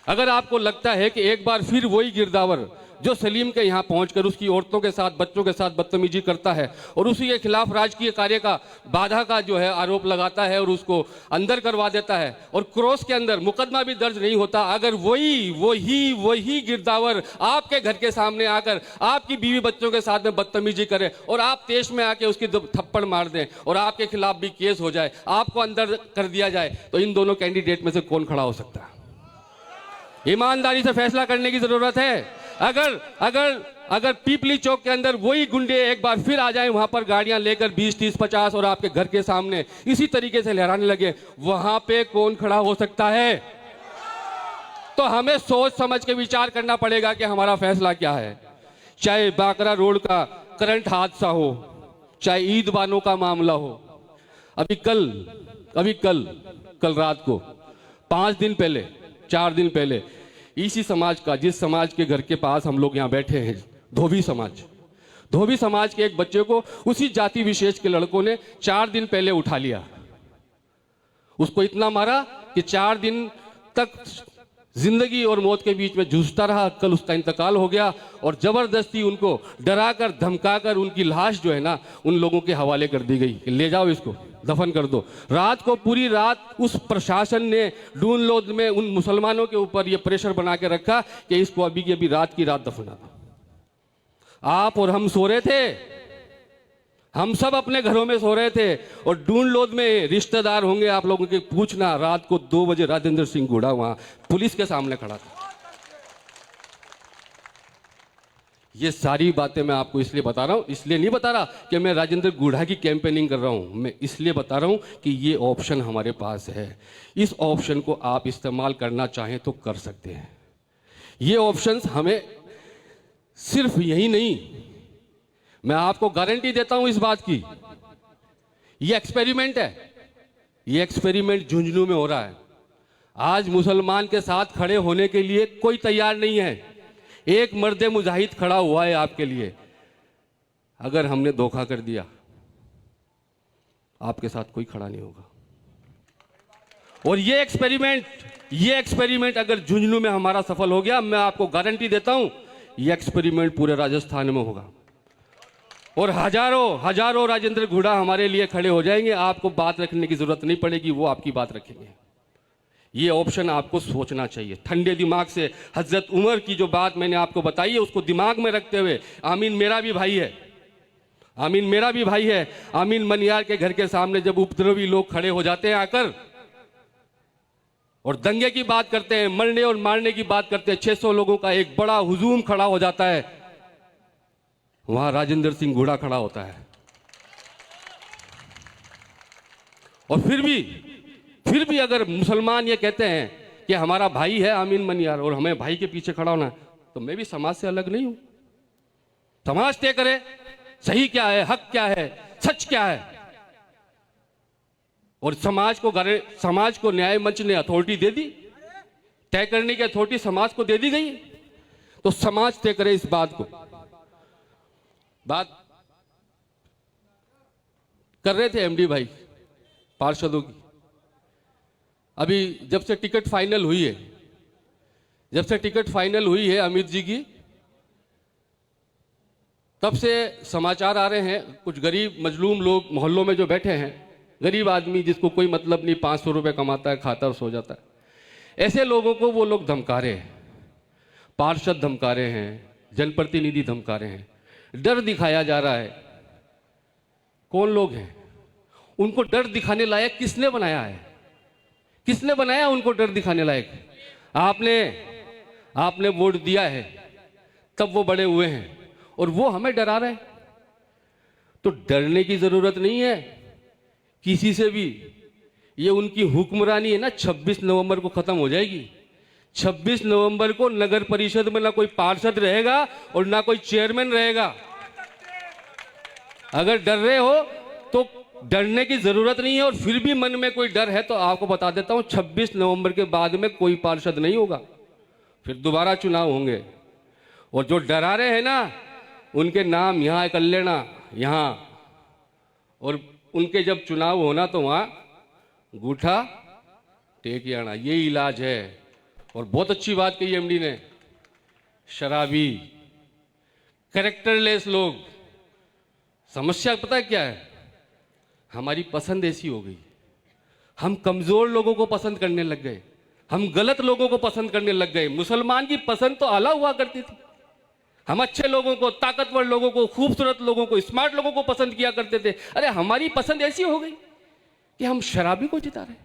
अगर आपको लगता है कि एक बार फिर वही गिरदावर जो सलीम के यहाँ पहुंचकर उसकी औरतों के साथ, बच्चों के साथ बदतमीजी करता है और उसी के खिलाफ राजकीय कार्य का बाधा का जो है आरोप लगाता है और उसको अंदर करवा देता है और क्रॉस के अंदर मुकदमा भी दर्ज नहीं होता, अगर वही गिरदावर आपके घर के सामने आकर आपकी बीवी बच्चों के साथ में बदतमीजी करे और आप तेज में आके उसकी थप्पड़ मार दें और आपके खिलाफ भी केस हो जाए, आपको अंदर कर दिया जाए, तो इन दोनों कैंडिडेट में से कौन खड़ा हो सकता है? ईमानदारी से फैसला करने की जरूरत है। अगर पीपली चौक के अंदर वही गुंडे एक बार फिर आ जाएं, वहां पर गाड़ियां लेकर 20, 30, 50 और आपके घर के सामने इसी तरीके से लहराने लगे, वहां पे कौन खड़ा हो सकता है? तो हमें सोच समझ के विचार करना पड़ेगा कि हमारा फैसला क्या है। चाहे बाकरा रोड का करंट हादसा हो, चाहे ईद बानों का मामला हो। अभी कल रात को 5 दिन पहले, 4 दिन पहले, इसी समाज का, जिस समाज के घर के पास हम लोग यहाँ बैठे हैं, धोबी समाज के एक बच्चे को उसी जाति विशेष के लड़कों ने 4 दिन पहले उठा लिया। उसको इतना मारा कि 4 दिन तक जिंदगी और मौत के बीच में जूझता रहा। कल उसका इंतकाल हो गया और जबरदस्ती उनको डराकर धमकाकर उनकी लाश जो है ना उन लोगों के हवाले कर दी गई कि ले जाओ, इसको दफन कर दो। रात को पूरी रात उस प्रशासन ने डून लोद में उन मुसलमानों के ऊपर ये प्रेशर बना के रखा कि इसको अभी की अभी रात की रात दफना दो। आप और हम सो रहे थे, हम सब अपने घरों में सो रहे थे और डून लोद में रिश्तेदार होंगे आप लोगों के, पूछना, रात को 2 बजे राजेंद्र सिंह गुड़ा वहां पुलिस के सामने खड़ा था। ये सारी बातें मैं आपको इसलिए बता रहा हूं, इसलिए नहीं बता रहा कि मैं राजेंद्र गुड़ा की कैंपेनिंग कर रहा हूं, मैं इसलिए बता रहा हूं कि ये ऑप्शन हमारे पास है। इस ऑप्शन को आप इस्तेमाल करना चाहें तो कर सकते हैं। ये ऑप्शंस हमें सिर्फ यही नहीं, मैं आपको गारंटी देता हूं इस बात की, ये एक्सपेरिमेंट है, ये एक्सपेरिमेंट झुंझुनू में हो रहा है। आज मुसलमान के साथ खड़े होने के लिए कोई तैयार नहीं है। एक मर्द मुजाहिद खड़ा हुआ है आपके लिए। अगर हमने धोखा कर दिया, आपके साथ कोई खड़ा नहीं होगा। और ये एक्सपेरिमेंट अगर झुंझुनू में हमारा सफल हो गया, मैं आपको गारंटी देता हूं ये एक्सपेरिमेंट पूरे राजस्थान में होगा और हजारों राजेंद्र गुड़ा हमारे लिए खड़े हो जाएंगे। आपको बात रखने की जरूरत नहीं पड़ेगी, वो आपकी बात रखेंगे। ये ऑप्शन आपको सोचना चाहिए ठंडे दिमाग से। हजरत उमर की जो बात मैंने आपको बताई है उसको दिमाग में रखते हुए, आमीन मेरा भी भाई है, आमीन मेरा भी भाई है। आमीन मनियार के घर के सामने जब उपद्रवी लोग खड़े हो जाते हैं आकर और दंगे की बात करते हैं, मरने और मारने की बात करते हैं, 600 लोगों का एक बड़ा हुजूम खड़ा हो जाता है, वहां राजेंद्र सिंह घोड़ा खड़ा होता है। और फिर भी अगर मुसलमान ये कहते हैं कि हमारा भाई है आमीन मनियार और हमें भाई के पीछे खड़ा होना, तो मैं भी समाज से अलग नहीं हूं। समाज तय करे सही क्या है, हक क्या है, सच क्या है। और समाज को न्याय मंच ने अथॉरिटी दे दी, तय करने की अथॉरिटी समाज को दे दी गई, तो समाज तय करे इस बात को। बात कर रहे थे एमडी भाई पार्षदों की। अभी जब से टिकट फाइनल हुई है अमित जी की, तब से समाचार आ रहे हैं कुछ गरीब मजलूम लोग मोहल्लों में जो बैठे हैं, गरीब आदमी जिसको कोई मतलब नहीं, 500 रुपए कमाता है, खाता और सो जाता है, ऐसे लोगों को वो लोग धमका रहे हैं, पार्षद धमका रहे हैं, जनप्रतिनिधि धमका रहे हैं, डर दिखाया जा रहा है। कौन लोग हैं? उनको डर दिखाने लायक किसने बनाया है? किसने बनाया उनको डर दिखाने लायक? आपने वोट दिया है, तब वो बड़े हुए हैं और वो हमें डरा रहे हैं। तो डरने की जरूरत नहीं है किसी से भी। ये उनकी हुक्मरानी है ना, 26 नवंबर को खत्म हो जाएगी। 26 नवंबर को नगर परिषद में ना कोई पार्षद रहेगा और ना कोई चेयरमैन रहेगा। अगर डर रहे हो तो डरने की जरूरत नहीं है, और फिर भी मन में कोई डर है तो आपको बता देता हूं, 26 नवंबर के बाद में कोई पार्षद नहीं होगा, फिर दोबारा चुनाव होंगे। और जो डरा रहे हैं ना, उनके नाम यहां कर लेना, यहां, और उनके जब चुनाव होना तो वहां गूठा टेक आना, ये इलाज है। और बहुत अच्छी बात कही एमडी ने, शराबी, कैरेक्टरलेस लोग। समस्या पता है क्या है? हमारी पसंद ऐसी हो गई, हम कमजोर लोगों को पसंद करने लग गए, हम गलत लोगों को पसंद करने लग गए। मुसलमान की पसंद तो आला हुआ करती थी, हम अच्छे लोगों को, ताकतवर लोगों को, खूबसूरत लोगों को, स्मार्ट लोगों को पसंद किया करते थे। अरे हमारी पसंद ऐसी हो गई कि हम शराबी को जिता रहे।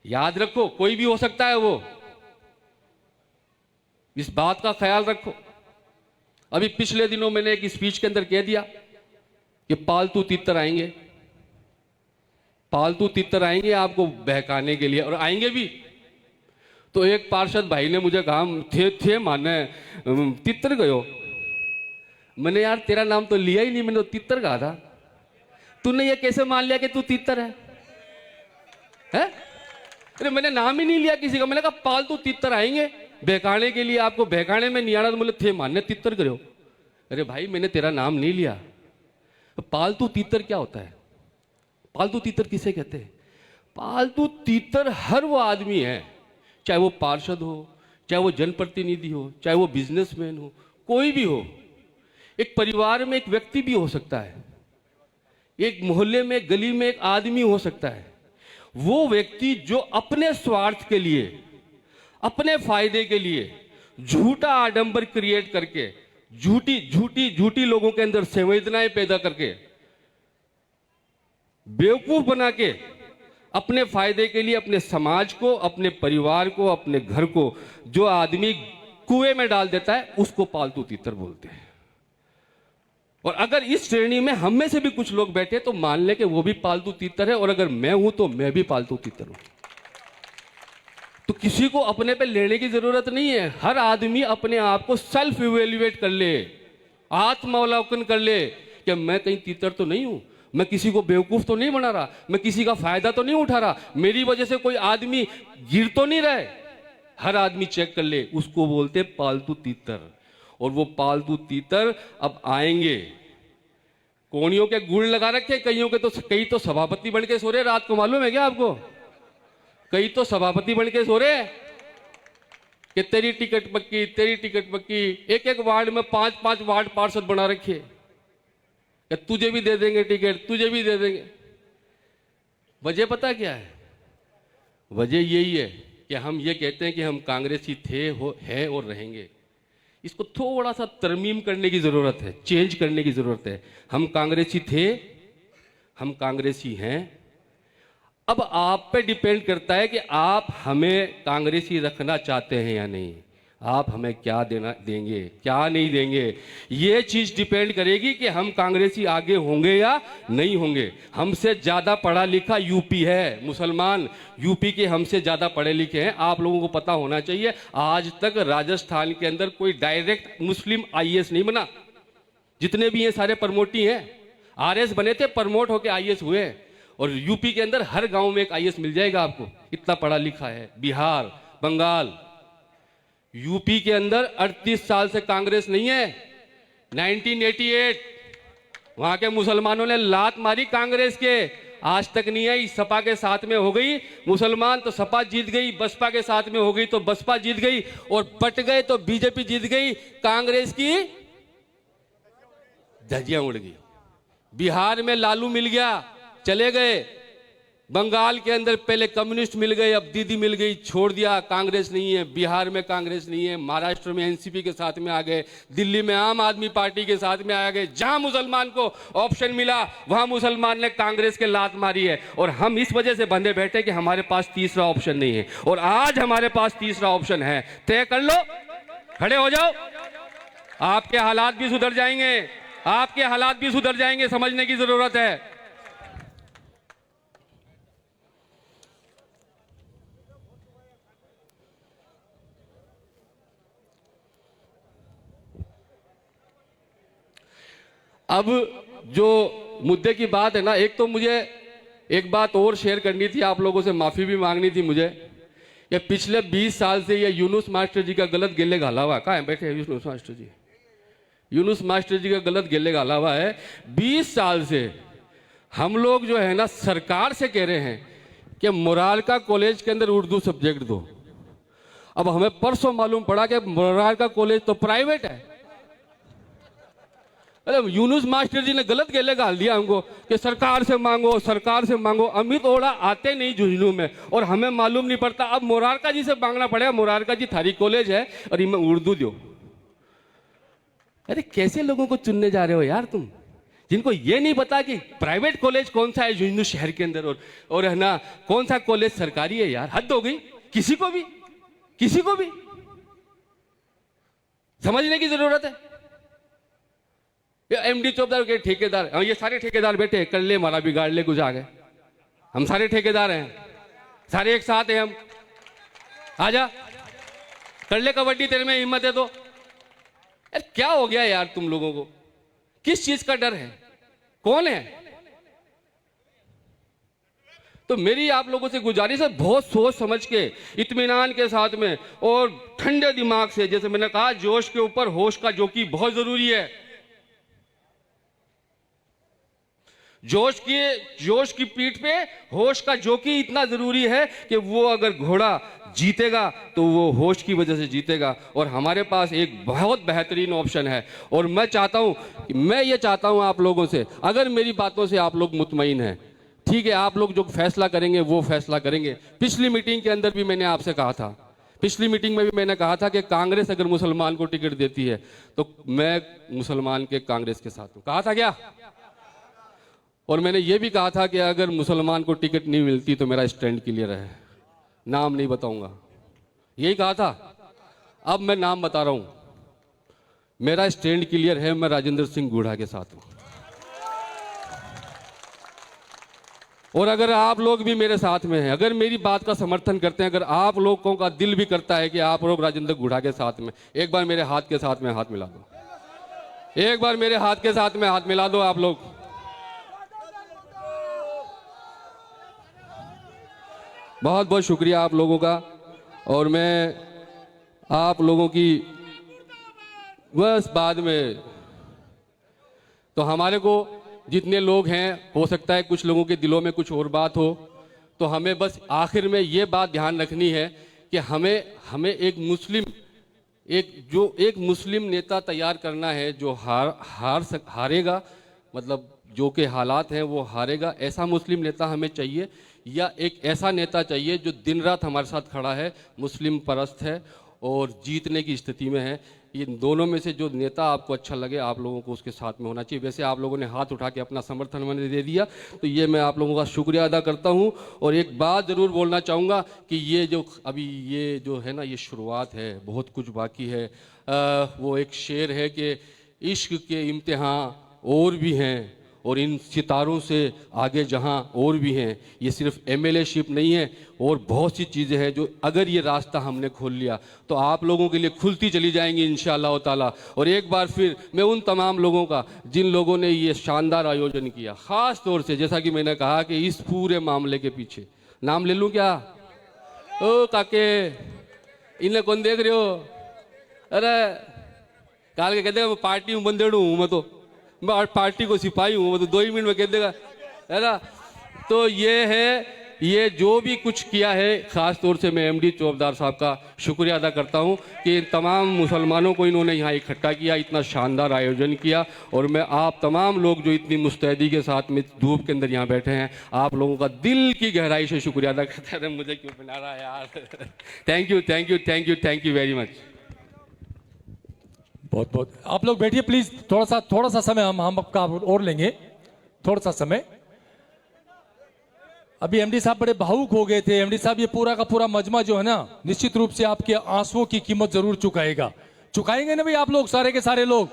याद रखो, कोई भी हो सकता है वो, इस बात का ख्याल रखो। अभी पिछले दिनों मैंने एक स्पीच के अंदर कह दिया कि पालतू तीतर आएंगे, पालतू तीतर आएंगे आपको बहकाने के लिए, और आएंगे भी। तो एक पार्षद भाई ने मुझे कहा, थे माने तितर गयो। मैंने यार तेरा नाम तो लिया ही नहीं, मैंने तो तितर कहा था। तूने ये कैसे मान लिया कि तू तितर है? अरे मैंने नाम ही नहीं लिया किसी का। मैंने कहा पालतू तितर आएंगे बहकाने के लिए, आपको बहकाने में नहीं आना। तो बोले थे मानने तितर करो। अरे भाई मैंने तेरा नाम नहीं लिया। तो पालतू तीतर क्या होता है? पालतू तीतर किसे कहते हैं? पालतू तीतर हर वो आदमी है, चाहे वो पार्षद हो, चाहे वो जनप्रतिनिधि हो, चाहे वो बिजनेसमैन हो, कोई भी हो। एक परिवार में एक व्यक्ति भी हो सकता है, एक मोहल्ले में, गली में एक आदमी हो सकता है। वो व्यक्ति जो अपने स्वार्थ के लिए, अपने फायदे के लिए झूठा आडंबर क्रिएट करके, झूठी लोगों के अंदर संवेदनाएं पैदा करके, बेवकूफ बना के, अपने फायदे के लिए अपने समाज को, अपने परिवार को, अपने घर को जो आदमी कुएं में डाल देता है, उसको पालतू तीतर बोलते हैं। और अगर इस श्रेणी में हम में से भी कुछ लोग बैठे तो मान ले कि वो भी पालतू तीतर है, और अगर मैं हूं तो मैं भी पालतू तीतर हूं। तो किसी को अपने पे लेने की जरूरत नहीं है। हर आदमी अपने आप को सेल्फ इवेल्युएट कर ले, आत्मावलोकन कर ले कि मैं कहीं तीतर तो नहीं हूं, मैं किसी को बेवकूफ तो नहीं बना रहा, मैं किसी का फायदा तो नहीं उठा रहा, मेरी वजह से कोई आदमी गिर तो नहीं रहे। हर आदमी चेक कर ले, उसको बोलते पालतू तीतर। और वो पालतू तीतर अब आएंगे। कोनियों के गुड़ लगा रखे, कई तो सभापति बन के सो रहे। रात को मालूम है क्या आपको? कई तो सभापति बन के सो रहे कि तेरी टिकट पक्की, तेरी टिकट पक्की। एक वार्ड में 5-5 वार्ड पार्षद बना रखे, तुझे भी दे देंगे टिकट, तुझे भी दे देंगे। वजह पता क्या है? वजह यही है कि हम ये कहते हैं कि हम कांग्रेसी थे, है और रहेंगे। इसको थोड़ा सा तरमीम करने की ज़रूरत है, चेंज करने की ज़रूरत है। हम कांग्रेसी थे, हम कांग्रेसी हैं। अब आप पे डिपेंड करता है कि आप हमें कांग्रेसी रखना चाहते हैं या नहीं। आप हमें क्या देना देंगे, क्या नहीं देंगे, ये चीज़ डिपेंड करेगी कि हम कांग्रेसी आगे होंगे या नहीं होंगे। हमसे ज़्यादा पढ़ा लिखा यूपी है, मुसलमान यूपी के हमसे ज़्यादा पढ़े लिखे हैं। आप लोगों को पता होना चाहिए, आज तक राजस्थान के अंदर कोई डायरेक्ट मुस्लिम आईएएस नहीं बना। जितने भी ये सारे प्रमोटी हैं, आरएस बने थे, प्रमोट होकर आईएएस हुए। और यूपी के अंदर हर गांव में एक आईएएस मिल जाएगा आपको, इतना पढ़ा लिखा है। बिहार, बंगाल, यूपी के अंदर 38 साल से कांग्रेस नहीं है। 1988 वहां के मुसलमानों ने लात मारी कांग्रेस के, आज तक नहीं आई। सपा के साथ में हो गई मुसलमान तो सपा जीत गई, बसपा के साथ में हो गई तो बसपा जीत गई, और बट गए तो बीजेपी जीत गई। कांग्रेस की धज्जियां उड़ गई। बिहार में लालू मिल गया, चले गए। बंगाल के अंदर पहले कम्युनिस्ट मिल गए, अब दीदी मिल गई, छोड़ दिया, कांग्रेस नहीं है। बिहार में कांग्रेस नहीं है। महाराष्ट्र में एनसीपी के साथ में आ गए, दिल्ली में आम आदमी पार्टी के साथ में आ गए। जहां मुसलमान को ऑप्शन मिला वहां मुसलमान ने कांग्रेस के लात मारी है। और हम इस वजह से बंधे बैठे कि हमारे पास तीसरा ऑप्शन नहीं है, और आज हमारे पास तीसरा ऑप्शन है। तय कर लो, खड़े हो जाओ, आपके हालात भी सुधर जाएंगे, आपके हालात भी सुधर जाएंगे, समझने की जरूरत है। अब जो मुद्दे की बात है ना, एक तो मुझे एक बात और शेयर करनी थी, आप लोगों से माफ़ी भी मांगनी थी मुझे, कि पिछले 20 साल से ये यूनुस मास्टर जी का गलत गेले घाला हुआ है। कहाँ है बैठे हैं यूनुस मास्टर जी? यूनुस मास्टर जी का गलत गेले घाला हुआ है। 20 साल से हम लोग जो है ना सरकार से कह रहे हैं कि मुरारका कॉलेज के अंदर उर्दू सब्जेक्ट दो। अब हमें परसों मालूम पड़ा कि मुरारका कॉलेज तो प्राइवेट है। अरे यूनुस मास्टर जी ने गलत गेले गाल दिया हमको कि सरकार से मांगो, सरकार से मांगो। अमित ओढ़ा आते नहीं झुंझुनू में, और हमें मालूम नहीं पड़ता। अब मुरारका जी से मांगना पड़ेगा, मुरारका जी थारी कॉलेज है और इनमें उर्दू दो। अरे कैसे लोगों को चुनने जा रहे हो यार तुम, जिनको ये नहीं पता कि प्राइवेट कॉलेज कौन सा है झुंझुनू शहर के अंदर, और है ना कौन सा कॉलेज सरकारी है। यार हद हो गई, किसी को भी समझने की जरूरत है। एमडी चौबदार के ठेकेदार, ये सारे ठेकेदार बैठे, कर ले हमारा बिगाड़ ले, कुछ आ गए। हम सारे ठेकेदार हैं, सारे एक साथ हैं हम। आजा कर ले कबड्डी, तेरे में हिम्मत है तो। यार क्या हो गया यार तुम लोगों को, किस चीज का डर है, कौन है? तो मेरी आप लोगों से गुजारिश है, बहुत सोच समझ के, इत्मीनान के साथ में और ठंडे दिमाग से, जैसे मैंने कहा जोश के ऊपर होश का जोकी बहुत जरूरी है। जोश की पीठ पे होश का जोकी इतना जरूरी है कि वो अगर घोड़ा जीतेगा तो वो होश की वजह से जीतेगा। और हमारे पास एक बहुत बेहतरीन ऑप्शन है, और मैं ये चाहता हूं आप लोगों से, अगर मेरी बातों से आप लोग मुतमईन हैं, ठीक है, आप लोग जो फैसला करेंगे वो फैसला करेंगे। पिछली मीटिंग के अंदर भी मैंने आपसे कहा था, पिछली मीटिंग में भी मैंने कहा था कि कांग्रेस अगर मुसलमान को टिकट देती है तो मैं मुसलमान के कांग्रेस के साथ हूं। कहा था क्या? और मैंने ये भी कहा था कि अगर मुसलमान को टिकट नहीं मिलती तो मेरा स्टैंड क्लियर है, नाम नहीं बताऊंगा, यही कहा था। अब मैं नाम बता रहा हूं, मेरा स्टैंड क्लियर है, मैं राजेंद्र सिंह गुढ़ा के साथ हूं। और अगर आप लोग भी मेरे साथ में हैं, अगर मेरी बात का समर्थन करते हैं, अगर आप लोगों का दिल भी करता है कि आप लोग राजेंद्र गुढ़ा के साथ में, एक बार मेरे हाथ के साथ में हाथ मिला दो, एक बार मेरे हाथ के साथ में हाथ मिला दो आप लोग। बहुत बहुत शुक्रिया आप लोगों का। और मैं आप लोगों की बस बाद में, तो हमारे को जितने लोग हैं, हो सकता है कुछ लोगों के दिलों में कुछ और बात हो, तो हमें बस आखिर में ये बात ध्यान रखनी है कि हमें एक मुस्लिम नेता तैयार करना है जो हारेगा, मतलब जो के हालात हैं वो हारेगा, ऐसा मुस्लिम नेता हमें चाहिए। या एक ऐसा नेता चाहिए जो दिन रात हमारे साथ खड़ा है, मुस्लिम परस्त है और जीतने की स्थिति में है। ये दोनों में से जो नेता आपको अच्छा लगे आप लोगों को उसके साथ में होना चाहिए। वैसे आप लोगों ने हाथ उठा के अपना समर्थन मैंने दे दिया, तो ये मैं आप लोगों का शुक्रिया अदा करता हूँ। और एक बात ज़रूर बोलना चाहूँगा कि ये जो अभी ये जो है ना, ये शुरुआत है, बहुत कुछ बाकी है। वो एक शेर है कि इश्क के इम्तिहान और भी हैं और इन सितारों से आगे जहां और भी हैं। ये सिर्फ एमएलए शिप नहीं है, और बहुत सी चीज़ें हैं जो अगर ये रास्ता हमने खोल लिया तो आप लोगों के लिए खुलती चली जाएंगी इंशाअल्लाह ताला। और एक बार फिर मैं उन तमाम लोगों का जिन लोगों ने ये शानदार आयोजन किया, ख़ास तौर से जैसा कि मैंने कहा कि इस पूरे मामले के पीछे नाम ले लूँ क्या? ओ काके, इन्हें कौन देख रहे हो? अरे काल के कहते हैं पार्टी में बंदेड़ू हूँ, मैं पार्टी को सिपाही हूँ, तो 2 ही मिनट में कह देगा, है ना। तो ये है, ये जो भी कुछ किया है, ख़ास तौर से मैं एमडी चौबदार साहब का शुक्रिया अदा करता हूँ कि इन तमाम मुसलमानों को इन्होंने यहाँ इकट्ठा किया, इतना शानदार आयोजन किया। और मैं आप तमाम लोग जो इतनी मुस्तैदी के साथ में धूप के अंदर यहाँ बैठे हैं, आप लोगों का दिल की गहराई से शुक्रिया अदा करता है। मुझे क्यों बना रहा है यार। Thank you thank you thank you thank you very much. बहुत बहुत आप लोग बैठिए प्लीज, थोड़ा सा समय हम आपका और लेंगे, थोड़ा सा समय। अभी एमडी साहब बड़े भावुक हो गए थे। एमडी साहब, ये पूरा का पूरा मजमा जो है ना, निश्चित रूप से आपके आंसुओं की कीमत जरूर चुकाएंगे ना भाई, आप लोग सारे के सारे लोग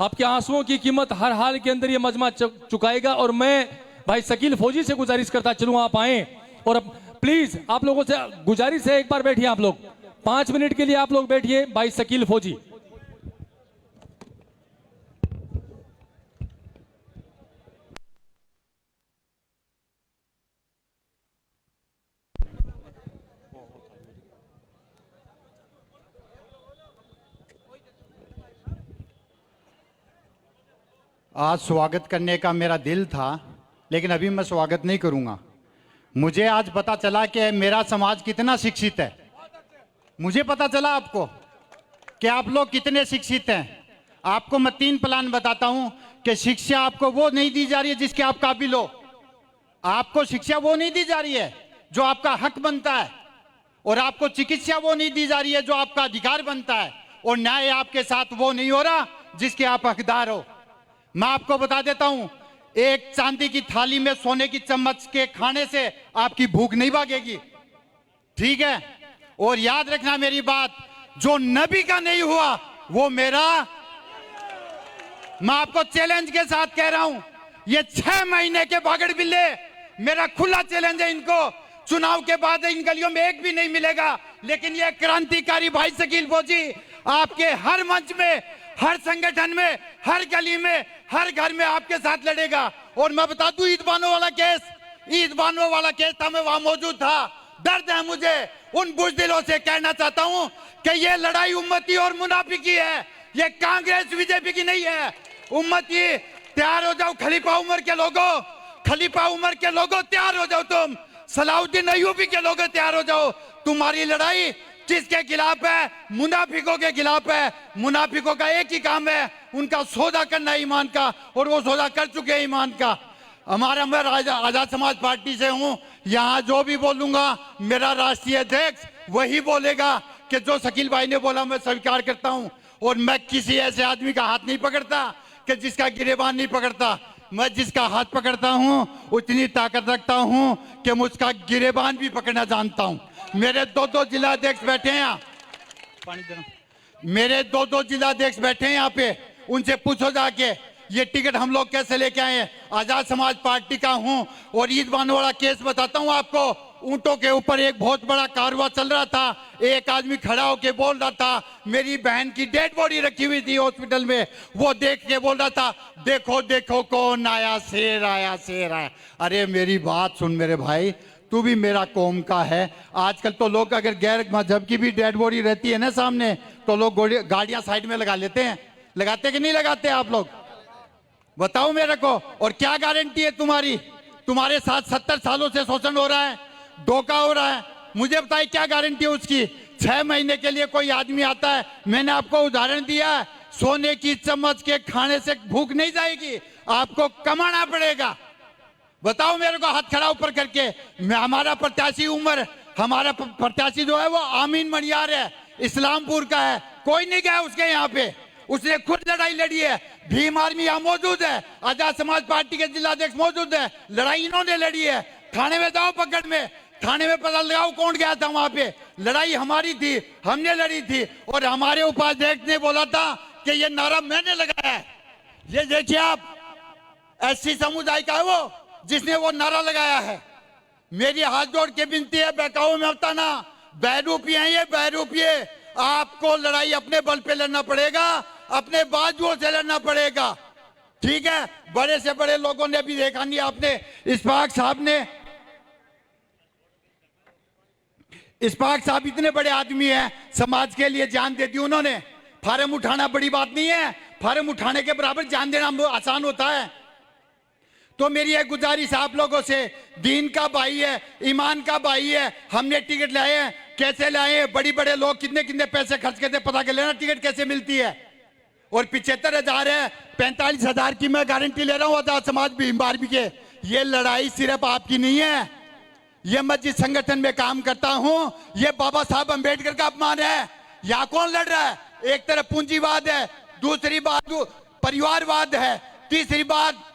आपके आंसुओं की कीमत हर हाल के अंदर ये मजमा चुकाएगा। और मैं भाई शकील फौजी से गुजारिश करता चलूँ, आप आए और अब प्लीज आप लोगों से गुजारिश है, एक बार बैठिए आप लोग, 5 मिनट के लिए आप लोग बैठिए। भाई शकील फौजी। आज स्वागत करने का मेरा दिल था, लेकिन अभी मैं स्वागत नहीं करूंगा। मुझे आज पता चला कि मेरा समाज कितना शिक्षित है। मुझे पता चला आपको कि आप लोग कितने शिक्षित हैं। आपको मैं 3 प्लान बताता हूं कि शिक्षा आपको वो नहीं दी जा रही है जिसके आप काबिल हो। आपको शिक्षा वो नहीं दी जा रही है जो आपका हक बनता है, और आपको चिकित्सा वो नहीं दी जा रही है जो आपका अधिकार बनता है, और न्याय आपके साथ वो नहीं हो रहा जिसके आप हकदार हो। मैं आपको बता देता हूं, एक चांदी की थाली में सोने की चम्मच के खाने से आपकी भूख नहीं भागेगी, ठीक है। और याद रखना मेरी बात, जो नबी का नहीं हुआ वो मेरा, मैं आपको चैलेंज के साथ कह रहा हूं, ये 6 महीने के बागड़ बिल्ले, मेरा खुला चैलेंज है इनको। चुनाव के बाद इन गलियों में एक भी नहीं मिलेगा, लेकिन ये क्रांतिकारी भाई शकील फौजी आपके हर मंच में, हर संगठन में, हर गली में, हर घर में आपके साथ लड़ेगा। और मैं बता दूं, ईद बानो वाला केस था, मैं वहां मौजूद था। दर्द है मुझे उन बुज़दिलों से, कहना चाहता हूं कि ये लड़ाई उम्मती और मुनाफिकी है, ये कांग्रेस बीजेपी की नहीं है। उम्मती तैयार हो जाओ, खलीफा उमर के लोगों तैयार हो जाओ, तुम सलाउद्दीन अय्यूबी के लोगों तैयार हो जाओ। तुम्हारी लड़ाई किसके खिलाफ है? मुनाफिकों के खिलाफ है। मुनाफिकों का एक ही काम है, उनका सौदा करना ईमान का, और वो सौदा कर चुके हैं ईमान का। मैं आजाद समाज पार्टी से हूं, यहां जो भी बोलूंगा मेरा राष्ट्रीय अध्यक्ष वही बोलेगा कि जो शकील भाई ने बोला मैं स्वीकार करता हूं। और मैं किसी ऐसे आदमी का हाथ नहीं पकड़ता कि जिसका गिरेबान नहीं पकड़ता। मैं जिसका हाथ पकड़ता हूं उतनी ताकत रखता हूं कि मुझका गिरेबान भी पकड़ना जानता हूं। मेरे 2 जिलाध्यक्ष बैठे हैं यहाँ, मेरे 2 जिलाध्यक्ष बैठे हैं यहाँ पे, उनसे पूछो जाके ये टिकट हम लोग कैसे लेके आए हैं। आजाद समाज पार्टी का हूं। और ईद बानो वाला केस बताता हूं आपको, ऊंटों के ऊपर एक बहुत बड़ा कारवां चल रहा था, एक आदमी खड़ा होके बोल रहा था, मेरी बहन की डेड बॉडी रखी हुई थी हॉस्पिटल में, वो देख के बोल रहा था, देखो देखो कौन आया, शेर आया शेर आया। अरे मेरी बात सुन मेरे भाई, तू भी मेरा कौम का है। आजकल तो लोग अगर गैर मजहब की भी डेड बॉडी रहती है ना सामने, तो लोग गाड़ियां साइड में लगा लेते हैं। लगाते कि नहीं लगाते आप लोग? बताओ मेरे को। और क्या गारंटी है तुम्हारी? तुम्हारे साथ 70 सालों से शोषण हो रहा है, धोखा हो रहा है, मुझे बताइए क्या गारंटी है उसकी? 6 महीने के लिए कोई आदमी आता है, मैंने आपको उदाहरण दिया है, सोने की चम्मच के खाने से भूख नहीं जाएगी, आपको कमाना पड़ेगा। बताओ मेरे को हाथ खड़ा ऊपर करके। हमारा प्रत्याशी जो है वो आमीन मणियार है, इस्लामपुर का है, कोई नहीं गया उसके यहाँ पे, उसने खुद लड़ाई लड़ी है। भीम आर्मी यहाँ मौजूद है, आजाद समाज पार्टी के जिलाध्यक्ष मौजूद है, लड़ाई इन्होंने लड़ी है। थाने में जाओ, पकड़ में, थाने में पता लगाओ कौन गया था वहां पे। लड़ाई हमारी थी, हमने लड़ी थी। और हमारे उपाध्यक्ष ने बोला था कि ये नारा मैंने लगाया है। ये देखिए आप, एससी समुदाय का है वो जिसने वो नारा लगाया है। मेरी हाथ जोड़ के विनती है, बहकाओ में बताना, बहरूपी है ये, बहरूपी। आपको लड़ाई अपने बल पे लड़ना पड़ेगा, अपने बाजुओं से लड़ना पड़ेगा, ठीक है। बड़े से बड़े लोगों ने भी देखा नहीं, आपने इस्पाक साहब इतने बड़े आदमी हैं, समाज के लिए जान दे दी उन्होंने। फार्म उठाना बड़ी बात नहीं है, फार्म उठाने के बराबर जान देना आसान होता है। तो मेरी एक गुजारिश आप लोगों से, दीन का भाई है, ईमान का भाई है, हमने टिकट लाए हैं, कैसे लाए हैं, बड़ी बड़े लोग कितने कितने पैसे खर्च करते, पता कर लेना टिकट कैसे मिलती है। और 75,000 है, 45,000 की मैं गारंटी ले रहा हूं आजाद समाज भीम आर्मी के। ये लड़ाई सिर्फ आपकी नहीं है, ये मैं जिस संगठन में काम करता हूं, ये बाबा साहब अंबेडकर का अपमान है। यहां कौन लड़ रहा है? एक तरफ पूंजीवाद है, दूसरी बात परिवारवाद है, तीसरी बात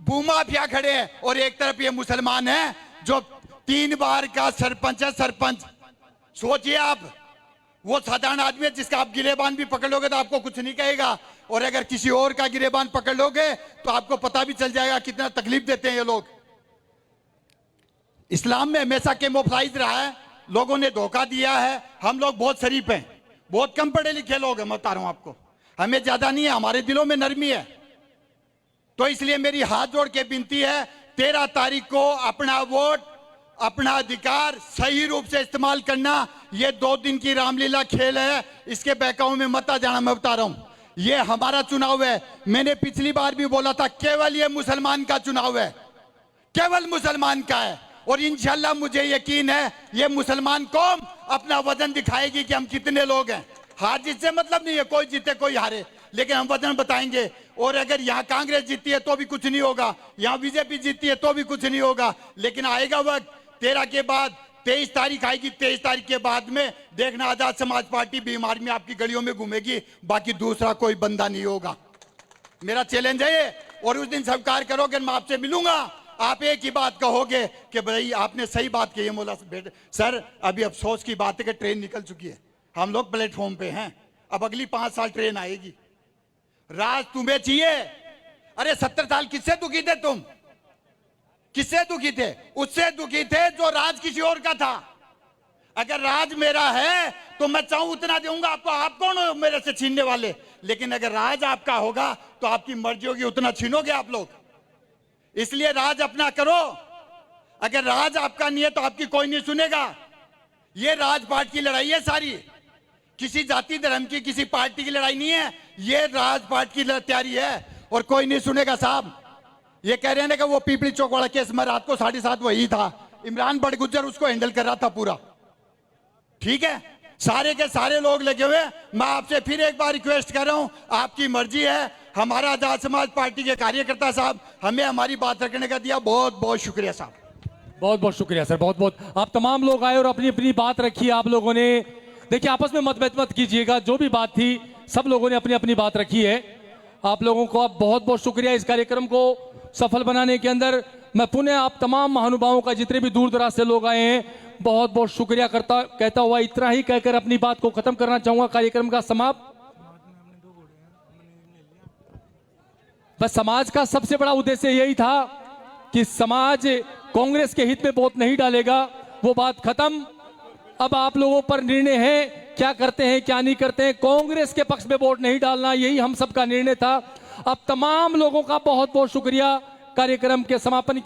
भूमाफिया खड़े हैं, और एक तरफ ये मुसलमान है जो 3 बार का सरपंच है। सरपंच सोचिए आप, वो साधारण आदमी है जिसका आप गिरेबान भी पकड़ लोगे तो आपको कुछ नहीं कहेगा, और अगर किसी और का गिरेबान पकड़ लोगे तो आपको पता भी चल जाएगा कितना तकलीफ देते हैं ये लोग। इस्लाम में हमेशा कैमोफ्लाइज रहा है, लोगों ने धोखा दिया है। हम लोग बहुत शरीफ हैं, बहुत कम पढ़े लिखे लोग हैं, मैं बता रहा हूं आपको, हमें ज्यादा नहीं है, हमारे दिलों में नरमी है। तो इसलिए मेरी हाथ जोड़ के विनती है, 13 तारीख को अपना वोट, अपना अधिकार सही रूप से इस्तेमाल करना। ये 2 दिन की रामलीला खेल है, इसके बहकाओं में मत आ जाना। मैं बता रहा हूं, ये हमारा चुनाव है। मैंने पिछली बार भी बोला था, केवल ये मुसलमान का चुनाव है, केवल मुसलमान का है। और इंशाल्लाह मुझे यकीन है ये मुसलमान कौम अपना वजन दिखाएगी कि हम कितने लोग हैं। हार जीत से मतलब नहीं है, कोई जीते कोई हारे, लेकिन हम वजन बताएंगे। और अगर यहाँ कांग्रेस जीती है तो भी कुछ नहीं होगा, यहाँ बीजेपी जीती है तो भी कुछ नहीं होगा, लेकिन आएगा वक्त 13 के बाद, 23 तारीख आएगी, 23 तारीख के बाद में देखना आजाद समाज पार्टी भीम आर्मी आपकी गलियों में घूमेगी, बाकी दूसरा कोई बंदा नहीं होगा। मेरा चैलेंज है ये। और उस दिन स्वीकार करोगे, मैं आपसे मिलूंगा, आप एक ही बात कहोगे कि भाई आपने सही बात कही है मौला बेटे। सर अभी अफसोस की बात है कि ट्रेन निकल चुकी है, हम लोग प्लेटफॉर्म पे हैं, अब अगली 5 साल ट्रेन आएगी। राज तुम्हें चाहिए? अरे 70 साल किससे दुखी थे तुम? किससे दुखी थे? उससे दुखी थे जो राज किसी और का था। अगर राज मेरा है तो मैं चाहूं उतना दूंगा आपको, आप कौन हो मेरे से छीनने वाले? लेकिन अगर राज आपका होगा तो आपकी मर्जी होगी, उतना छीनोगे आप लोग। इसलिए राज अपना करो। अगर राज आपका नहीं है तो आपकी कोई नहीं सुनेगा। ये राजपाट की लड़ाई है सारी, किसी जाति धर्म की, किसी पार्टी की लड़ाई नहीं है, ये राजपाट की तैयारी है, और कोई नहीं सुनेगा साहब। ये कह रहे हैं ना कि वो पीपली चौक वाला केस में रात को 7:30 वही था, इमरान बड़गुज्जर उसको हैंडल कर रहा था पूरा, ठीक है। सारे के सारे लोग लगे हुए। मैं आपसे फिर एक बार रिक्वेस्ट कर रहा हूं, आपकी मर्जी है। हमारा आजाद समाज पार्टी के कार्यकर्ता साहब हमें हमारी बात रखने का दिया, बहुत बहुत शुक्रिया साहब। बहुत बहुत शुक्रिया सर, बहुत बहुत। आप तमाम लोग आए और अपनी अपनी बात रखी आप लोगों ने। देखिए आपस में मतभेद मत कीजिएगा, जो भी बात थी सब लोगों ने अपनी अपनी बात रखी है। आप लोगों को आप बहुत बहुत शुक्रिया इस कार्यक्रम को सफल बनाने के अंदर। मैं पुनः आप तमाम महानुभावों का, जितने भी दूर दराज से लोग आए हैं, बहुत बहुत शुक्रिया कहता हुआ इतना ही कहकर अपनी बात को खत्म करना चाहूंगा। कार्यक्रम का समाप्त। बस समाज का सबसे बड़ा उद्देश्य यही था कि समाज कांग्रेस के हित में वोट नहीं डालेगा, वो बात खत्म। अब आप लोगों पर निर्णय है, क्या करते हैं क्या नहीं करते हैं। कांग्रेस के पक्ष में वोट नहीं डालना, यही हम सबका निर्णय था। अब तमाम लोगों का बहुत बहुत शुक्रिया कार्यक्रम के समापन